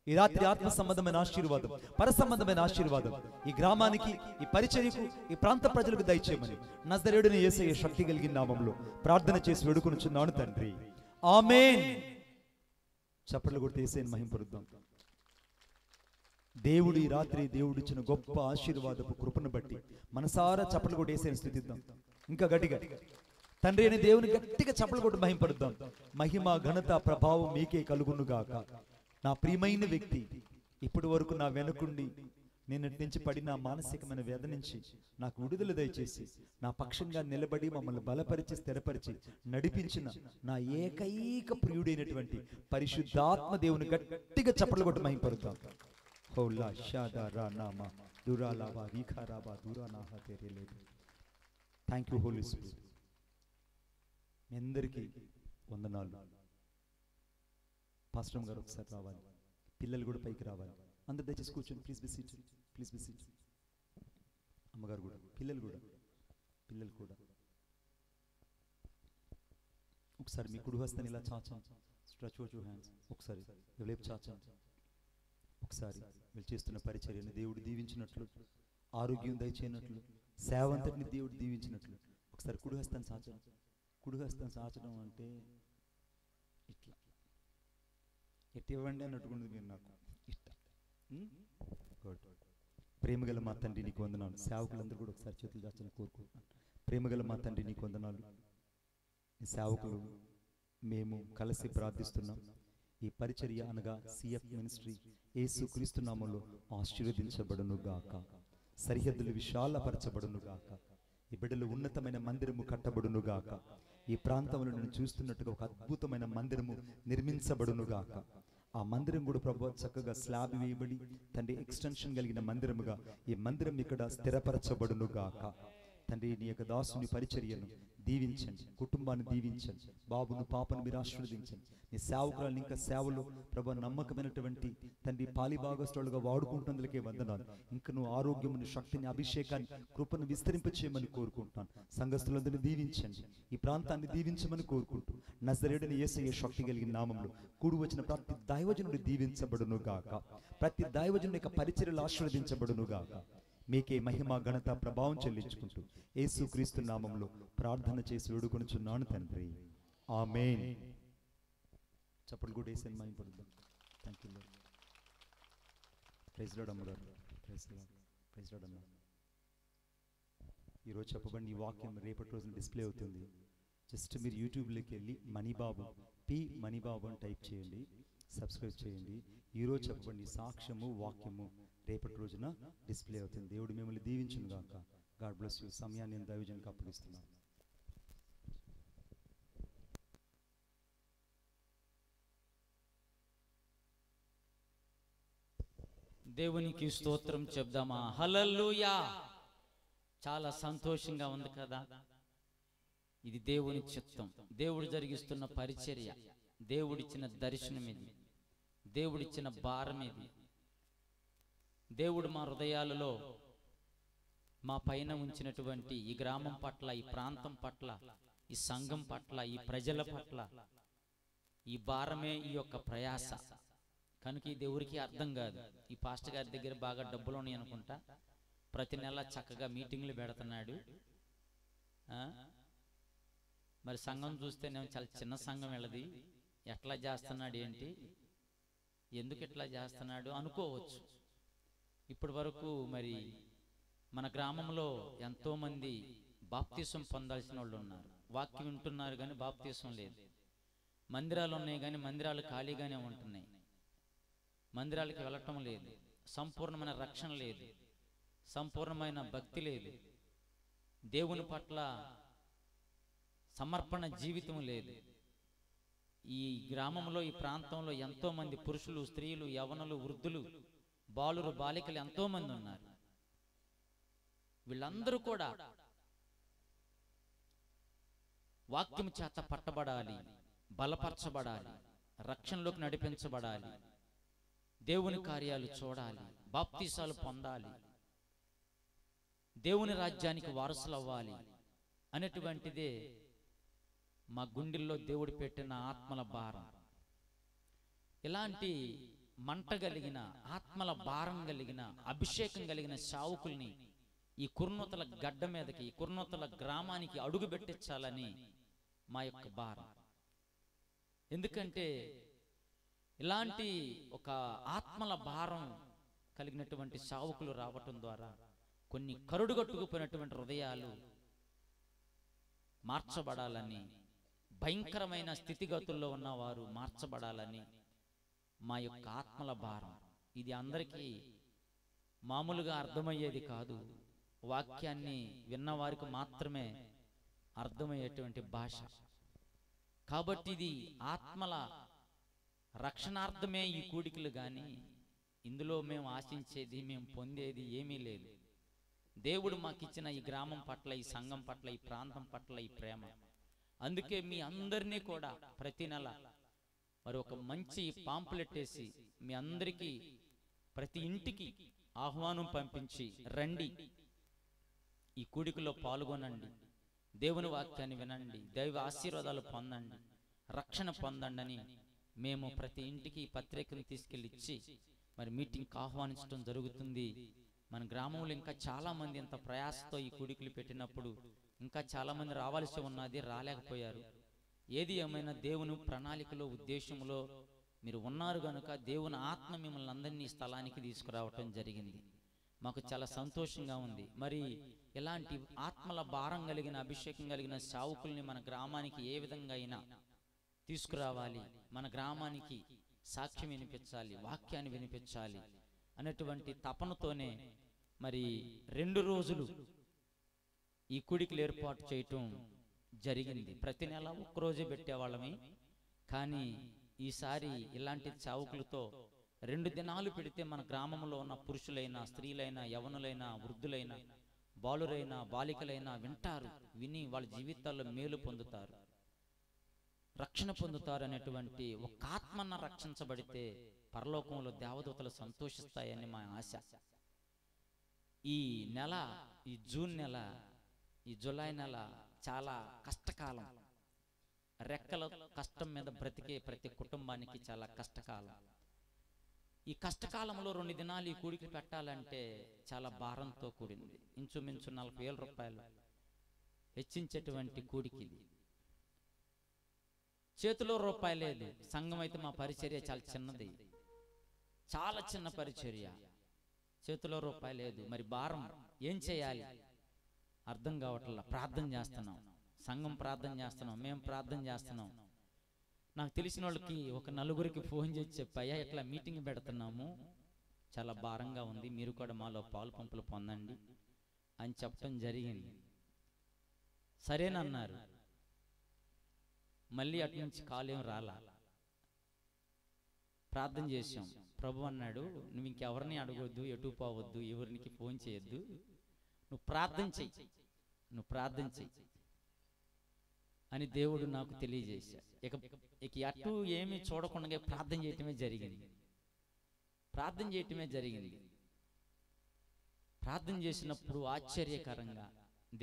ఈ రాత్రి ఆత్మ సంబంధమైన ఆశీర్వాదం, పర సంబంధమైన ఆశీర్వాదం ఈ గ్రామానికి, ఈ పరిచర్యకు, ఈ ప్రాంత ప్రజలకు దయచేయమని నజరేయుడైన యేసయ్య శక్తి కలిగిన నామములో ప్రార్థన చేసి వేడుకొనుచున్నాను తండ్రి, ఆమేన్. చప్పట్లు కొట్టి యేసయ్యను మహింపరుద్దాం. దేవుడు ఈ రాత్రి దేవుడిచ్చిన గొప్ప ఆశీర్వాదపు కృపను బట్టి మనసారా చప్పట్లు కొట్టి యేసయ్యను స్తుతిద్దాం. ఇంకా గట్టిగా తండ్రి అనే దేవుని గట్టిగా చప్పట్లు కొట్టి మహింపరుద్దాం. మహిమ, ఘనత, ప్రభావం మీకే కలుగును గాక. నా ప్రియమైన వ్యక్తి, ఇప్పటి వరకు నా వెనుకుండి నిన్నటి నుంచి పడిన మానసికమైన వేదన నుంచి నాకు విడుదల దయచేసి నా పక్షంగా నిలబడి మమ్మల్ని బలపరిచి స్థిరపరిచి నడిపించిన నా ఏకైక ప్రియుడైనటువంటి పరిశుద్ధాత్మ దేవుని గట్టిగా చప్పట్లు కొట్టి మహింపరుద్దాం. హౌలా షాదా రా నామా దురాలాబా వీఖారాబా దురానాహా తెరేలేదు. Thank you Holy Spirit. మీ అందరికీ వందనాలు. పాస్టర్ గారు ఒకసారి రావాలి, పిల్లలు కూడా పైకి రావాలి. అందరు దయచేసి కూర్చొని please be seat, please be seat. అమ్మగారు కూడా, పిల్లలు కూడా ఒకసారి మీ కుడి హస్తాన్ని ఇలా చాచండి. Stretch out your hands. ఒకసారి వైపు చాచండి. ఒకసారి వీళ్ళు చేస్తున్న పరిచర్యను దేవుడు దీవించినట్లు, ఆరోగ్యం దయచేయనట్లు, సేవ అంతటిని దేవుడు దీవించినట్లు ఒకసారి కుడి హస్తాన్ని చాచండి. కుడి హస్తాన్ని చాచడం అంటే ఇట్లా ఎట్టి ఇవ్వండి అన్నట్టుకుంది మీరు నాకు ఇష్టం. ప్రేమగల మా తండ్రి నీకు వందనాలు. సేవకులందరూ కూడా ఒకసారి చేతులు దాచని కోరుకుంటున్నాను. ప్రేమగల మా తండ్రి నీకు వందనాలు. ఈ సేవకులు మేము కలిసి ప్రార్థిస్తున్నాం. ఈ పరిచర్య అనగా సిఎఫ్ మినిస్ట్రీ యేసు క్రీస్తు నామములో ఆశీర్వదించబడును గాక. సరిహద్దులు విశాలపరచబడును గాక. ఈ బిడ్డలు ఉన్నతమైన మందిరము కట్టబడును గాక. ఈ ప్రాంతంలో నేను చూస్తున్నట్టుగా ఒక అద్భుతమైన మందిరము నిర్మించబడును గాక. ఆ మందిరం కూడా ప్రభు చక్కగా స్లాబ్ వేయబడి తండ్రి ఎక్స్టెన్షన్ కలిగిన మందిరముగా ఈ మందిరం ఇక్కడ స్థిరపరచబడును గాక. తండ్రి నీ యొక్క దాసుని పరిచర్యను దీవించండి, కుటుంబాన్ని దీవించండి, బాబును పాపను మీరు ఆశీర్వదించండి. నీ సేవకురాలను ఇంకా సేవలు ప్రభు నమ్మకమైనటువంటి తండ్రి పాలిభాగస్తులుగా వాడుకుంటున్నందుకే వందనాలు. ఇంకా నువ్వు ఆరోగ్యమును, శక్తిని, అభిషేకాన్ని, కృపను విస్తరింపచేయమని కోరుకుంటున్నాను. సంఘస్థులందరినీ దీవించండి, ఈ ప్రాంతాన్ని దీవించమని కోరుకుంటూ నజరేయుడైన యేసయ్య శక్తి కలిగిన నామములో కూడి వచ్చిన ప్రతి దైవజనుడు దీవించబడును గాక. ప్రతి దైవజనుడి యొక్క పరిచర్యలు ఆశీర్వదించబడును గాక. మీకే మహిమ, ఘనత, ప్రభావం చెల్లించుకుంటూ యేసుక్రీస్తు నామములో ప్రార్థన చేసి వేడుకొనుచున్నాను తండ్రి. ఆమేన్. చప్పట్లు కూడా వేసి మహిమపడుద్దాం. Thank you Lord. Praise Lord అమ్మగారు. ప్రైజ్ లార్డ్ అమ్మ. ఈరోజు చెప్పబడిన ఈ వాక్యం రేపటి రోజున డిస్ప్లే అవుతుంది. జస్ట్ మీరు యూట్యూబ్లోకి వెళ్ళి మణిబాబు మణిబాబు అని టైప్ చేయండి, సబ్స్క్రైబ్ చేయండి. ఈరోజు చెప్పబడిన సాక్ష్యము, వాక్యము రేపటి రోజున డిస్ప్లే అవుతుంది. దేవుడు మిమ్మల్ని దీవించును గాక. God bless you. సమయాన్ని నేను దైవజనునికి అప్పగిస్తున్నాను. దేవునికి స్తోత్రం చెప్దామా? హల్లెలూయా. చాలా సంతోషంగా ఉంది కదా. ఇది దేవుని చిత్తం, దేవుడు జరిగిస్తున్న పరిచర్య, దేవుడిచ్చిన దర్శనం ఇది, దేవుడిచ్చిన భారం ఇది. దేవుడు మా హృదయాలలో, మా పైన ఉంచినటువంటి ఈ గ్రామం పట్ల, ఈ ప్రాంతం పట్ల, ఈ సంఘం పట్ల, ఈ ప్రజల పట్ల ఈ భారమే ఈ యొక్క ప్రయాస. కనుక ఈ దేవుడికి అర్థం కాదు. ఈ పాస్టర్ గారి దగ్గర బాగా డబ్బులు ఉన్నాయి అనుకుంటా, ప్రతి నెల చక్కగా మీటింగ్లు పెడుతున్నాడు. మరి సంఘం చూస్తేనేమో చాలా చిన్న సంఘం వెళ్ళది, ఎట్లా చేస్తున్నాడు ఏంటి, ఎందుకు ఎట్లా చేస్తున్నాడు అనుకోవచ్చు. ఇప్పటి వరకు మరి మన గ్రామంలో ఎంతోమంది బాప్తీసం పొందాల్సిన వాళ్ళు ఉన్నారు. వాక్యం వింటున్నారు కానీ బాప్తీసం లేదు. మందిరాలు ఉన్నాయి కానీ మందిరాలు ఖాళీగానే ఉంటున్నాయి. మందిరాలకి వెళ్ళటం లేదు. సంపూర్ణమైన రక్షణ లేదు, సంపూర్ణమైన భక్తి లేదు, దేవుని పట్ల సమర్పణ జీవితం లేదు. ఈ గ్రామంలో, ఈ ప్రాంతంలో ఎంతో మంది పురుషులు, స్త్రీలు, యవనులు, వృద్ధులు, బాలురు, బాలికలు ఎంతో మంది ఉన్నారు. వీళ్ళందరూ కూడా వాక్యం చేత పట్టబడాలి, బలపరచబడాలి, రక్షణలోకి నడిపించబడాలి, దేవుని కార్యాలు చూడాలి, బాప్తీసాలు పొందాలి, దేవుని రాజ్యానికి వారసులు అవ్వాలి అనేటువంటిదే మా గుండెల్లో దేవుడు పెట్టిన ఆత్మల భారం. ఇలాంటి మంట కలిగిన, ఆత్మల భారం కలిగిన, అభిషేకం కలిగిన సేవకుల్ని ఈ కుర్నూతల గడ్డ మీదకి, ఈ కుర్నూతల గ్రామానికి అడుగు పెట్టించాలని మా యొక్క భారం. ఎందుకంటే ఇలాంటి ఒక ఆత్మల భారం కలిగినటువంటి సేవకులు రావటం ద్వారా కొన్ని కరుడుగట్టుకుపోయినటువంటి హృదయాలు మార్చబడాలని, భయంకరమైన స్థితిగతుల్లో ఉన్నవారు మార్చబడాలని మా యొక్క ఆత్మల భారం ఇది అందరికీ మామూలుగా అర్థమయ్యేది కాదు. వాక్యాన్ని విన్నవారికి మాత్రమే అర్థమయ్యేటువంటి భాష. కాబట్టి ఇది ఆత్మల రక్షణార్థమే ఈ కూడికలు, కానీ ఇందులో మేము ఆశించేది, మేము పొందేది ఏమీ లేదు. దేవుడు మాకిచ్చిన ఈ గ్రామం పట్ల, ఈ సంఘం పట్ల, ఈ ప్రాంతం పట్ల ఈ ప్రేమ. అందుకే మీ అందరినీ కూడా ప్రతి నెల మరి ఒక మంచి పాంప్లెట్ వేసి మీ అందరికీ ప్రతి ఇంటికి ఆహ్వానం పంపించి, రండి ఈ కూడికలో పాల్గొనండి, దేవుని వాక్యాన్ని వినండి, దైవ ఆశీర్వాదాలు పొందండి, రక్షణ పొందండి అని మేము ప్రతి ఇంటికి ఈ పత్రికను తీసుకెళ్ళి ఇచ్చి మరి మీటింగ్కి ఆహ్వానించడం జరుగుతుంది. మన గ్రామంలో ఇంకా చాలా మంది ఇంత ప్రయాసతో ఈ కూడికలు పెట్టినప్పుడు ఇంకా చాలా మంది రావాల్సి ఉన్నది, రాలేకపోయారు. ఏది ఏమైనా దేవుని ప్రణాళికలో, ఉద్దేశంలో మీరు ఉన్నారు కనుక దేవుని ఆత్మ మిమ్మల్ని అందరినీ ఈ స్థలానికి తీసుకురావటం జరిగింది. మాకు చాలా సంతోషంగా ఉంది. మరి ఇలాంటి ఆత్మల భారం కలిగిన, అభిషేకం కలిగిన సేవకుల్ని మన గ్రామానికి ఏ విధంగా అయినా తీసుకురావాలి, మన గ్రామానికి సాక్ష్యం వినిపించాలి, వాక్యాన్ని వినిపించాలి అనేటువంటి తపనతోనే మరి 2 రోజులు ఈ కూడికలు ఏర్పాటు చేయటం జరిగింది. ప్రతి నెల ఒక్కరోజే పెట్టేవాళ్ళమే, కానీ ఈసారి ఇలాంటి సేవకులతో 2 దినాలు పెడితే మన గ్రామంలో ఉన్న పురుషులైనా, స్త్రీలైనా, యవనులైనా, వృద్ధులైనా, బాలురైనా, బాలికలైనా వింటారు. విని వాళ్ళ జీవితాల్లో మేలు పొందుతారు, రక్షణ పొందుతారు. అనేటువంటి ఒక ఆత్మన్న రక్షించబడితే పరలోకంలో దేవదూతలు సంతోషిస్తాయని మా ఆశ. ఈ నెల, ఈ జూన్ నెల, ఈ జూలై నెల చాలా కష్టకాలం. రెక్కల కష్టం మీద బ్రతికే ప్రతి కుటుంబానికి చాలా కష్టకాలం. ఈ కష్టకాలంలో 2 దినాలు ఈ కూడికి పెట్టాలంటే చాలా భారంతో కూడింది. ఇంచుమించు 40,000 రూపాయలు హెచ్చించేటువంటి కూడికి ఇది. చేతిలో రూపాయి లేదు. సంఘం అయితే మా పరిచర్య చాలా చిన్నది, చాలా చిన్న పరిచర్య. చేతిలో రూపాయి లేదు. మరి భారం ఏం చేయాలి అర్థం కావట్లా. ప్రార్థన చేస్తున్నాం, సంఘం ప్రార్థన చేస్తున్నాం, మేము ప్రార్థన చేస్తున్నాం. నాకు తెలిసిన వాళ్ళకి ఒక 4గురికి ఫోన్ చేసి చెప్పాయా, ఇట్లా మీటింగ్ పెడుతున్నాము, చాలా భారంగా ఉంది, మీరు కూడా మాలో పాలు పంపులు పొందండి అని చెప్పడం జరిగింది. సరేనన్నారు. మళ్ళీ అటు నుంచి కాల్ ఏం రాలా. ప్రార్థన చేసాం. ప్రభు అన్నాడు, నువ్వు ఇంకెవరిని అడగొద్దు, ఎటు పోవద్దు, ఎవరికి ఫోన్ చేయొద్దు, నువ్వు ప్రార్థన చెయ్యి, నువ్వు ప్రార్థన చెయ్యి అని దేవుడు నాకు తెలియజేశాడు. ఇక అటు ఏమీ చూడకుండా ప్రార్థన చేయటమే జరిగింది. ప్రార్థన చేయటమే జరిగింది. ప్రార్థన చేసినప్పుడు ఆశ్చర్యకరంగా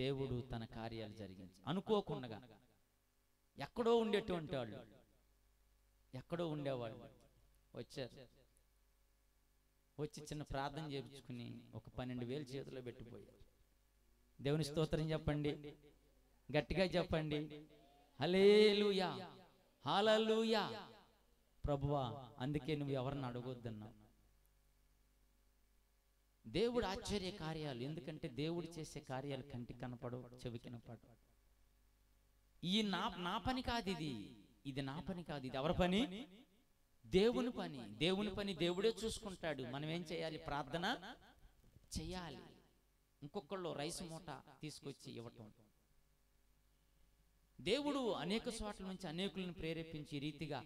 దేవుడు తన కార్యాలు జరిగించి, అనుకోకుండా ఎక్కడో ఉండేటువంటి వాళ్ళు, ఎక్కడో ఉండేవాళ్ళు వచ్చారు. వచ్చి చిన్న ప్రార్థన చేయించుకుని ఒక 12,000 చేతిలో పెట్టిపోయారు. దేవుని స్తోత్రం చెప్పండి, గట్టిగా చెప్పండి. హల్లెలూయా, హల్లెలూయా. ప్రభువా, అందుకే నువ్వు ఎవరిని అడగొద్దన్నావు. దేవుడు ఆశ్చర్య కార్యాలు, ఎందుకంటే దేవుడు చేసే కార్యాలు కంటికి కనపడవు, చెవికి కనపడవు. ఈ నా పని కాదు, ఇది నా పని కాదు, ఇది ఎవరి పని? దేవుని పని. దేవుని పని దేవుడే చూసుకుంటాడు. మనం ఏం చేయాలి? ప్రార్థన చెయ్యాలి. ఇంకొకళ్ళు రైస్ మూట తీసుకొచ్చి ఇవ్వటం. దేవుడు అనేక చోట్ల నుంచి అనేకులను ప్రేరేపించి రీతిగా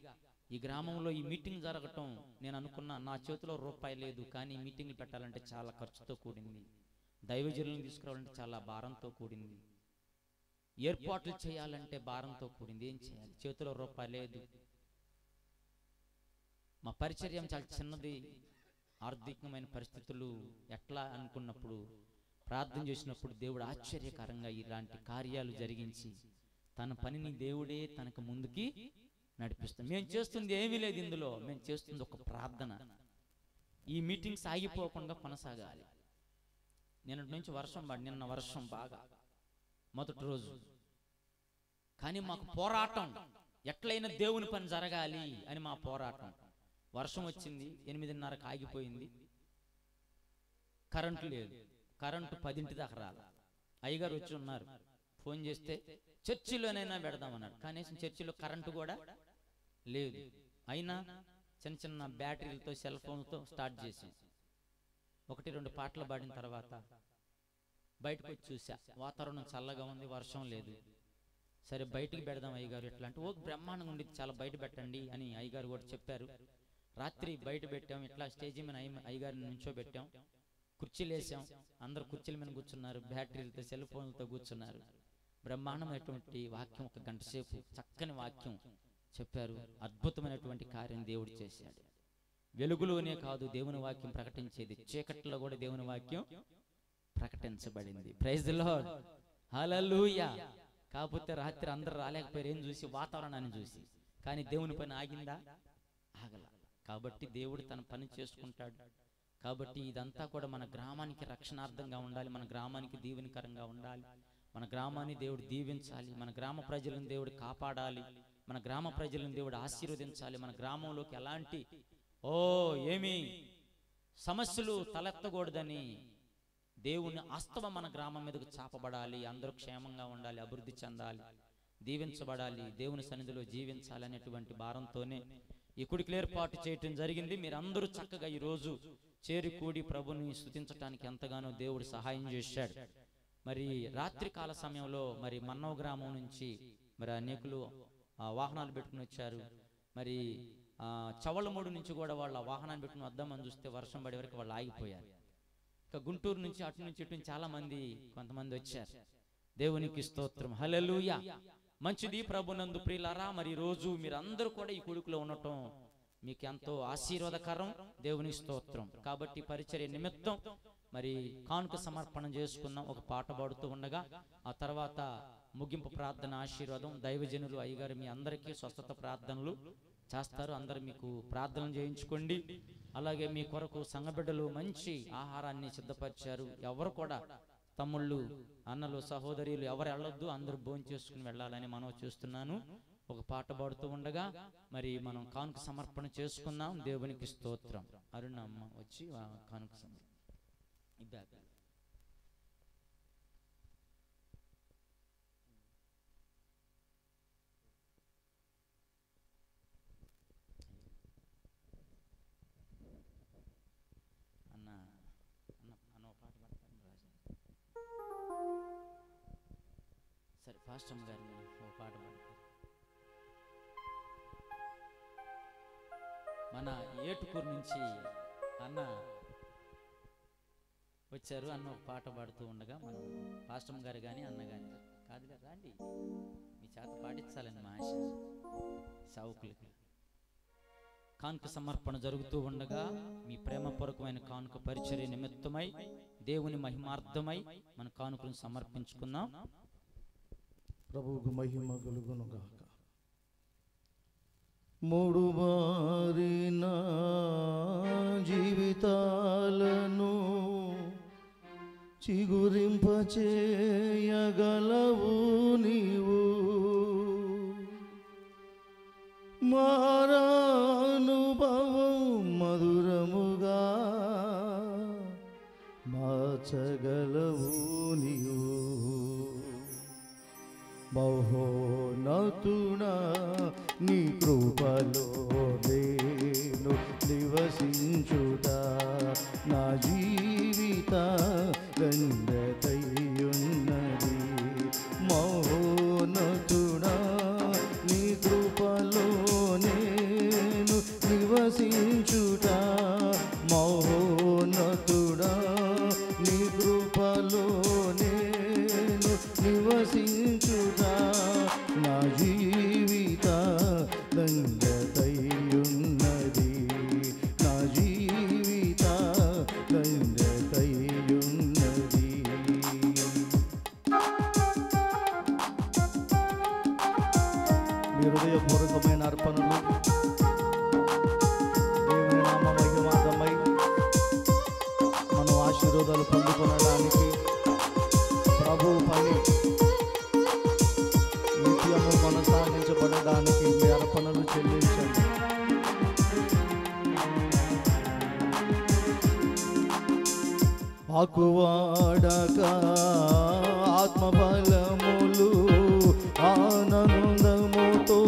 ఈ గ్రామంలో ఈ మీటింగ్ జరగటం, నేను అనుకున్నా నా చేతిలో రూపాయి లేదు, కానీ మీటింగ్లు పెట్టాలంటే చాలా ఖర్చుతో కూడింది, దైవజనులను తీసుకురావాలంటే చాలా భారంతో కూడింది, ఏర్పాట్లు చేయాలంటే భారంతో కూడింది. ఏం చేయాలి? చేతిలో రూపాయి లేదు. మా పరిచర్యం చాలా చిన్నది, ఆర్థికమైన పరిస్థితులు ఎట్లా అనుకున్నప్పుడు, ప్రార్థన చేసినప్పుడు దేవుడు ఆశ్చర్యకరంగా ఇలాంటి కార్యాలు జరిగించి తన పనిని దేవుడే తనకు ముందుకి నడిపిస్తాం. మేము చేస్తుంది ఏమీ లేదు ఇందులో, మేము చేస్తుంది ఒక ప్రార్థన. ఈ మీటింగ్స్ ఆగిపోకుండా కొనసాగాలి. నిన్నటి నుంచి వర్షం పడి, నిన్న వర్షం బాగా మొదటి రోజు, కానీ మాకు పోరాటం, ఎట్లయినా దేవుని పని జరగాలి అని మా పోరాటం. వర్షం వచ్చింది, 8:30కి ఆగిపోయింది. కరెంటు లేదు, కరెంటు 10 దాకా రాల. అయ్యగారు వచ్చి ఉన్నారు, ఫోన్ చేస్తే చర్చిలోనైనా పెడదామన్నారు. కనీసం చర్చిలో కరెంటు కూడా లేదు. అయినా చిన్న చిన్న బ్యాటరీలతో సెల్ ఫోన్లతో స్టార్ట్ చేసాం. 1-2 పాటలు పాడిన తర్వాత బయటకు వచ్చి చూసా, వాతావరణం చల్లగా ఉంది, వర్షం లేదు. సరే బయటికి పెడదాం అయ్యగారు ఎట్లా అంటే, ఓ బ్రహ్మాండంగా ఉండి చాలా బయట పెట్టండి అని అయ్యగారు కూడా చెప్పారు. రాత్రి బయట పెట్టాం, ఇట్లా స్టేజీ మీద అయ్యగారిని నుంచోబెట్టాం, కుర్చీలు వేసాం, అందరు కుర్చీల మీద కూర్చున్నారు, బ్యాటరీలతో సెల్ ఫోన్లతో కూర్చున్నారు. బ్రహ్మాండమైనటువంటి వాక్యం, 1 గంట సేపు చక్కని వాక్యం చెప్పారు. అద్భుతమైనటువంటి కార్యం దేవుడు చేశాడు. వెలుగులోనే కాదు దేవుని వాక్యం ప్రకటించేది, చీకట్లో కూడా దేవుని వాక్యం ప్రకటించబడింది. ప్రైజ్ ది లార్డ్, హల్లెలూయా. కాకపోతే రాత్రి అందరు రాలేకపోయారు, ఏం చూసి? వాతావరణాన్ని చూసి. కానీ దేవుని పని ఆగిందా? ఆగల. కాబట్టి దేవుడు తన పని చేసుకుంటాడు. కాబట్టి ఇదంతా కూడా మన గ్రామానికి రక్షణార్థంగా ఉండాలి, మన గ్రామానికి దీవెనకరంగా ఉండాలి, మన గ్రామాన్ని దేవుడు దీవించాలి, మన గ్రామ ప్రజలను దేవుడు కాపాడాలి, మన గ్రామ ప్రజలను దేవుడు ఆశీర్వదించాలి. మన గ్రామంలోకి ఎలాంటి ఏమీ సమస్యలు తలెత్తకూడదని దేవుని హస్తం మన గ్రామం మీదకు చాపబడాలి. అందరూ క్షేమంగా ఉండాలి, అభివృద్ధి చెందాలి, దీవించబడాలి, దేవుని సన్నిధిలో జీవించాలి అనేటువంటి భారంతోనే ఈ కుడికి ఏర్పాటు చేయటం జరిగింది. మీరందరూ చక్కగా ఈరోజు చేరి కూడి ప్రభుని స్తుతించడానికి ఎంతగానో దేవుడు సహాయం చేశాడు. మరి రాత్రి కాల సమయంలో మరి మన్నవ గ్రామం నుంచి మరి అనేకులు వాహనాలు పెట్టుకుని వచ్చారు. మరి చవళ్ళమూడు నుంచి కూడా వాళ్ళ వాహనాన్ని పెట్టుకుని వద్దామని చూస్తే వర్షం పడే వరకు వాళ్ళు ఆగిపోయారు. ఇక గుంటూరు నుంచి అటు నుంచి ఇటు నుంచి చాలా మంది కొంతమంది వచ్చారు. దేవునికి స్తోత్రం, హల్లెలూయా. మంచిది ప్రభునందు ప్రియులారా. మరి రోజు మీరందరూ కూడా ఈ కొడుకులో ఉండటం మీకు ఎంతో ఆశీర్వాదకరం. దేవుని స్తోత్రం. కాబట్టి పరిచర్య నిమిత్తం మరి కానుక సమర్పణ చేసుకుందాం. ఒక పాట పాడుతూ ఉండగా ఆ తర్వాత ముగింపు ప్రార్థన, ఆశీర్వాదం. దైవజనులు అయ్యగారు మీ అందరికీ స్వస్థత ప్రార్థనలు చేస్తారు. అందరు మీకు ప్రార్థన చేయించుకోండి. అలాగే మీ కొరకు సంఘబిడ్డలు మంచి ఆహారాన్ని సిద్ధపరిచారు. ఎవరు కూడా తమ్ముళ్ళు, అన్నలు, సహోదరులు ఎవరు వెళ్ళొద్దు, అందరూ భోజనం చేసుకుని వెళ్ళాలని మనం చూస్తున్నాను. ఒక పాట పాడుతూ ఉండగా మరి మనం కానుక సమర్పణ చేసుకుందాం. దేవునికి స్తోత్రం. అరుణమ్మ వచ్చి కానుక సమర్పణ సరే పాస్టర్ గారిని ఒక పాట పాడతారు. మన ఏటుకూరు నుంచి అన్న వచ్చారు. అన్న ఒక పాట పాడుతూ ఉండగా మనం పాస్టర్ గారు కానీ అన్న కానీ కాదుగా రండి, మీ చేత పాటించాలని మా ఆశ. సావుకులకి కానుక సమర్పణ జరుగుతూ ఉండగా మీ ప్రేమపూర్వకమైన కానుక పరిచర్య నిమిత్తమై దేవుని మహిమార్థమై మన కానుకలను సమర్పించుకుందాం. ప్రభువుకు మహిమ కలుగునుగాక. మూడు మారిన జీవితాలను చిగురింపచేయగలవు నీవు. మారానుభవం మధురముగా మార్చగలవు నీవు. మహోన్నతుడా నీ కృపలో నేను నివసించుట నా జీవిత దండతయున్నది. మహోన్నతుడా నీ కృపలో నేను నివసించుట, మహోన్నతుడా నీ కృపలో నేను నివసించుట నా జీవిత దండతయున్నది, నా జీవిత దండతయున్నది. మీ హృదయపూర్వకమైన అర్పణలు దేవుని నామ మహిమార్థమై మనం ఆశీర్వాదాలు పొందుకొనడానికి ప్రభు పని నిత్యము కొనసాగించబడడానికి మీ అర్పణలు చెల్లించండి. ఆకువాడక ఆత్మబలములు ఆనందముతో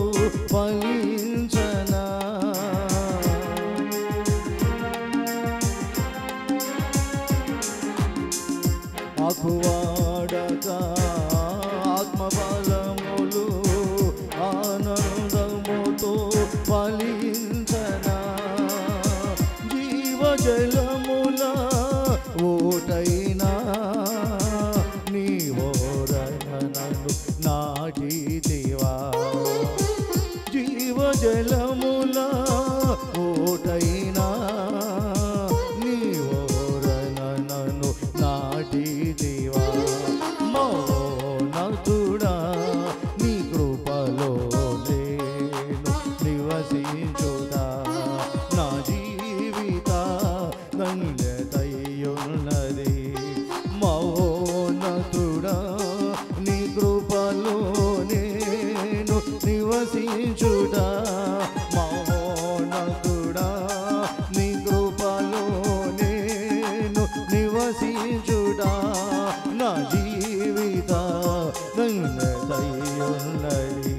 ఫలించనా, నాకు వాడక ఆత్మబలములు ఆనందముతో ఫలించనా జీవజలముల ఓటైనా నీవోరనను నాటితివా జీవజలముల ఓటైనా నీవోరనను నాటితివా మౌనతుడా నీ కృపలో నేను నివసించుదా నా జీవిత ధన్యతయున్నది మౌనతుడా నీ కృపలో నేను నివసించుదా మౌనతుడా నీ కృపలో నేను నివసించుదా నా జీవిత ధన్యతయున్నది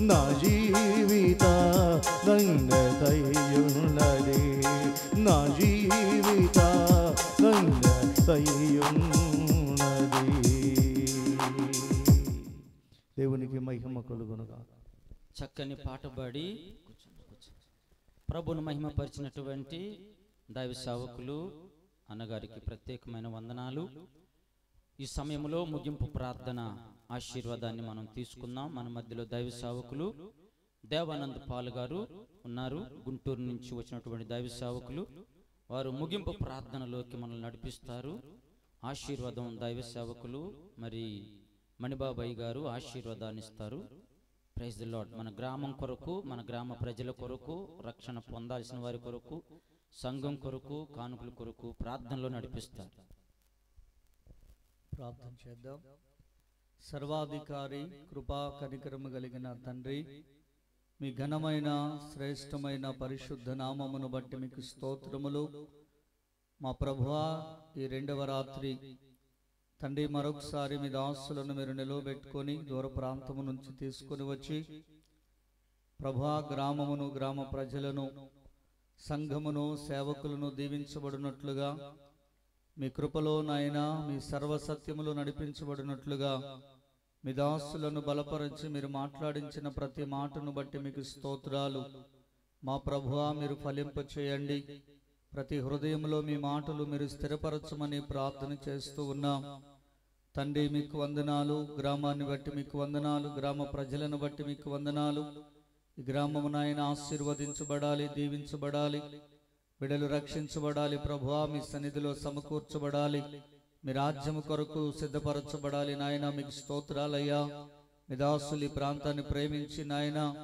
నా జీవిత ధన్యతయున్నది నా జీవిత ధన్యతయున్నది. దేవునికి మహిమ కలుగునుగా. చక్కని పాట పాడి ప్రభును మహిమపరిచినటువంటి దైవ సేవకులు అన్నగారికి ప్రత్యేకమైన వందనాలు. ఈ సమయంలో ముగింపు ప్రార్థన ఆశీర్వాదాన్ని మనం తీసుకుందాం. మన మధ్యలో దైవ సేవకులు దేవానంద్ పాల్ గారు ఉన్నారు. గుంటూరు నుంచి వచ్చినటువంటి దైవ సేవకులు వారు ముగింపు ప్రార్థనలోకి మనల్ని నడిపిస్తారు. ఆశీర్వాదం దైవ సేవకులు మరి మణిబాబాయి గారు ఆశీర్వాదాన్ని ఇస్తారు. Praise the Lord. మన గ్రామం కొరకు, మన గ్రామ ప్రజల కొరకు, రక్షణ పొందాల్సిన వారి కొరకు, సంఘం కొరకు, కానుకల కొరకు ప్రార్థనలో నడిపిస్తారు. ప్రార్థన చేద్దాం. సర్వాధికారి కృపా కనికరము కలిగిన తండ్రి, మీ ఘనమైన శ్రేష్టమైన పరిశుద్ధ నామమును బట్టి మీకు స్తోత్రములు. మా ప్రభువా, ఈ రెండవ రాత్రి తండ్రి మరొకసారి మీ దాసులను మీరు నిలవబెట్టుకొని దూర ప్రాంతము నుంచి తీసుకొని వచ్చి ప్రభువా గ్రామమును, గ్రామ ప్రజలను, సంఘమును, సేవకులను దీవించబడినట్లుగా మీ కృపలో నాయనా మీ సర్వసత్యములు నడిపించబడినట్లుగా మీ దాసులను బలపరిచి మీరు మాట్లాడించిన ప్రతి మాటను బట్టి మీకు స్తోత్రాలు. మా ప్రభువా మీరు ఫలింప చేయండి. ప్రతి హృదయంలో మీ మాటలు మీరు స్థిరపరచమని ప్రార్థన చేస్తూ ఉన్నాం. తండ్రి మీకు వందనాలు. గ్రామాన్ని బట్టి మీకు వందనాలు. గ్రామ ప్రజలను బట్టి మీకు వందనాలు. ఈ గ్రామము నాయన ఆశీర్వదించబడాలి, దీవించబడాలి, బిడ్డలు రక్షించబడాలి. ప్రభువా మీ సన్నిధిలో సమకూర్చబడాలి, మీ రాజ్యము కొరకు సిద్ధపరచబడాలి. నాయన మీకు స్తోత్రాలయ్యా. మీ దాసులు ఈ ప్రాంతాన్ని ప్రేమించి నాయన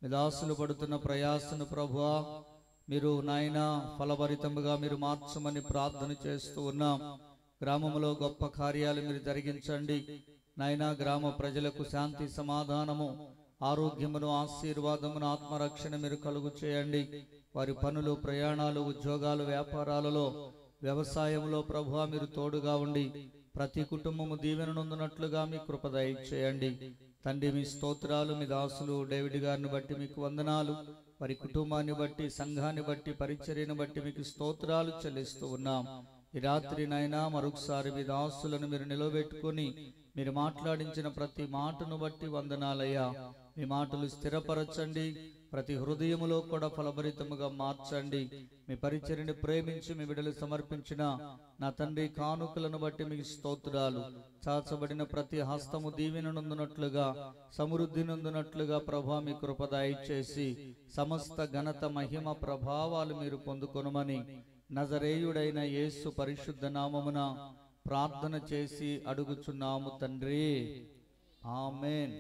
మీ దాసులు పడుతున్న ప్రయాసను ప్రభువా మీరు నాయన ఫలభరితముగా మీరు మార్చమని ప్రార్థన చేస్తూ ఉన్నాం. గ్రామంలో గొప్ప కార్యాలు మీరు జరిగించండి నాయన. గ్రామ ప్రజలకు శాంతి, సమాధానము, ఆరోగ్యమును, ఆశీర్వాదమును, ఆత్మరక్షణ మీరు కలుగు చేయండి. వారి పనులు, ప్రయాణాలు, ఉద్యోగాలు, వ్యాపారాలలో, వ్యవసాయంలో ప్రభువా మీరు తోడుగా ఉండి ప్రతి కుటుంబము దీవెననొందునట్లుగా మీ కృప దయచేయండి. తండ్రి మీ స్తోత్రాలు. మీ దాసులు డేవిడ్ గారిని బట్టి మీకు వందనాలు. వారి కుటుంబాన్ని బట్టి, సంఘాన్ని బట్టి, పరిచర్యను బట్టి మీకు స్తోత్రాలు చెల్లిస్తూ ఉన్నాం. ఈ రాత్రి నాయనా మరొకసారి మీ దాసులను మీరు నిలబెట్టుకొని మీరు మాట్లాడించిన ప్రతి మాటను బట్టి వందనాలయ్యా. మీ మాటలు స్థిరపరచండి, ప్రతి హృదయములో కూడా ఫలభరితముగా మార్చండి. మీ పరిచర్యను ప్రేమించి మీ బిడ్డలు సమర్పించిన నా తండ్రి కానుకలను బట్టి మీకు స్తోత్రాలు. చాచబడిన ప్రతి హస్తము దీవెననందునట్లుగా, సమృద్ధి నందునట్లుగా ప్రభా మీ కృప దయచేసి సమస్త ఘనత, మహిమ, ప్రభావాలు మీరు పొందుకొనుమని నజరేయుడైన యేసు పరిశుద్ధ నామమున ప్రార్థన చేసి అడుగుచున్నాము తండ్రి. ఆమేన్.